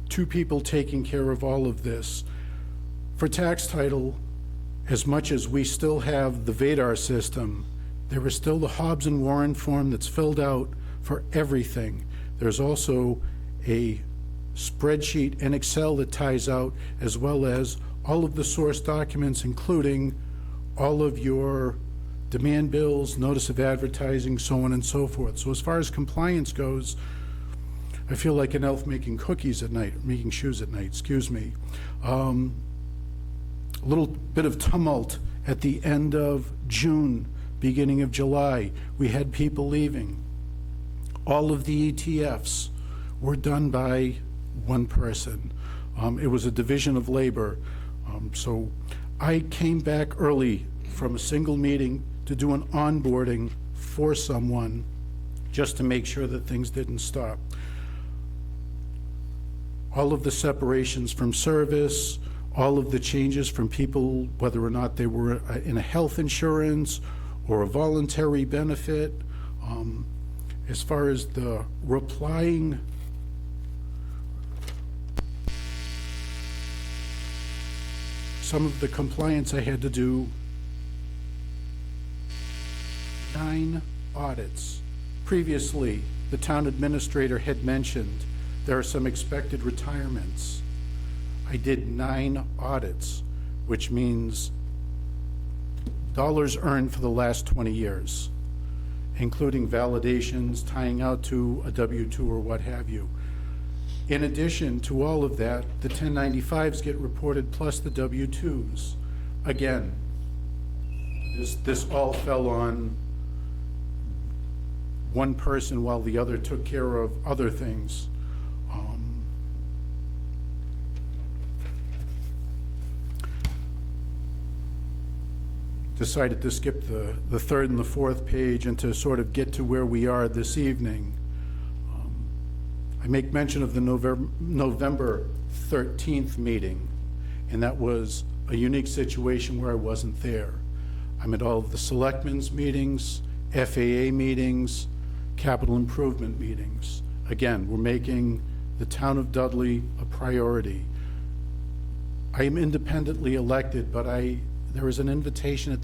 2 people taking care of all of this. For tax title, as much as we still have the VADAR system, there is still the Hobbs and Warren form that's filled out for everything. There's also a spreadsheet in Excel that ties out, as well as all of the source documents, including all of your demand bills, notice of advertising, so on and so forth. So as far as compliance goes, I feel like an elf making cookies at night, making shoes at night, excuse me. A little bit of tumult at the end of June, beginning of July. We had people leaving. All of the ETFs were done by one person. It was a division of labor. So I came back early from a single meeting to do an onboarding for someone just to make sure that things didn't stop. All of the separations from service, all of the changes from people, whether or not they were in a health insurance or a voluntary benefit. As far as the replying, some of the compliance I had to do 9 audits. Previously, the town administrator had mentioned there are some expected retirements. I did 9 audits, which means dollars earned for the last 20 years, including validations, tying out to a W-2 or what have you. In addition to all of that, the 1095s get reported plus the W-2s. Again, this all fell on one person while the other took care of other things. Decided to skip the 3rd and the 4th page and to sort of get to where we are this evening. I make mention of the November 13th meeting, and that was a unique situation where I wasn't there. I'm at all of the Selectmen's meetings, FAA meetings, capital improvement meetings. Again, we're making the town of Dudley a priority. I am independently elected, but there is an invitation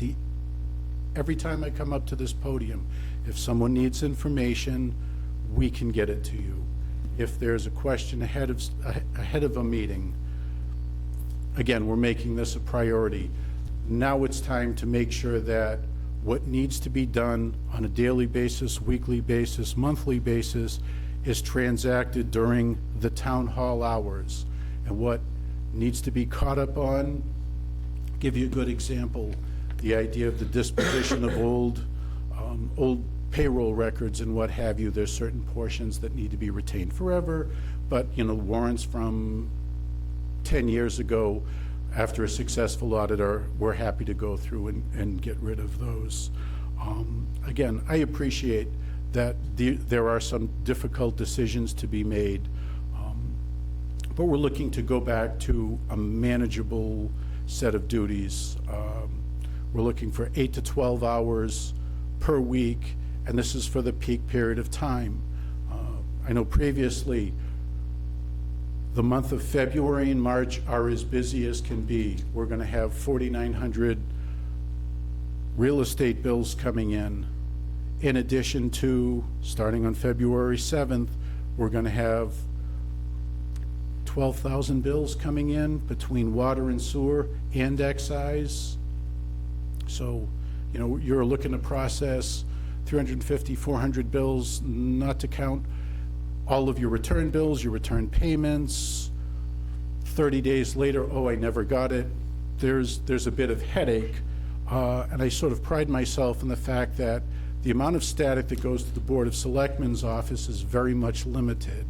every time I come up to this podium. If someone needs information, we can get it to you. If there's a question ahead of a meeting, again, we're making this a priority. Now it's time to make sure that what needs to be done on a daily basis, weekly basis, monthly basis is transacted during the town hall hours. And what needs to be caught up on, give you a good example, the idea of the disposition of old payroll records and what have you. There's certain portions that need to be retained forever, but warrants from 10 years ago, after a successful auditor, we're happy to go through and get rid of those. Again, I appreciate that there are some difficult decisions to be made, but we're looking to go back to a manageable set of duties. We're looking for 8 to 12 hours per week, and this is for the peak period of time. I know previously The month of February and March are as busy as can be. We're going to have 4,900 real estate bills coming in addition to, starting on February 7th, we're going to have 12,000 bills coming in between water and sewer and excise. So, you know, you're looking to process 350, 400 bills, not to count all of your return bills, your return payments. 30 days later, oh, I never got it. There's a bit of headache. And I sort of pride myself in the fact that the amount of static that goes to the Board of Selectmen's office is very much limited.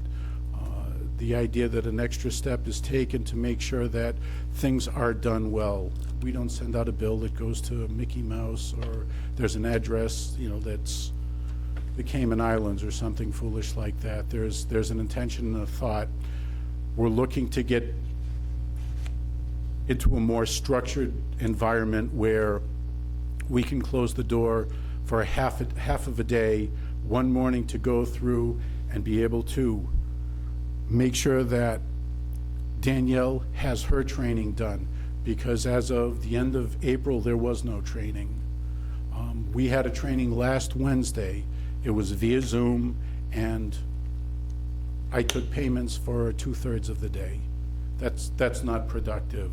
The idea that an extra step is taken to make sure that things are done well. We don't send out a bill that goes to Mickey Mouse, or there's an address, you know, that's the Cayman Islands or something foolish like that. There's an intention and a thought. We're looking to get into a more structured environment where we can close the door for half of a day, one morning, to go through and be able to make sure that Danielle has her training done, because as of the end of April, there was no training. We had a training last Wednesday. It was via Zoom, and I took payments for 2/3 of the day. That's not productive.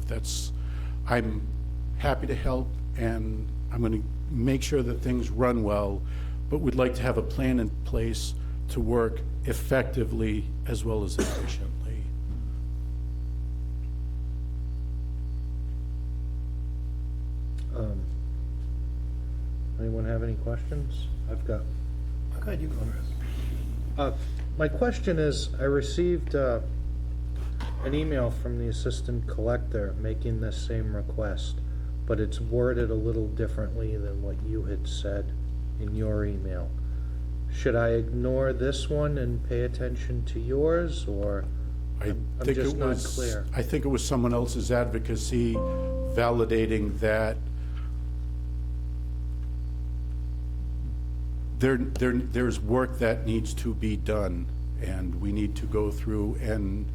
I'm happy to help, and I'm going to make sure that things run well, but we'd like to have a plan in place to work effectively as well as efficiently. Anyone have any questions? I've got. Go ahead, you go first. My question is, I received an email from the assistant collector making the same request, but it's worded a little differently than what you had said in your email. Should I ignore this one and pay attention to yours, or I'm just not clear? I think it was someone else's advocacy validating that there's work that needs to be done, and we need to go through and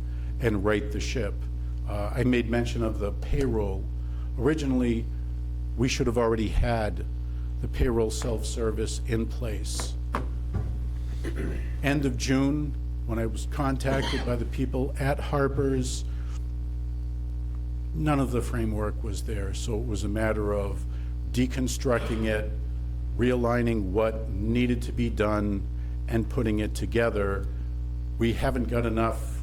right the ship. I made mention of the payroll. Originally, we should have already had the payroll self-service in place. End of June, when I was contacted by the people at Harper's, none of the framework was there, so it was a matter of deconstructing it, realigning what needed to be done, and putting it together. We haven't got enough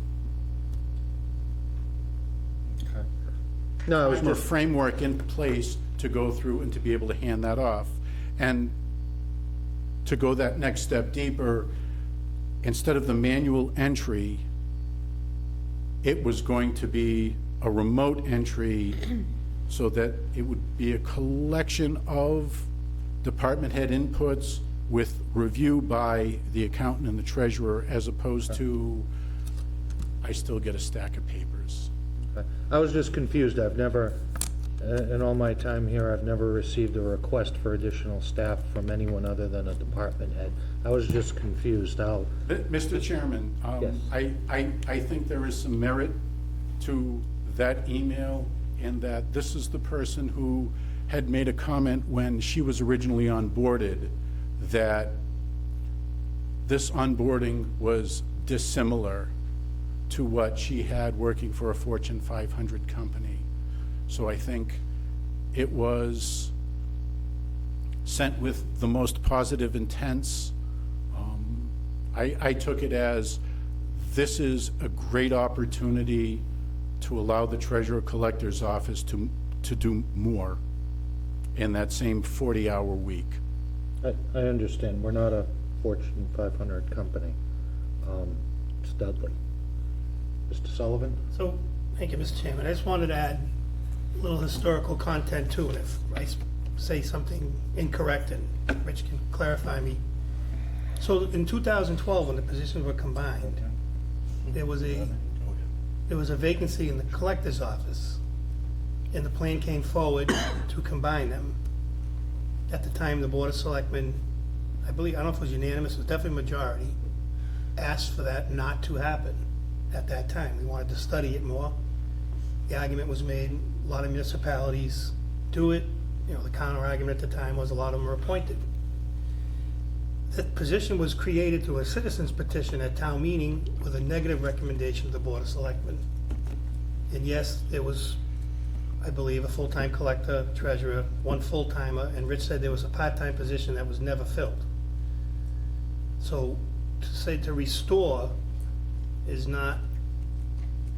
No, I was time or just framework in place to go through and to be able to hand that off. And to go that next step deeper, instead of the manual entry, it was going to be a remote entry so that it would be a collection of department head inputs with review by the accountant and the treasurer, as opposed to, I still get a stack of papers. I was just confused. I've never, in all my time here, I've never received a request for additional staff from anyone other than a department head. I was just confused. Mr. Chairman, Yes. I think there is some merit to that email, in that this is the person who had made a comment when she was originally onboarded that this onboarding was dissimilar to what she had working for a Fortune 500 company. So I think it was sent with the most positive intents. I took it as, this is a great opportunity to allow the Treasurer Collector's Office to do more in that same 40-hour week. I understand. We're not a Fortune 500 company. It's Dudley. Mr. Sullivan? So, thank you, Mr. Chairman. I just wanted to add a little historical content to it. If I say something incorrect, and Rich can clarify me. So in 2012, when the positions were combined, there was a vacancy in the collector's office, and the plan came forward to combine them. At the time, the Board of Selectmen, I don't know if it was unanimous, it was definitely majority, asked for that not to happen. at that time. We wanted to study it more. The argument was made, a lot of municipalities do it. You know, the counter argument at the time was a lot of them were appointed. The position was created through a citizen's petition at town meeting with a negative recommendation of the Board of Selectmen. And yes, there was, I believe, a full-time collector, treasurer, one full-timer, and Rich said there was a part-time position that was never filled. So to say to restore is not,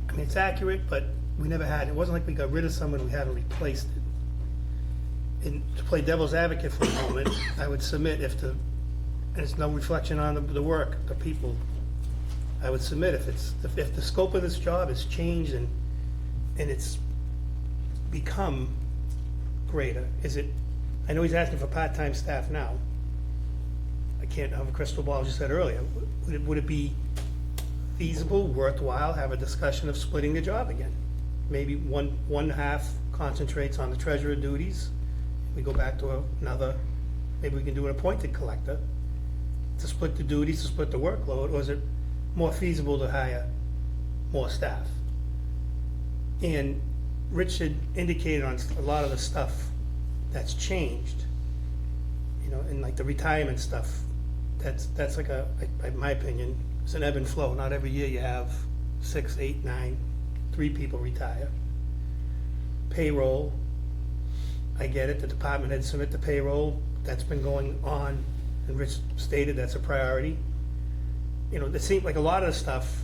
I mean, it's accurate, but we never had, it wasn't like we got rid of someone, we haven't replaced it. And to play devil's advocate for a moment, I would submit if the, and it's no reflection on the work, the people, I would submit if the scope of this job has changed and it's become greater, is it, I know he's asking for part-time staff now. I can't have a crystal ball, as you said earlier. Would it be feasible, worthwhile, have a discussion of splitting the job again? Maybe one half concentrates on the treasurer duties. We go back to another, maybe we can do an appointed collector to split the duties, to split the workload, or is it more feasible to hire more staff? And Rich had indicated on a lot of the stuff that's changed, you know, and like the retirement stuff, that's like in my opinion, it's an ebb and flow. Not every year you have 6, 8, 9, 3 people retire. Payroll, I get it, the department heads submit the payroll, that's been going on, and Rich stated that's a priority. You know, it seemed like a lot of the stuff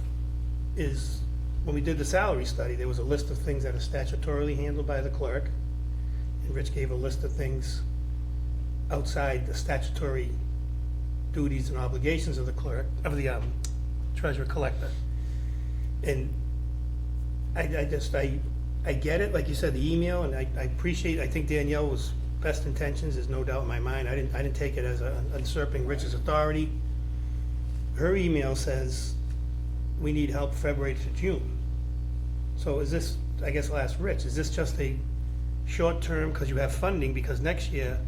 is, when we did the salary study, there was a list of things that are statutorily handled by the clerk, and Rich gave a list of things outside the statutory duties and obligations of the clerk, of the treasurer collector. And I get it, like you said, the email, and I appreciate, I think Danielle was best intentions, there's no doubt in my mind. I didn't take it as usurping Rich's authority. Her email says, we need help February to June. So is this, I guess I'll ask Rich, is this just a short term because you have funding, because next year,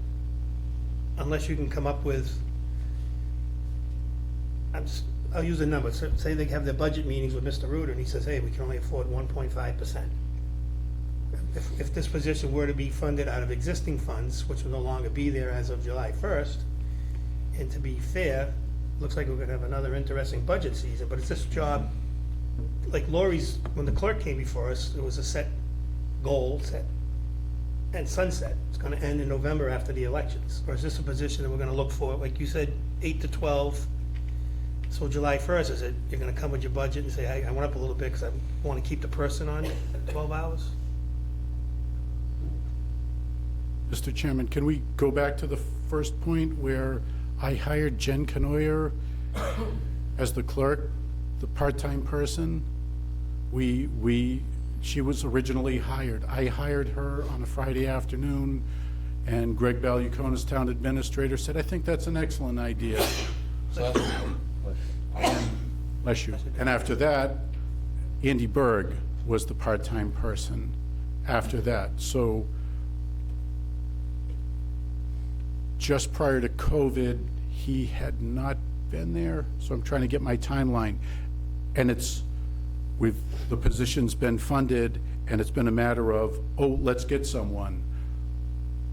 unless you can come up with, I'll use a number, say they have their budget meetings with Mr. Reuter and he says, hey, we can only afford 1.5%. If this position were to be funded out of existing funds, which will no longer be there as of July 1st, and to be fair, looks like we're gonna have another interesting budget season, but it's this job, like Lori's, when the clerk came before us, it was a set goal, set, and sunset. It's gonna end in November after the elections. Or is this a position that we're gonna look for, like you said, 8 to 12, so July 1st, is it, you're gonna come with your budget and say, hey, I went up a little bit because I wanna keep the person on 12 hours? Mr. Chairman, can we go back to the first point where I hired Jen Canoyer as the clerk, the part-time person? She was originally hired. I hired her on a Friday afternoon, and Greg Baluconis, town administrator, said, I think that's an excellent idea. Bless you. And after that, Andy Berg was the part-time person after that. So just prior to COVID, he had not been there, so I'm trying to get my timeline. And the position's been funded, and it's been a matter of, oh, let's get someone.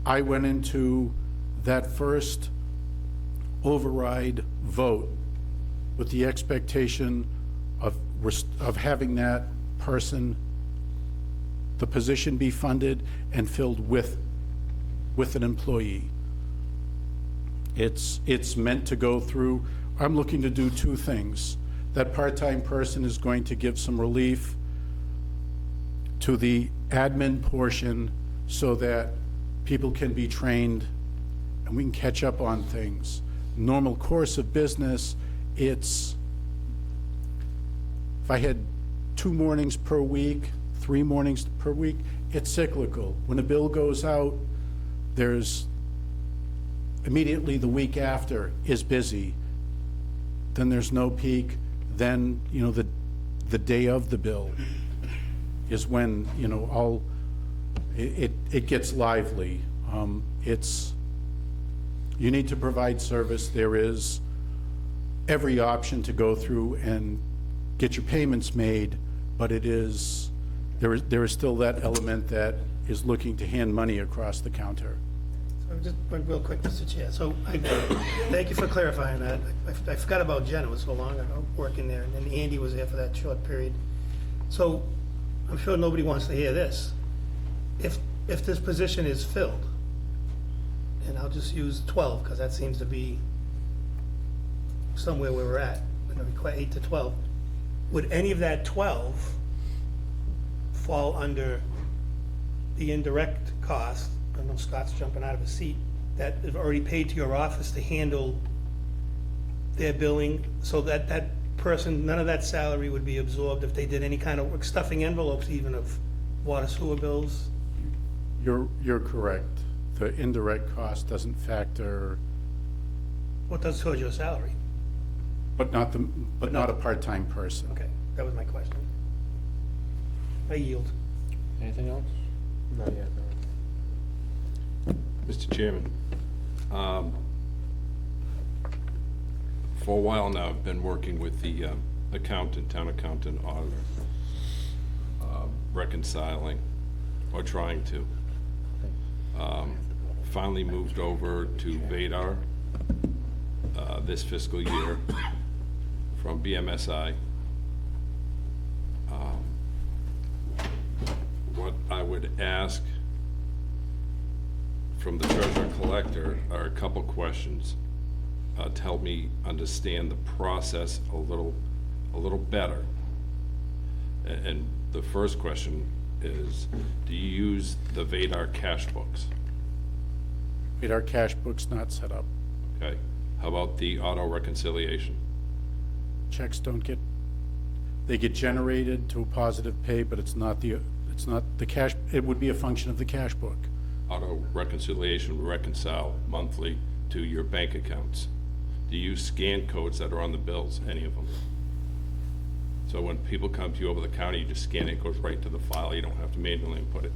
I went into that first override vote with the expectation of having that person, the position be funded and filled with an employee. It's meant to go through, I'm looking to do 2 things. That part-time person is going to give some relief to the admin portion so that people can be trained and we can catch up on things. Normal course of business, if I had 2 mornings per week, 3 mornings per week, it's cyclical. When a bill goes out, there's immediately the week after is busy. Then there's no peak. Then, you know, the day of the bill is when, you know, it gets lively. You need to provide service. There is every option to go through and get your payments made, but there is still that element that is looking to hand money across the counter. So just real quick, Mr. Chair. So thank you for clarifying that. I forgot about Jen. It was so long ago working there, and then Andy was there for that short period. So I'm sure nobody wants to hear this. If this position is filled, and I'll just use 12 because that seems to be somewhere where we're at, 8 to 12, would any of that 12 fall under the indirect cost? I know Scott's jumping out of his seat, that is already paid to your office to handle their billing, so that that person, none of that salary would be absorbed if they did any kind of work, stuffing envelopes even of water sewer bills? You're correct. The indirect cost doesn't factor, What does towards your salary? but not a part-time person. Okay, that was my question. I yield. Anything else? Not yet, no. Mr. Chairman, for a while now, I've been working with the accountant, town accountant, auditor, reconciling, or trying to. Finally moved over to Vadar this fiscal year from BMSI. What I would ask from the treasurer collector are a couple questions to help me understand the process a little better. And the first question is, do you use the Vadar cash books? Our cash book's not set up. Okay. How about the auto reconciliation? Checks they get generated to a positive pay, but it's not the cash, it would be a function of the cash book. Auto reconciliation would reconcile monthly to your bank accounts. Do you use scan codes that are on the bills, any of them? So when people come to you over the counter, you just scan it, it goes right to the file, you don't have to manually input it.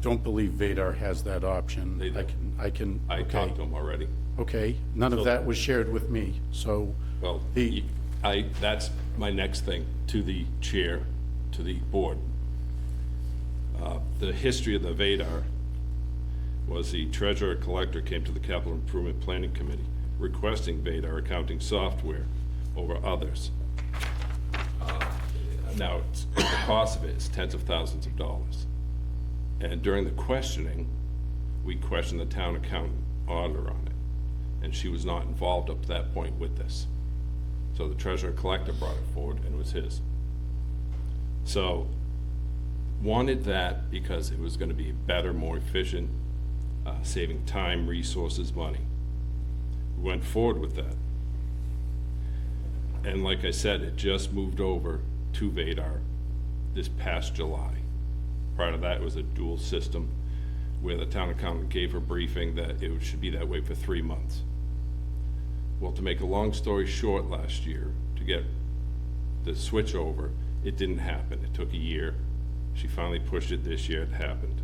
Don't believe Vadar has that option. They do. I okay. talked to them already. Okay, none of that was shared with me, so. Well, that's my next thing to the chair, to the board. The history of the Vadar was the treasurer collector came to the Capital Improvement Planning Committee requesting Vadar accounting software over others. Now, the cost of it is tens of thousands of dollars. And during the questioning, we questioned the town accountant auditor on it, and she was not involved up to that point with this. So the treasurer collector brought it forward, and it was his. So, wanted that because it was going to be better, more efficient, saving time, resources, money. We went forward with that. And like I said, it just moved over to Vadar this past July. Prior to that, it was a dual system where the town accountant gave her briefing that it should be that way for 3 months. Well, to make a long story short, last year, to get the switch over, it didn't happen. It took a year. She finally pushed it this year, it happened.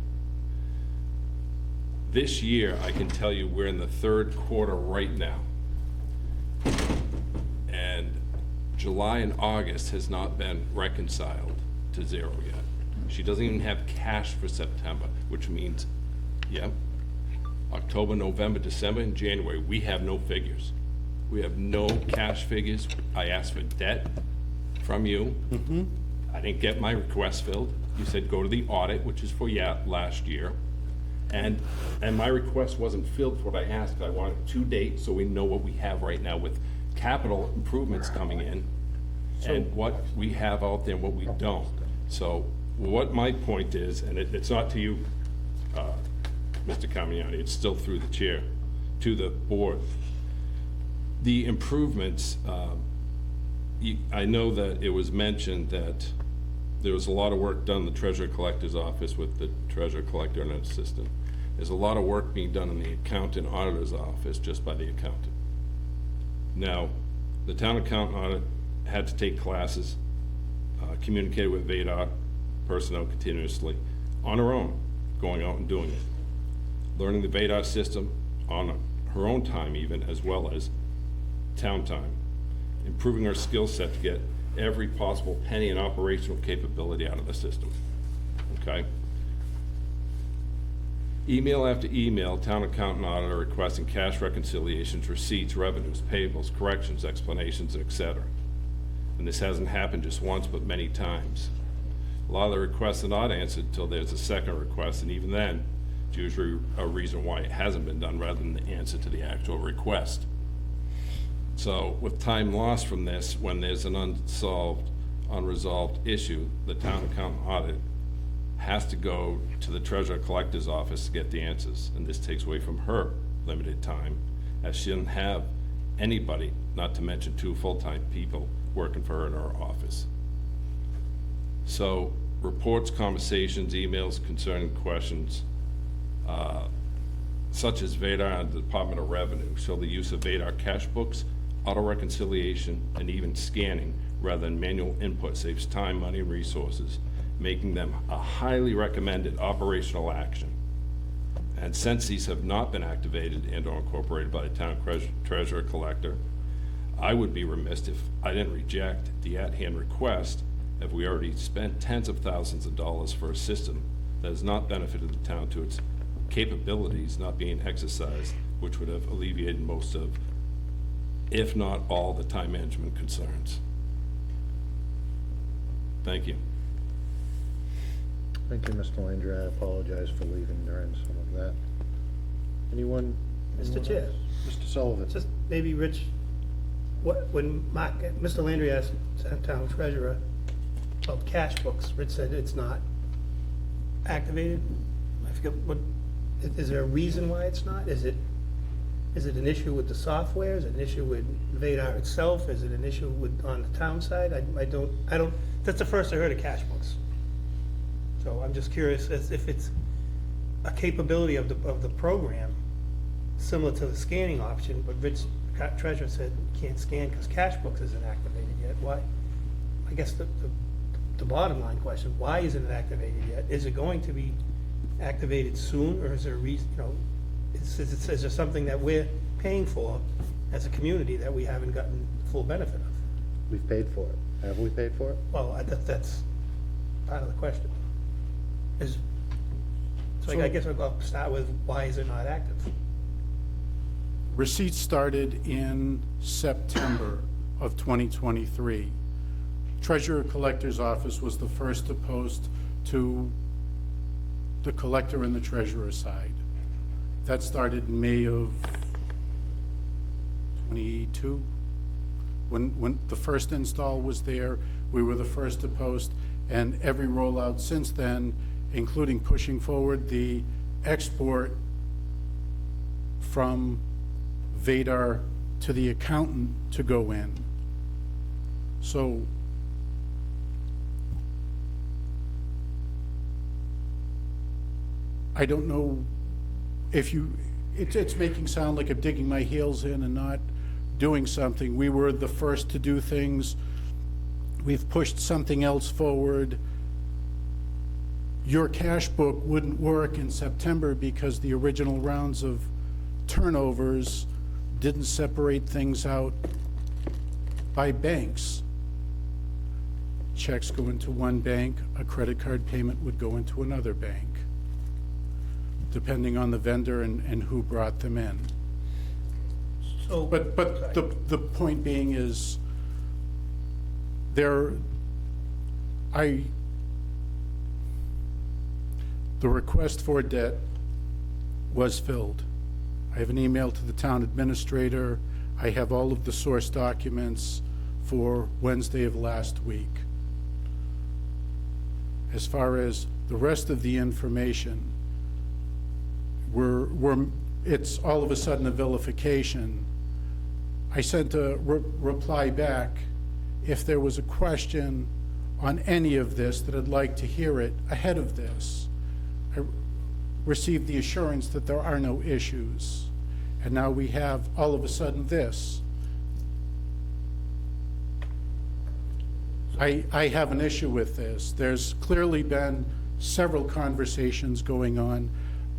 This year, I can tell you we're in the third quarter right now. And July and August has not been reconciled to zero yet. She doesn't even have cash for September, which means, October, November, December, and January, we have no figures. We have no cash figures. I asked for debt from you. I didn't get my request filled. You said go to the audit, which is for last year. And my request wasn't filled for what I asked. I wanted to date so we know what we have right now with capital improvements coming in and what we have out there and what we don't. So what my point is, and it's not to you, Mr. Camiani, it's still through the chair, to the board. The improvements, I know that it was mentioned that there was a lot of work done in the treasurer collector's office with the treasurer collector and an assistant. There's a lot of work being done in the accountant auditor's office just by the accountant. Now, the town accountant audit had to take classes, communicated with Vadar personnel continuously on her own, going out and doing it. Learning the Vadar system on her own time even, as well as town time. improving our skill set to get every possible penny and operational capability out of the system, okay? Email after email, town accountant auditor requesting cash reconciliations, receipts, revenues, payables, corrections, explanations, etc. And this hasn't happened just once, but many times. A lot of the requests are not answered until there's a second request, and even then, it's usually a reason why it hasn't been done rather than the answer to the actual request. So with time lost from this, when there's an unresolved issue, the town accountant audit has to go to the treasurer collector's office to get the answers, and this takes away from her limited time, as she doesn't have anybody, not to mention 2 full-time people, working for her in her office. So reports, conversations, emails concerning questions such as VADAR and the Department of Revenue show the use of VADAR cash books, auto reconciliation, and even scanning rather than manual input saves time, money, and resources, making them a highly recommended operational action. And since these have not been activated and or incorporated by the town treasurer collector, I would be remiss if I didn't reject the at-hand request, if we already spent tens of thousands of dollars for a system that has not benefited the town to its capabilities not being exercised, which would have alleviated most of, if not all, the time management concerns. Thank you. Thank you, Mr. Landry. I apologize for leaving during some of that. Anyone? Mr. Chair. Mr. Sullivan. Just maybe, Rich, when Mr. Landry asked the town treasurer about cash books, Rich said it's not activated. I forget what, is there a reason why it's not? Is it an issue with the software? Is it an issue with VADAR itself? Is it an issue on the town side? I don't, that's the first I heard of cash books. So I'm just curious as if it's a capability of the program similar to the scanning option, but Rich Treasurer said you can't scan because cash books isn't activated yet. Why? I guess the bottom line question, why isn't it activated yet? Is it going to be activated soon, or is there a reason, is there something that we're paying for as a community that we haven't gotten full benefit of? We've paid for it. Have we paid for it? Well, that's part of the question. So I guess I'll start with, why is it not active? Receipts started in September of 2023. Treasurer Collector's Office was the first to post to the collector and the treasurer side. That started in May of 22. When the first install was there, we were the first to post, and every rollout since then, including pushing forward the export from VADAR to the accountant to go in. So I don't know if it's making sound like I'm digging my heels in and not doing something. We were the first to do things. We've pushed something else forward. Your cash book wouldn't work in September because the original rounds of turnovers didn't separate things out by banks. Checks go into one bank, a credit card payment would go into another bank, depending on the vendor and who brought them in. So, But the point being is, the request for debt was filled. I have an email to the town administrator. I have all of the source documents for Wednesday of last week. As far as the rest of the information, it's all of a sudden a vilification. I sent a reply back. If there was a question on any of this, that I'd like to hear it ahead of this. I received the assurance that there are no issues. And now we have all of a sudden this. I have an issue with this. There's clearly been several conversations going on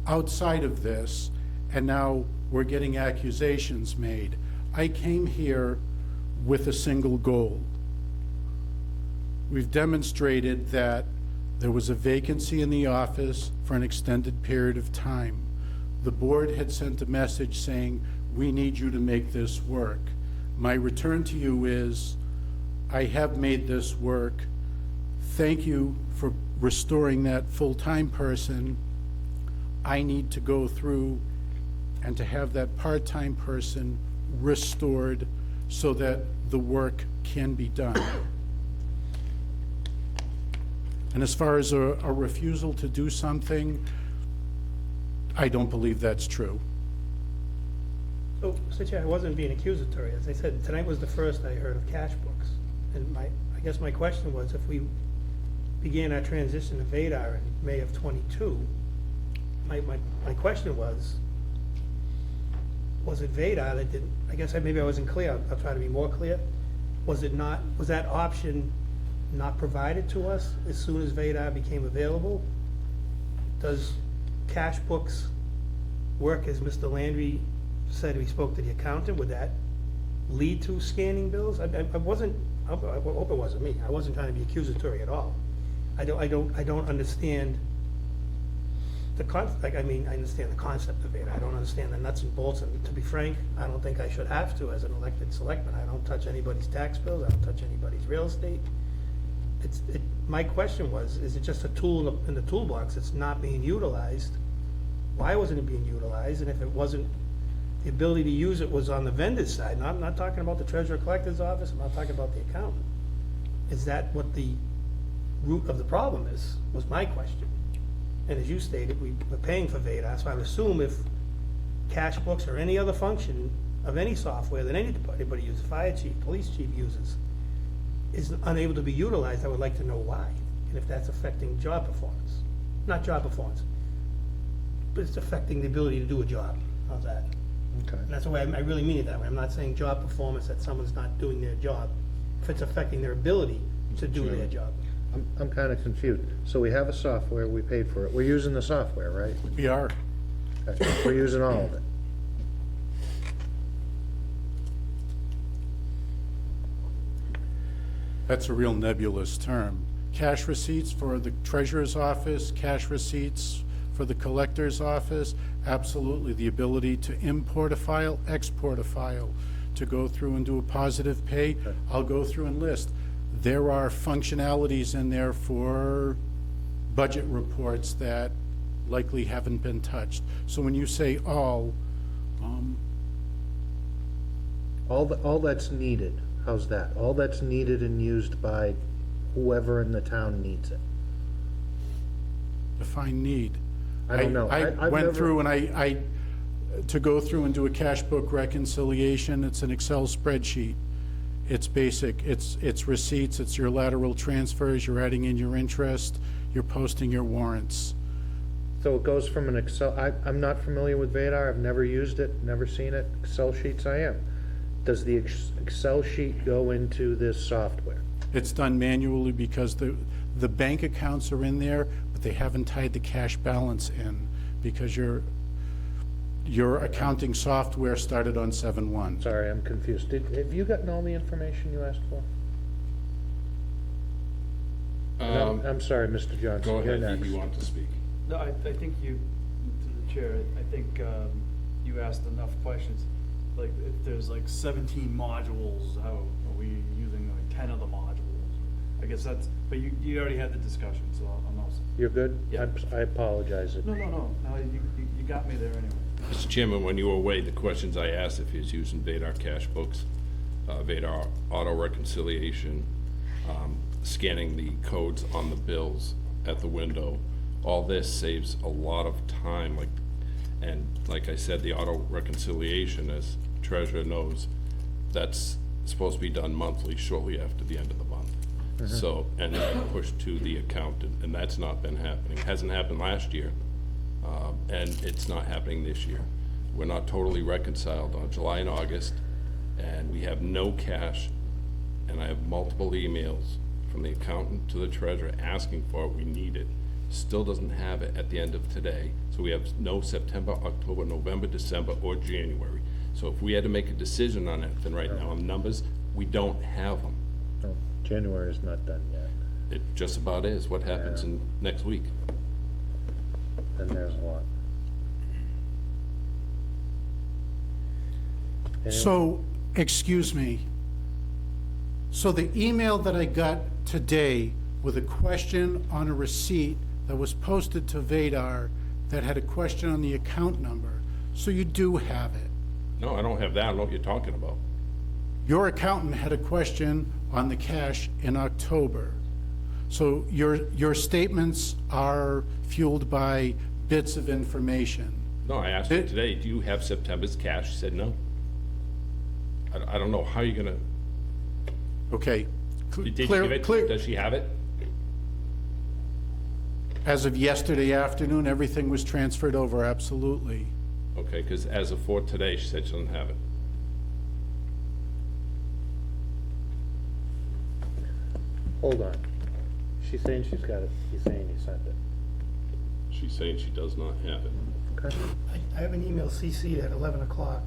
outside of this, and now we're getting accusations made. I came here with a single goal. We've demonstrated that there was a vacancy in the office for an extended period of time. The board had sent a message saying, we need you to make this work. My return to you is, I have made this work. Thank you for restoring that full-time person. I need to go through and to have that part-time person restored so that the work can be done. And as far as a refusal to do something, I don't believe that's true. So, Mr. Chair, I wasn't being accusatory. As I said, tonight was the first I heard of cash books. And I guess my question was, if we began our transition to VADAR in May of '22, my question was it VADAR that didn't, I guess maybe I wasn't clear, I'll try to be more clear. Was that option not provided to us as soon as VADAR became available? Does cash books work as Mr. Landry said? We spoke to the accountant. Would that lead to scanning bills? I hope it wasn't me. I wasn't trying to be accusatory at all. I don't understand the I understand the concept of it. I don't understand the nuts and bolts. And to be frank, I don't think I should have to as an elected selectman. I don't touch anybody's tax bills. I don't touch anybody's real estate. My question was, is it just a tool in the toolbox? It's not being utilized. Why wasn't it being utilized? And if it wasn't, the ability to use it was on the vendor's side. I'm not talking about the treasurer collector's office. I'm not talking about the accountant. Is that what the root of the problem is, was my question. And as you stated, we're paying for VADAR, so I would assume if cash books or any other function of any software that anybody uses, fire chief, police chief uses, is unable to be utilized, I would like to know why, and if that's affecting job performance. Not job performance, but it's affecting the ability to do a job. How's that? Okay. And that's the way I really mean it that way. I'm not saying job performance, that someone's not doing their job, if it's affecting their ability to do their job. I'm kind of confused. So we have a software, we paid for it. We're using the software, right? We are. Okay. We're using all of it. That's a real nebulous term. Cash receipts for the treasurer's office, cash receipts for the collector's office, absolutely. The ability to import a file, export a file, to go through and do a positive pay, I'll go through and list. There are functionalities in there for budget reports that likely haven't been touched. So when you say all that's needed, how's that? All that's needed and used by whoever in the town needs it. define need. I don't know. I went through and to go through and do a cash book reconciliation, it's an Excel spreadsheet. It's basic, it's receipts, it's your lateral transfers, you're adding in your interest, you're posting your warrants. So it goes from an Excel, I'm not familiar with VADAR, I've never used it, never seen it. Excel sheets I am. Does the Excel sheet go into this software? It's done manually because the bank accounts are in there, but they haven't tied the cash balance in because your accounting software started on 7/1. Sorry, I'm confused. Have you gotten all the information you asked for? I'm sorry, Mr. Johnson. Go You're ahead, next. you want to speak. No, I think you, to the chair, I think you asked enough questions. Like, if there's like 17 modules, how are we using like 10 of the modules? I guess that's, but you already had the discussion, so I'm all set. You're good? Yeah. I apologize. No, you got me there anyway. Mr. Chairman, when you were away, the questions I asked, if he's using VADAR cash books, VADAR auto reconciliation, scanning the codes on the bills at the window, all this saves a lot of time. Like I said, the auto reconciliation, as treasurer knows, that's supposed to be done monthly, shortly after the end of the month. Mhm. So, and then pushed to the accountant, and that's not been happening. It hasn't happened last year, and it's not happening this year. We're not totally reconciled on July and August, and we have no cash, and I have multiple emails from the accountant to the treasurer asking for it. We need it. Still doesn't have it at the end of today. So we have no September, October, November, December, or January. So if we had to make a decision on it, then right now, on numbers, we don't have them. No, January is not done yet, It just about is. What happens in next week? and there's a lot. So, excuse me. So the email that I got today with a question on a receipt that was posted to Vadar that had a question on the account number, so you do have it. No, I don't have that. I don't know what you're talking about. Your accountant had a question on the cash in October. So your statements are fueled by bits of information. No, I asked her today, do you have September's cash? She said no. I don't know how you're gonna. Okay. Did you give it? Does she have it? As of yesterday afternoon, everything was transferred over, absolutely. Okay, because as of for today, she said she doesn't have it. Hold on. She's saying she's got it. He's saying he sent it. She's saying she does not have it. Okay. I have an email CC'd at 11 o'clock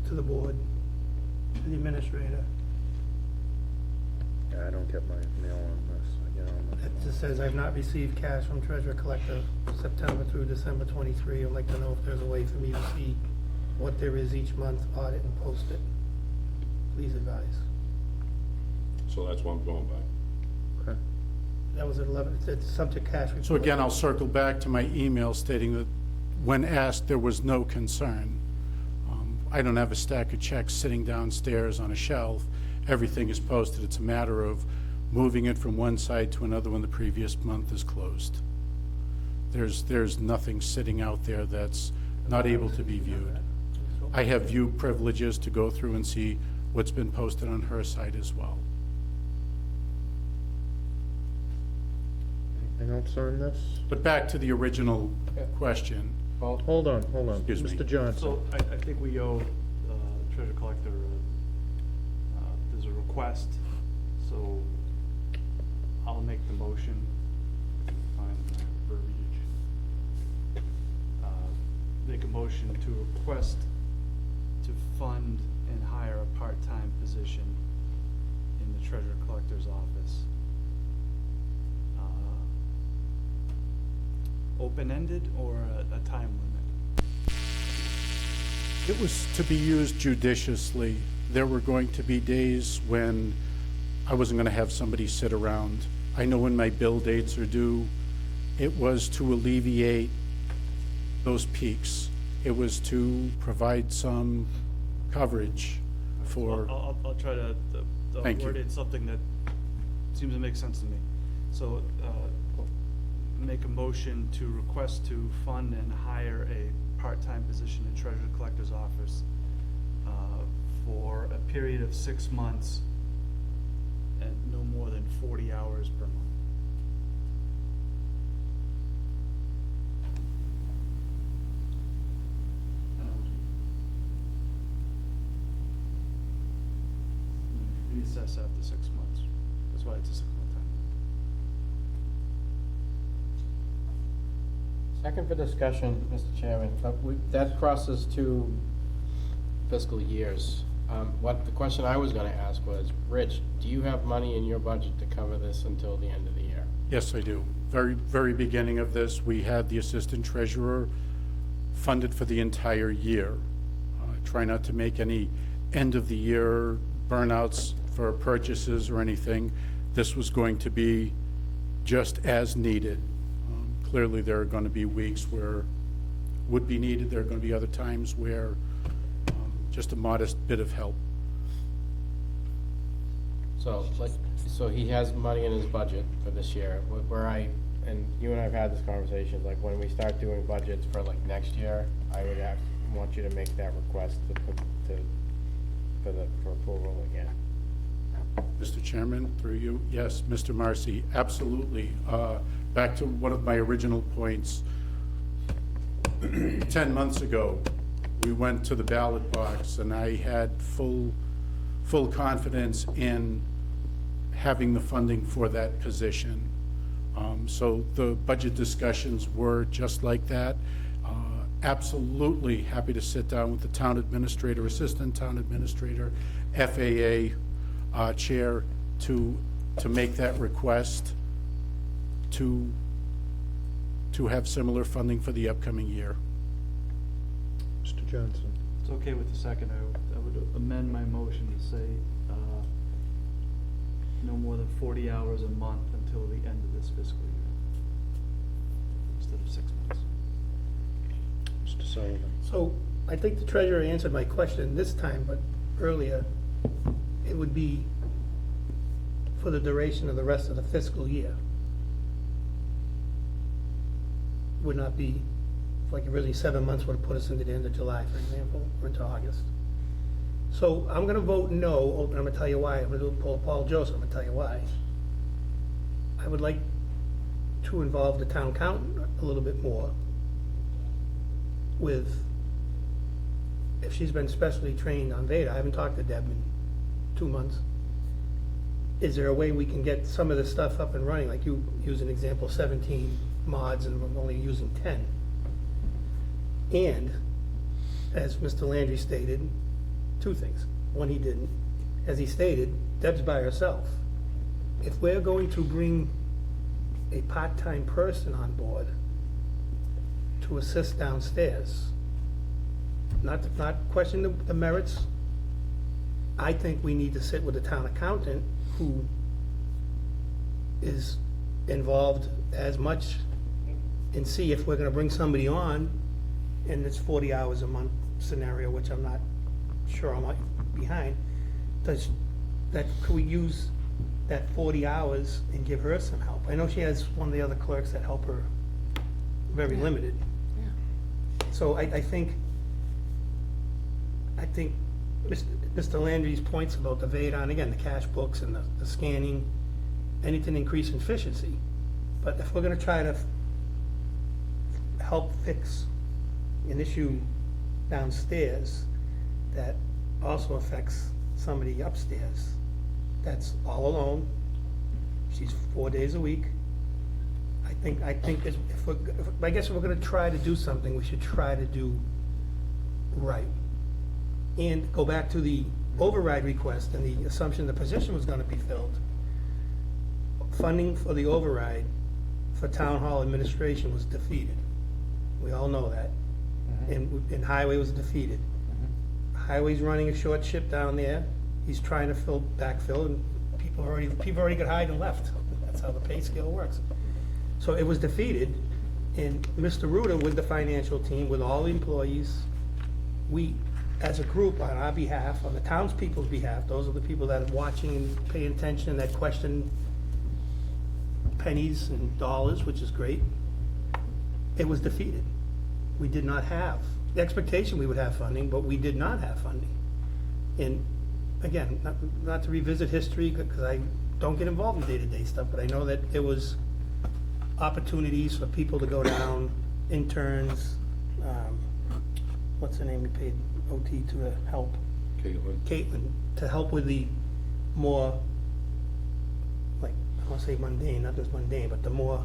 to the board, to the administrator. Yeah, I don't get my mail on this. I get on It just says, "I've not received cash from treasurer collector September through December 23. I'd like to know if there's a way for me to see what there is each month, audit and post it. Please advise." So that's what I'm going by. Okay. That was at 11, it's subject cash report. So again, I'll circle back to my email stating that when asked, there was no concern. I don't have a stack of checks sitting downstairs on a shelf. Everything is posted. It's a matter of moving it from one side to another when the previous month is closed. There's nothing sitting out there that's not able to be viewed. I have view privileges to go through and see what's been posted on her side as well. Anything else on this? But back to the original question. Well, hold on. Excuse me. Mr. Johnson. So I think we owe treasure collector, there's a request, so I'll make the motion. Find the verbiage. Make a motion to request to fund and hire a part-time position in the treasure collector's office. Open-ended or a time limit? It was to be used judiciously. There were going to be days when I wasn't going to have somebody sit around. I know when my bill dates are due. It was to alleviate those peaks. It was to provide some coverage for. I'll try to Thank you. word it something that seems to make sense to me. So, make a motion to request to fund and hire a part-time position in treasurer collector's office for a period of 6 months and no more than 40 hours per month. Reassess after 6 months. That's why it's a 6-month time. Second for discussion, Mr. Chairman, that crosses 2 fiscal years. What the question I was gonna ask was, Rich, do you have money in your budget to cover this until the end of the year? Yes, I do. Very beginning of this, we had the assistant treasurer funded for the entire year. Try not to make any end of the year burnouts for purchases or anything. This was going to be just as needed. Clearly, there are going to be weeks where would be needed. There are going to be other times where just a modest bit of help. So he has money in his budget for this year, and you and I have had this conversation, like when we start doing budgets for like next year, I would want you to make that request for approval again. Mr. Chairman, through you, yes, Mr. Marcy, absolutely. Back to one of my original points, 10 months ago, we went to the ballot box and I had full confidence in having the funding for that position. So the budget discussions were just like that. absolutely happy to sit down with the town administrator, assistant town administrator, FAA chair to make that request to have similar funding for the upcoming year. Mr. Johnson. It's okay with the second. I would amend my motion to say no more than 40 hours a month until the end of this fiscal year, instead of 6 months. Mr. Sullivan. So I think the treasurer answered my question this time, but earlier, it would be for the duration of the rest of the fiscal year. Would not be, like really 7 months would have put us into the end of July, for example, or into August. So I'm gonna vote no, and I'm gonna tell you why. I'm gonna do Paul Joseph, I'm gonna tell you why. I would like to involve the town accountant a little bit more with, if she's been specially trained on Veda. I haven't talked to Deb in 2 months. Is there a way we can get some of this stuff up and running? Like you use an example, 17 mods and we're only using 10. And, as Mr. Landry stated, 2 things. One, he didn't. As he stated, Deb's by herself. If we're going to bring a part-time person on board to assist downstairs, not question the merits, I think we need to sit with the town accountant who is involved as much and see if we're gonna bring somebody on in this 40 hours a month scenario, which I'm not sure I'm behind. Could we use that 40 hours and give her some help? I know she has one of the other clerks that help her, very limited. So I think Mr. Landry's points about the VEDA, and again, the cash books and the scanning, anything to increase efficiency. But if we're gonna try to help fix an issue downstairs that also affects somebody upstairs that's all alone, she's 4 days a week, I think I guess if we're gonna try to do something, we should try to do right. And go back to the override request and the assumption the position was gonna be filled. Funding for the override for town hall administration was defeated. We all know that. And highway was defeated. Highway's running a short ship down there. He's trying to backfill, and people already got hired and left. That's how the pay scale works. So it was defeated, and Mr. Ruda with the financial team, with all the employees, we, as a group, on our behalf, on the townspeople's behalf, those are the people that are watching and paying attention, that question pennies and dollars, which is great. It was defeated. We did not have, the expectation we would have funding, but we did not have funding. And again, not to revisit history, because I don't get involved in day-to-day stuff, but I know that there was opportunities for people to go down, interns, what's her name we paid OT to help? Caitlin, to help with the more, like, I want to say mundane, not just mundane, but the more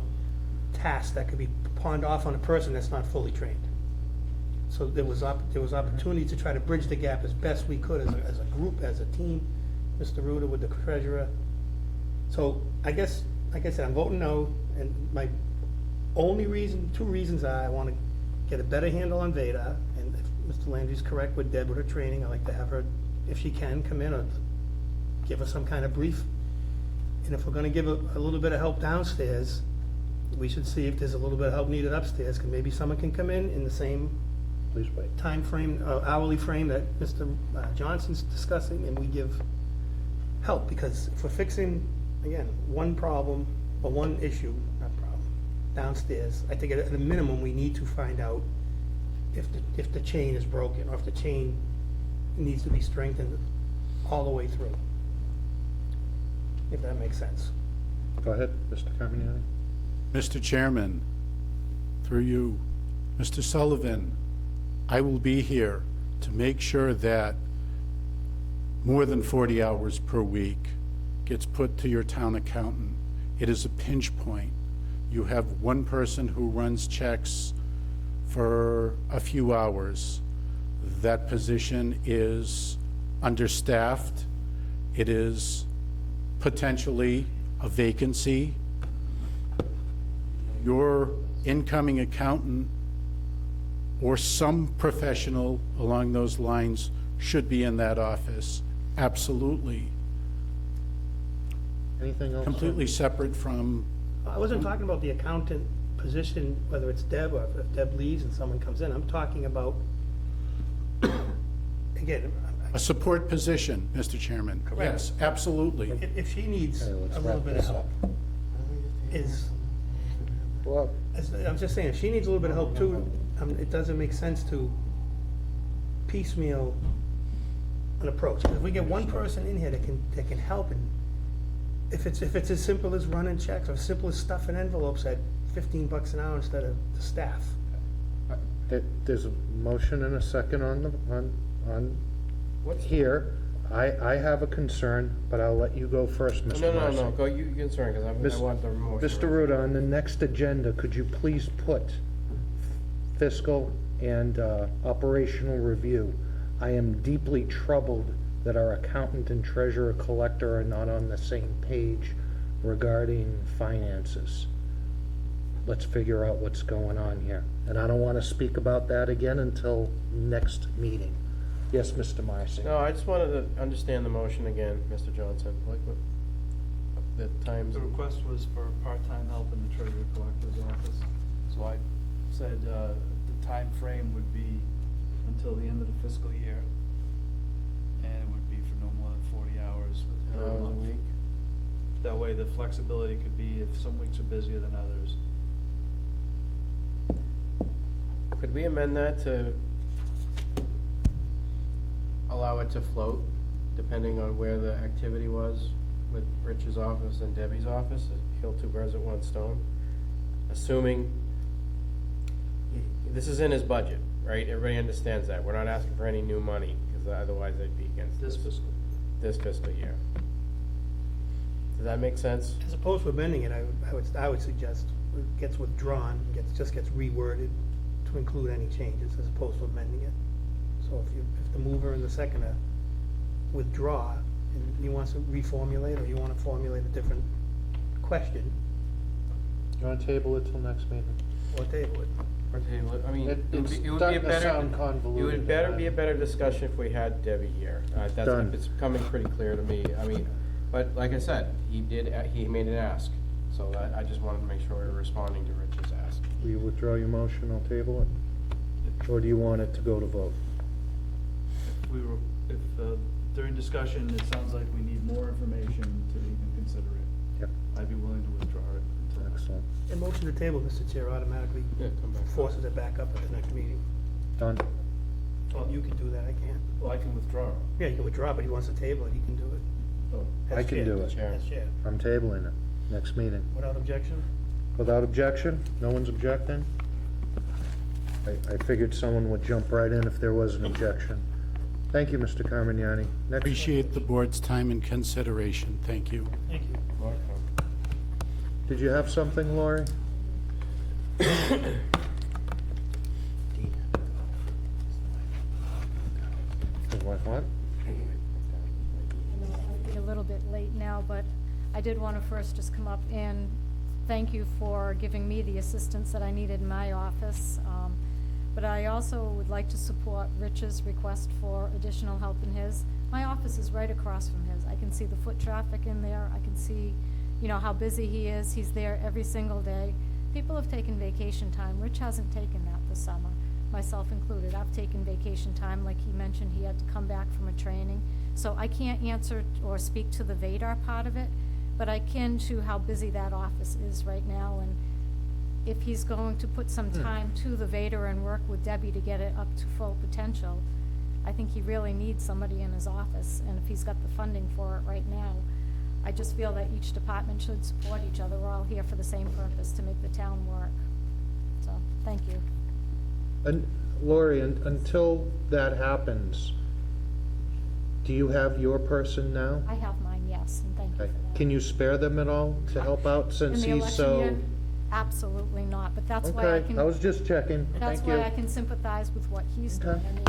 tasks that could be pawned off on a person that's not fully trained. So there was opportunity to try to bridge the gap as best we could as a group, as a team, Mr. Ruda with the treasurer. So I guess, like I said, I'm voting no, and my only reason, 2 reasons are I want to get a better handle on VEDA, and if Mr. Landry's correct with Deb with her training, I'd like to have her, if she can, come in or give us some kind of brief. And if we're gonna give a little bit of help downstairs, we should see if there's a little bit of help needed upstairs, because maybe someone can come in the same time frame, hourly frame that Mr. Johnson's discussing, and we give help. Because if we're fixing, again, one problem, or one issue, not problem, downstairs, I think at a minimum, we need to find out if the chain is broken, or if the chain needs to be strengthened all the way through. If that makes sense. Go ahead, Mr. Carmignani. Mr. Chairman, through you, Mr. Sullivan, I will be here to make sure that more than 40 hours per week gets put to your town accountant. It is a pinch point. You have one person who runs checks for a few hours. That position is understaffed. It is potentially a vacancy. Your incoming accountant or some professional along those lines should be in that office, absolutely. Anything else? Completely separate from, I wasn't talking about the accountant position, whether it's Deb or if Deb leaves and someone comes in. I'm talking about, again, a support position, Mr. Chairman. Correct. Yes, absolutely. if she needs Okay, let's a little wrap bit of this help, Well, I'm just saying, if she needs a little bit of help too, it doesn't make sense to piecemeal an approach. If we get one person in here that can help, and if it's as simple as running checks or as simple as stuffing envelopes at $15 an hour instead of the staff. there's a motion and a second on here. I have a concern, but I'll let you go first, Mr. Marcy. No, go, you concern, because I want the motion. Mr. Ruda, on the next agenda, could you please put fiscal and operational review? I am deeply troubled that our accountant and treasurer collector are not on the same page regarding finances. Let's figure out what's going on here. And I don't want to speak about that again until next meeting. Yes, Mr. Marcy. No, I just wanted to understand the motion again, Mr. Johnson, like what, the times. The request was for part-time help in the treasurer collector's office. So I said, the time frame would be until the end of the fiscal year. And it would be for no more than 40 hours. per Hours a month. week. That way the flexibility could be if some weeks are busier than others. Could we amend that to allow it to float, depending on where the activity was with Rich's office and Debbie's office, kill two birds with one stone? Assuming, this is in his budget, right? Everybody understands that. We're not asking for any new money, because otherwise they'd be against This fiscal year. Does that make sense? As opposed to amending it, I would suggest it gets withdrawn, just gets reworded to include any changes as opposed to amending it. So if the mover and the seconder withdraw and he wants to reformulate, or you want to formulate a different question, You want to table it till next meeting? or table it. Or table it, I mean, It's it would be a starting to better, sound it convoluted. would better be a better discussion if we had Debbie here. Done. It's coming pretty clear to me. I mean, but like I said, he made an ask. So I just wanted to make sure we were responding to Rich's ask. Will you withdraw your motion, I'll table it? Or do you want it to go to vote? If during discussion, it sounds like we need more information to even consider it. Yep. I'd be willing to withdraw it until. Excellent. And motion to table, Mr. Chair, automatically Come back. forces it back up at the next meeting. Done. Well, you can do that, I can't. Well, I can withdraw. Yeah, you can withdraw, but he wants to table it, he can do it. Oh, As I can chair. do it. As chair. I'm tabling it, next meeting. Without objection? Without objection? No one's objecting? I figured someone would jump right in if there was an objection. Thank you, Mr. Carmignani. Next. appreciate the board's time and consideration. Thank you. Thank you. Did you have something, Lori? What? Be a little bit late now, but I did want to first just come up and thank you for giving me the assistance that I needed in my office. But I also would like to support Rich's request for additional help in his. My office is right across from his. I can see the foot traffic in there. I can see, how busy he is. He's there every single day. People have taken vacation time. Rich hasn't taken that this summer, myself included. I've taken vacation time, like he mentioned, he had to come back from a training. So I can't answer or speak to the Vadar part of it, but I can to how busy that office is right now. And if he's going to put some time to the Vadar and work with Debbie to get it up to full potential, I think he really needs somebody in his office. And if he's got the funding for it right now, I just feel that each department should support each other. We're all here for the same purpose, to make the town work. So, thank you. And Lori, until that happens, do you have your person now? I have mine, yes, and thank you for Okay. that. Can you spare them at all to help out since In the he's election so? year? absolutely not, but that's why I Okay, can. I was just checking. That's Thank you. why I can sympathize with what he's doing. I mean,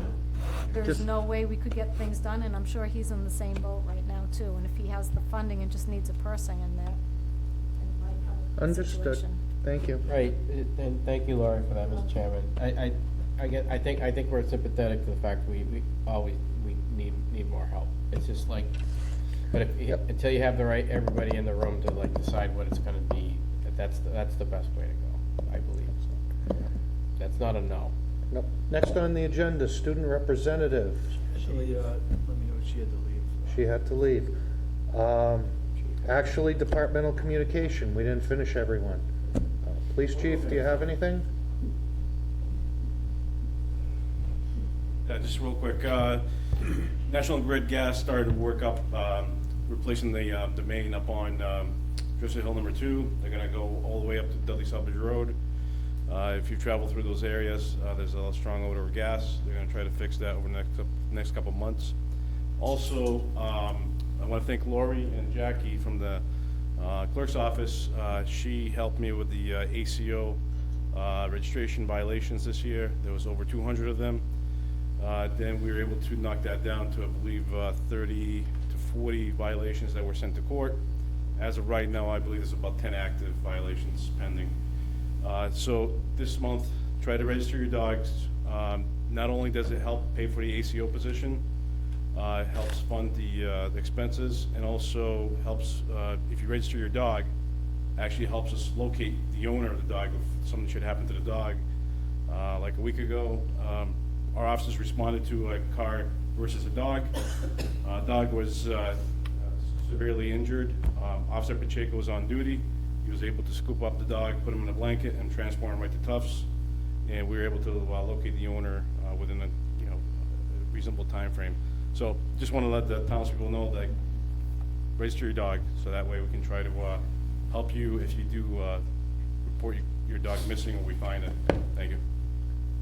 there's Just- no way we could get things done, and I'm sure he's in the same boat right now too. And if he has the funding and just needs a person in there, it might help the Understood. situation. Thank you. Right, and thank you, Laurie, for that, Mr. Chairman. I think we're sympathetic to the fact we need more help. It's just like, but until you have everybody in the room to like decide what it's gonna be, that's the best way to go, I believe. That's not a no. Nope. Next on the agenda, student representative. Actually, let me know if she had to leave. She had to leave. Actually, departmental communication, we didn't finish everyone. Police chief, do you have anything? Just real quick, National Grid Gas started work up, replacing the main up on Dresser Hill number 2. They're gonna go all the way up to Dudley Subbage Road. If you travel through those areas, there's a strong odor of gas. They're gonna try to fix that over the next couple months. Also, I wanna thank Lori and Jackie from the clerk's office. She helped me with the ACO registration violations this year. There was over 200 of them. Then we were able to knock that down to, I believe, 30 to 40 violations that were sent to court. As of right now, I believe there's about 10 active violations pending. So this month, try to register your dogs. Not only does it help pay for the ACO position, it helps fund the expenses, and also helps, if you register your dog, actually helps us locate the owner of the dog if something should happen to the dog. Like a week ago, our officers responded to a car versus a dog. Dog was severely injured. Officer Pacheco was on duty. He was able to scoop up the dog, put him in a blanket, and transport him right to Tufts. And we were able to locate the owner within a reasonable time frame. So just want to let the townspeople know that register your dog, so that way we can try to help you if you do report your dog missing or we find it. Thank you.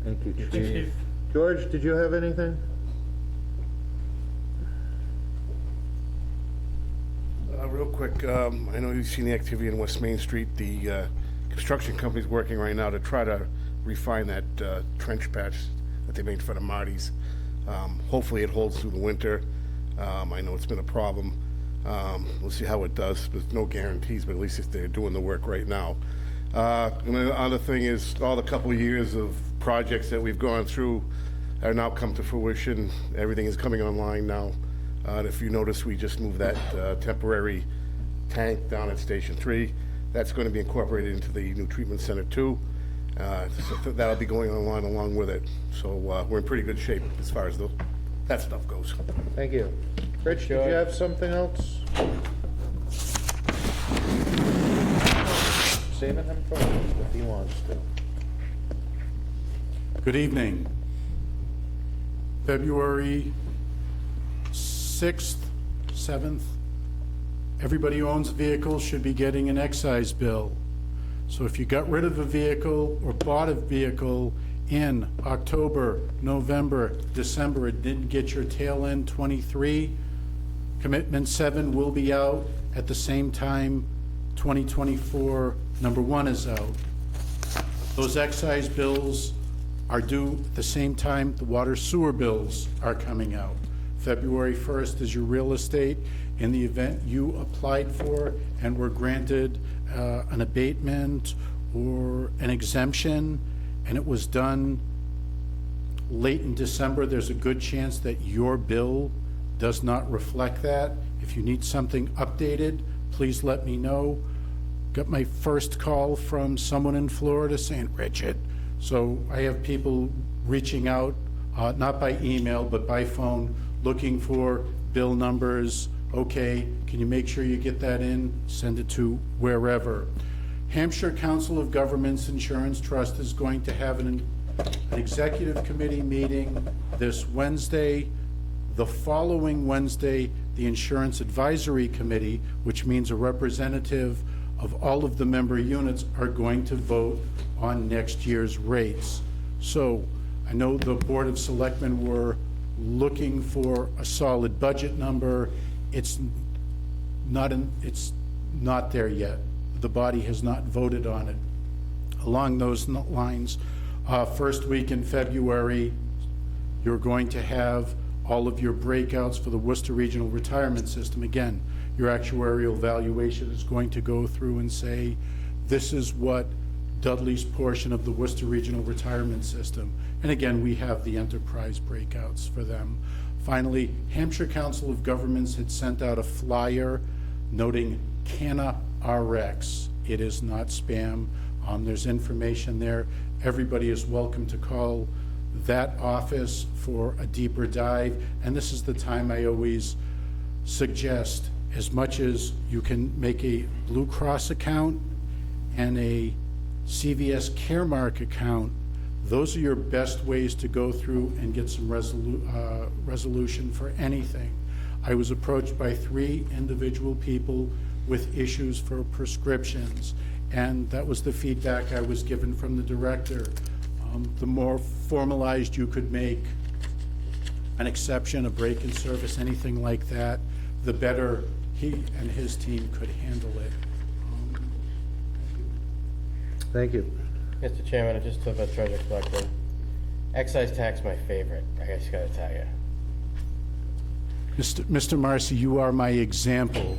Thank you, Chief. George, did you have anything? Real quick, I know you've seen the activity in West Main Street. The construction company's working right now to try to refine that trench patch that they made for the Martys. Hopefully it holds through the winter. I know it's been a problem. We'll see how it does. There's no guarantees, but at least if they're doing the work right now. And the other thing is, all the couple of years of projects that we've gone through are now come to fruition. Everything is coming online now. And if you notice, we just moved that temporary tank down at Station 3. That's going to be incorporated into the new treatment center too. So that'll be going online along with it. So we're in pretty good shape as far as that stuff goes. Thank you. Rich, did you have something else? Saving him for if he wants to. Good evening. February 6th, 7th, everybody who owns a vehicle should be getting an excise bill. So if you got rid of a vehicle or bought a vehicle in October, November, December, it didn't get your tail end 23, commitment 7 will be out at the same time 2024 number 1 is out. Those excise bills are due at the same time the water sewer bills are coming out. February 1st is your real estate. In the event you applied for and were granted an abatement or an exemption, and it was done late in December, there's a good chance that your bill does not reflect that. If you need something updated, please let me know. Got my first call from someone in Florida saying, Richard, so I have people reaching out, not by email, but by phone, looking for bill numbers. Okay, can you make sure you get that in? Send it to wherever. Hampshire Council of Governments Insurance Trust is going to have an executive committee meeting this Wednesday. The following Wednesday, the Insurance Advisory Committee, which means a representative of all of the member units, are going to vote on next year's rates. So I know the Board of Selectmen were looking for a solid budget number. It's not there yet. The body has not voted on it along those lines. First week in February, you're going to have all of your breakouts for the Worcester Regional Retirement System. Again, your actuarial valuation is going to go through and say, this is what Dudley's portion of the Worcester Regional Retirement System. And again, we have the enterprise breakouts for them. Finally, Hampshire Council of Governments had sent out a flyer noting Canna RX. It is not spam. There's information there. Everybody is welcome to call that office for a deeper dive. And this is the time I always suggest, as much as you can make a Blue Cross account and a CVS Caremark account, those are your best ways to go through and get some resolution for anything. I was approached by 3 individual people with issues for prescriptions, and that was the feedback I was given from the director. The more formalized you could make an exception, a break in service, anything like that, the better he and his team could handle it. Thank you. Mr. Chairman, I just took a treasure collector. Excise tax, my favorite, I just gotta tell you. Mr. Marcy, you are my example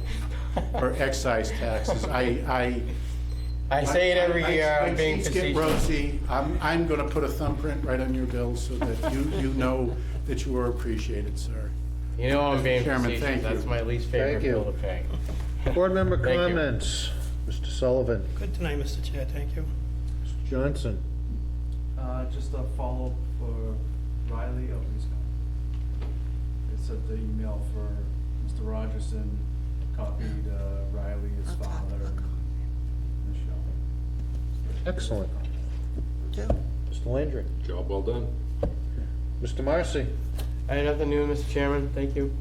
for excise taxes. I say it every year, I'm being When sheets get facetious. rosy, I'm gonna put a thumbprint right on your bill so that you know that you are appreciated, sir. You know I'm being Chairman, facetious, thank that's you. my least favorite Thank you. bill to pay. Board member Thank you. comments. Mr. Sullivan. Good tonight, Mr. Chair, thank you. Mr. Johnson. Just a follow-up for Riley. Oh, he's gone. I sent the email for Mr. Rogerson, copied Riley, his father, and Michelle. Excellent. Mr. Landry. Job well done. Mr. Marcy. I have nothing new, Mr. Chairman, thank you.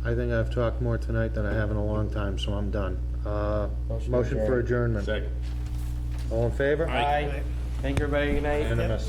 I think I've talked more tonight than I have in a long time, so I'm done. Motion for adjournment. Second. All in favor? Aye. Thank you, everybody, good night. Unanimous.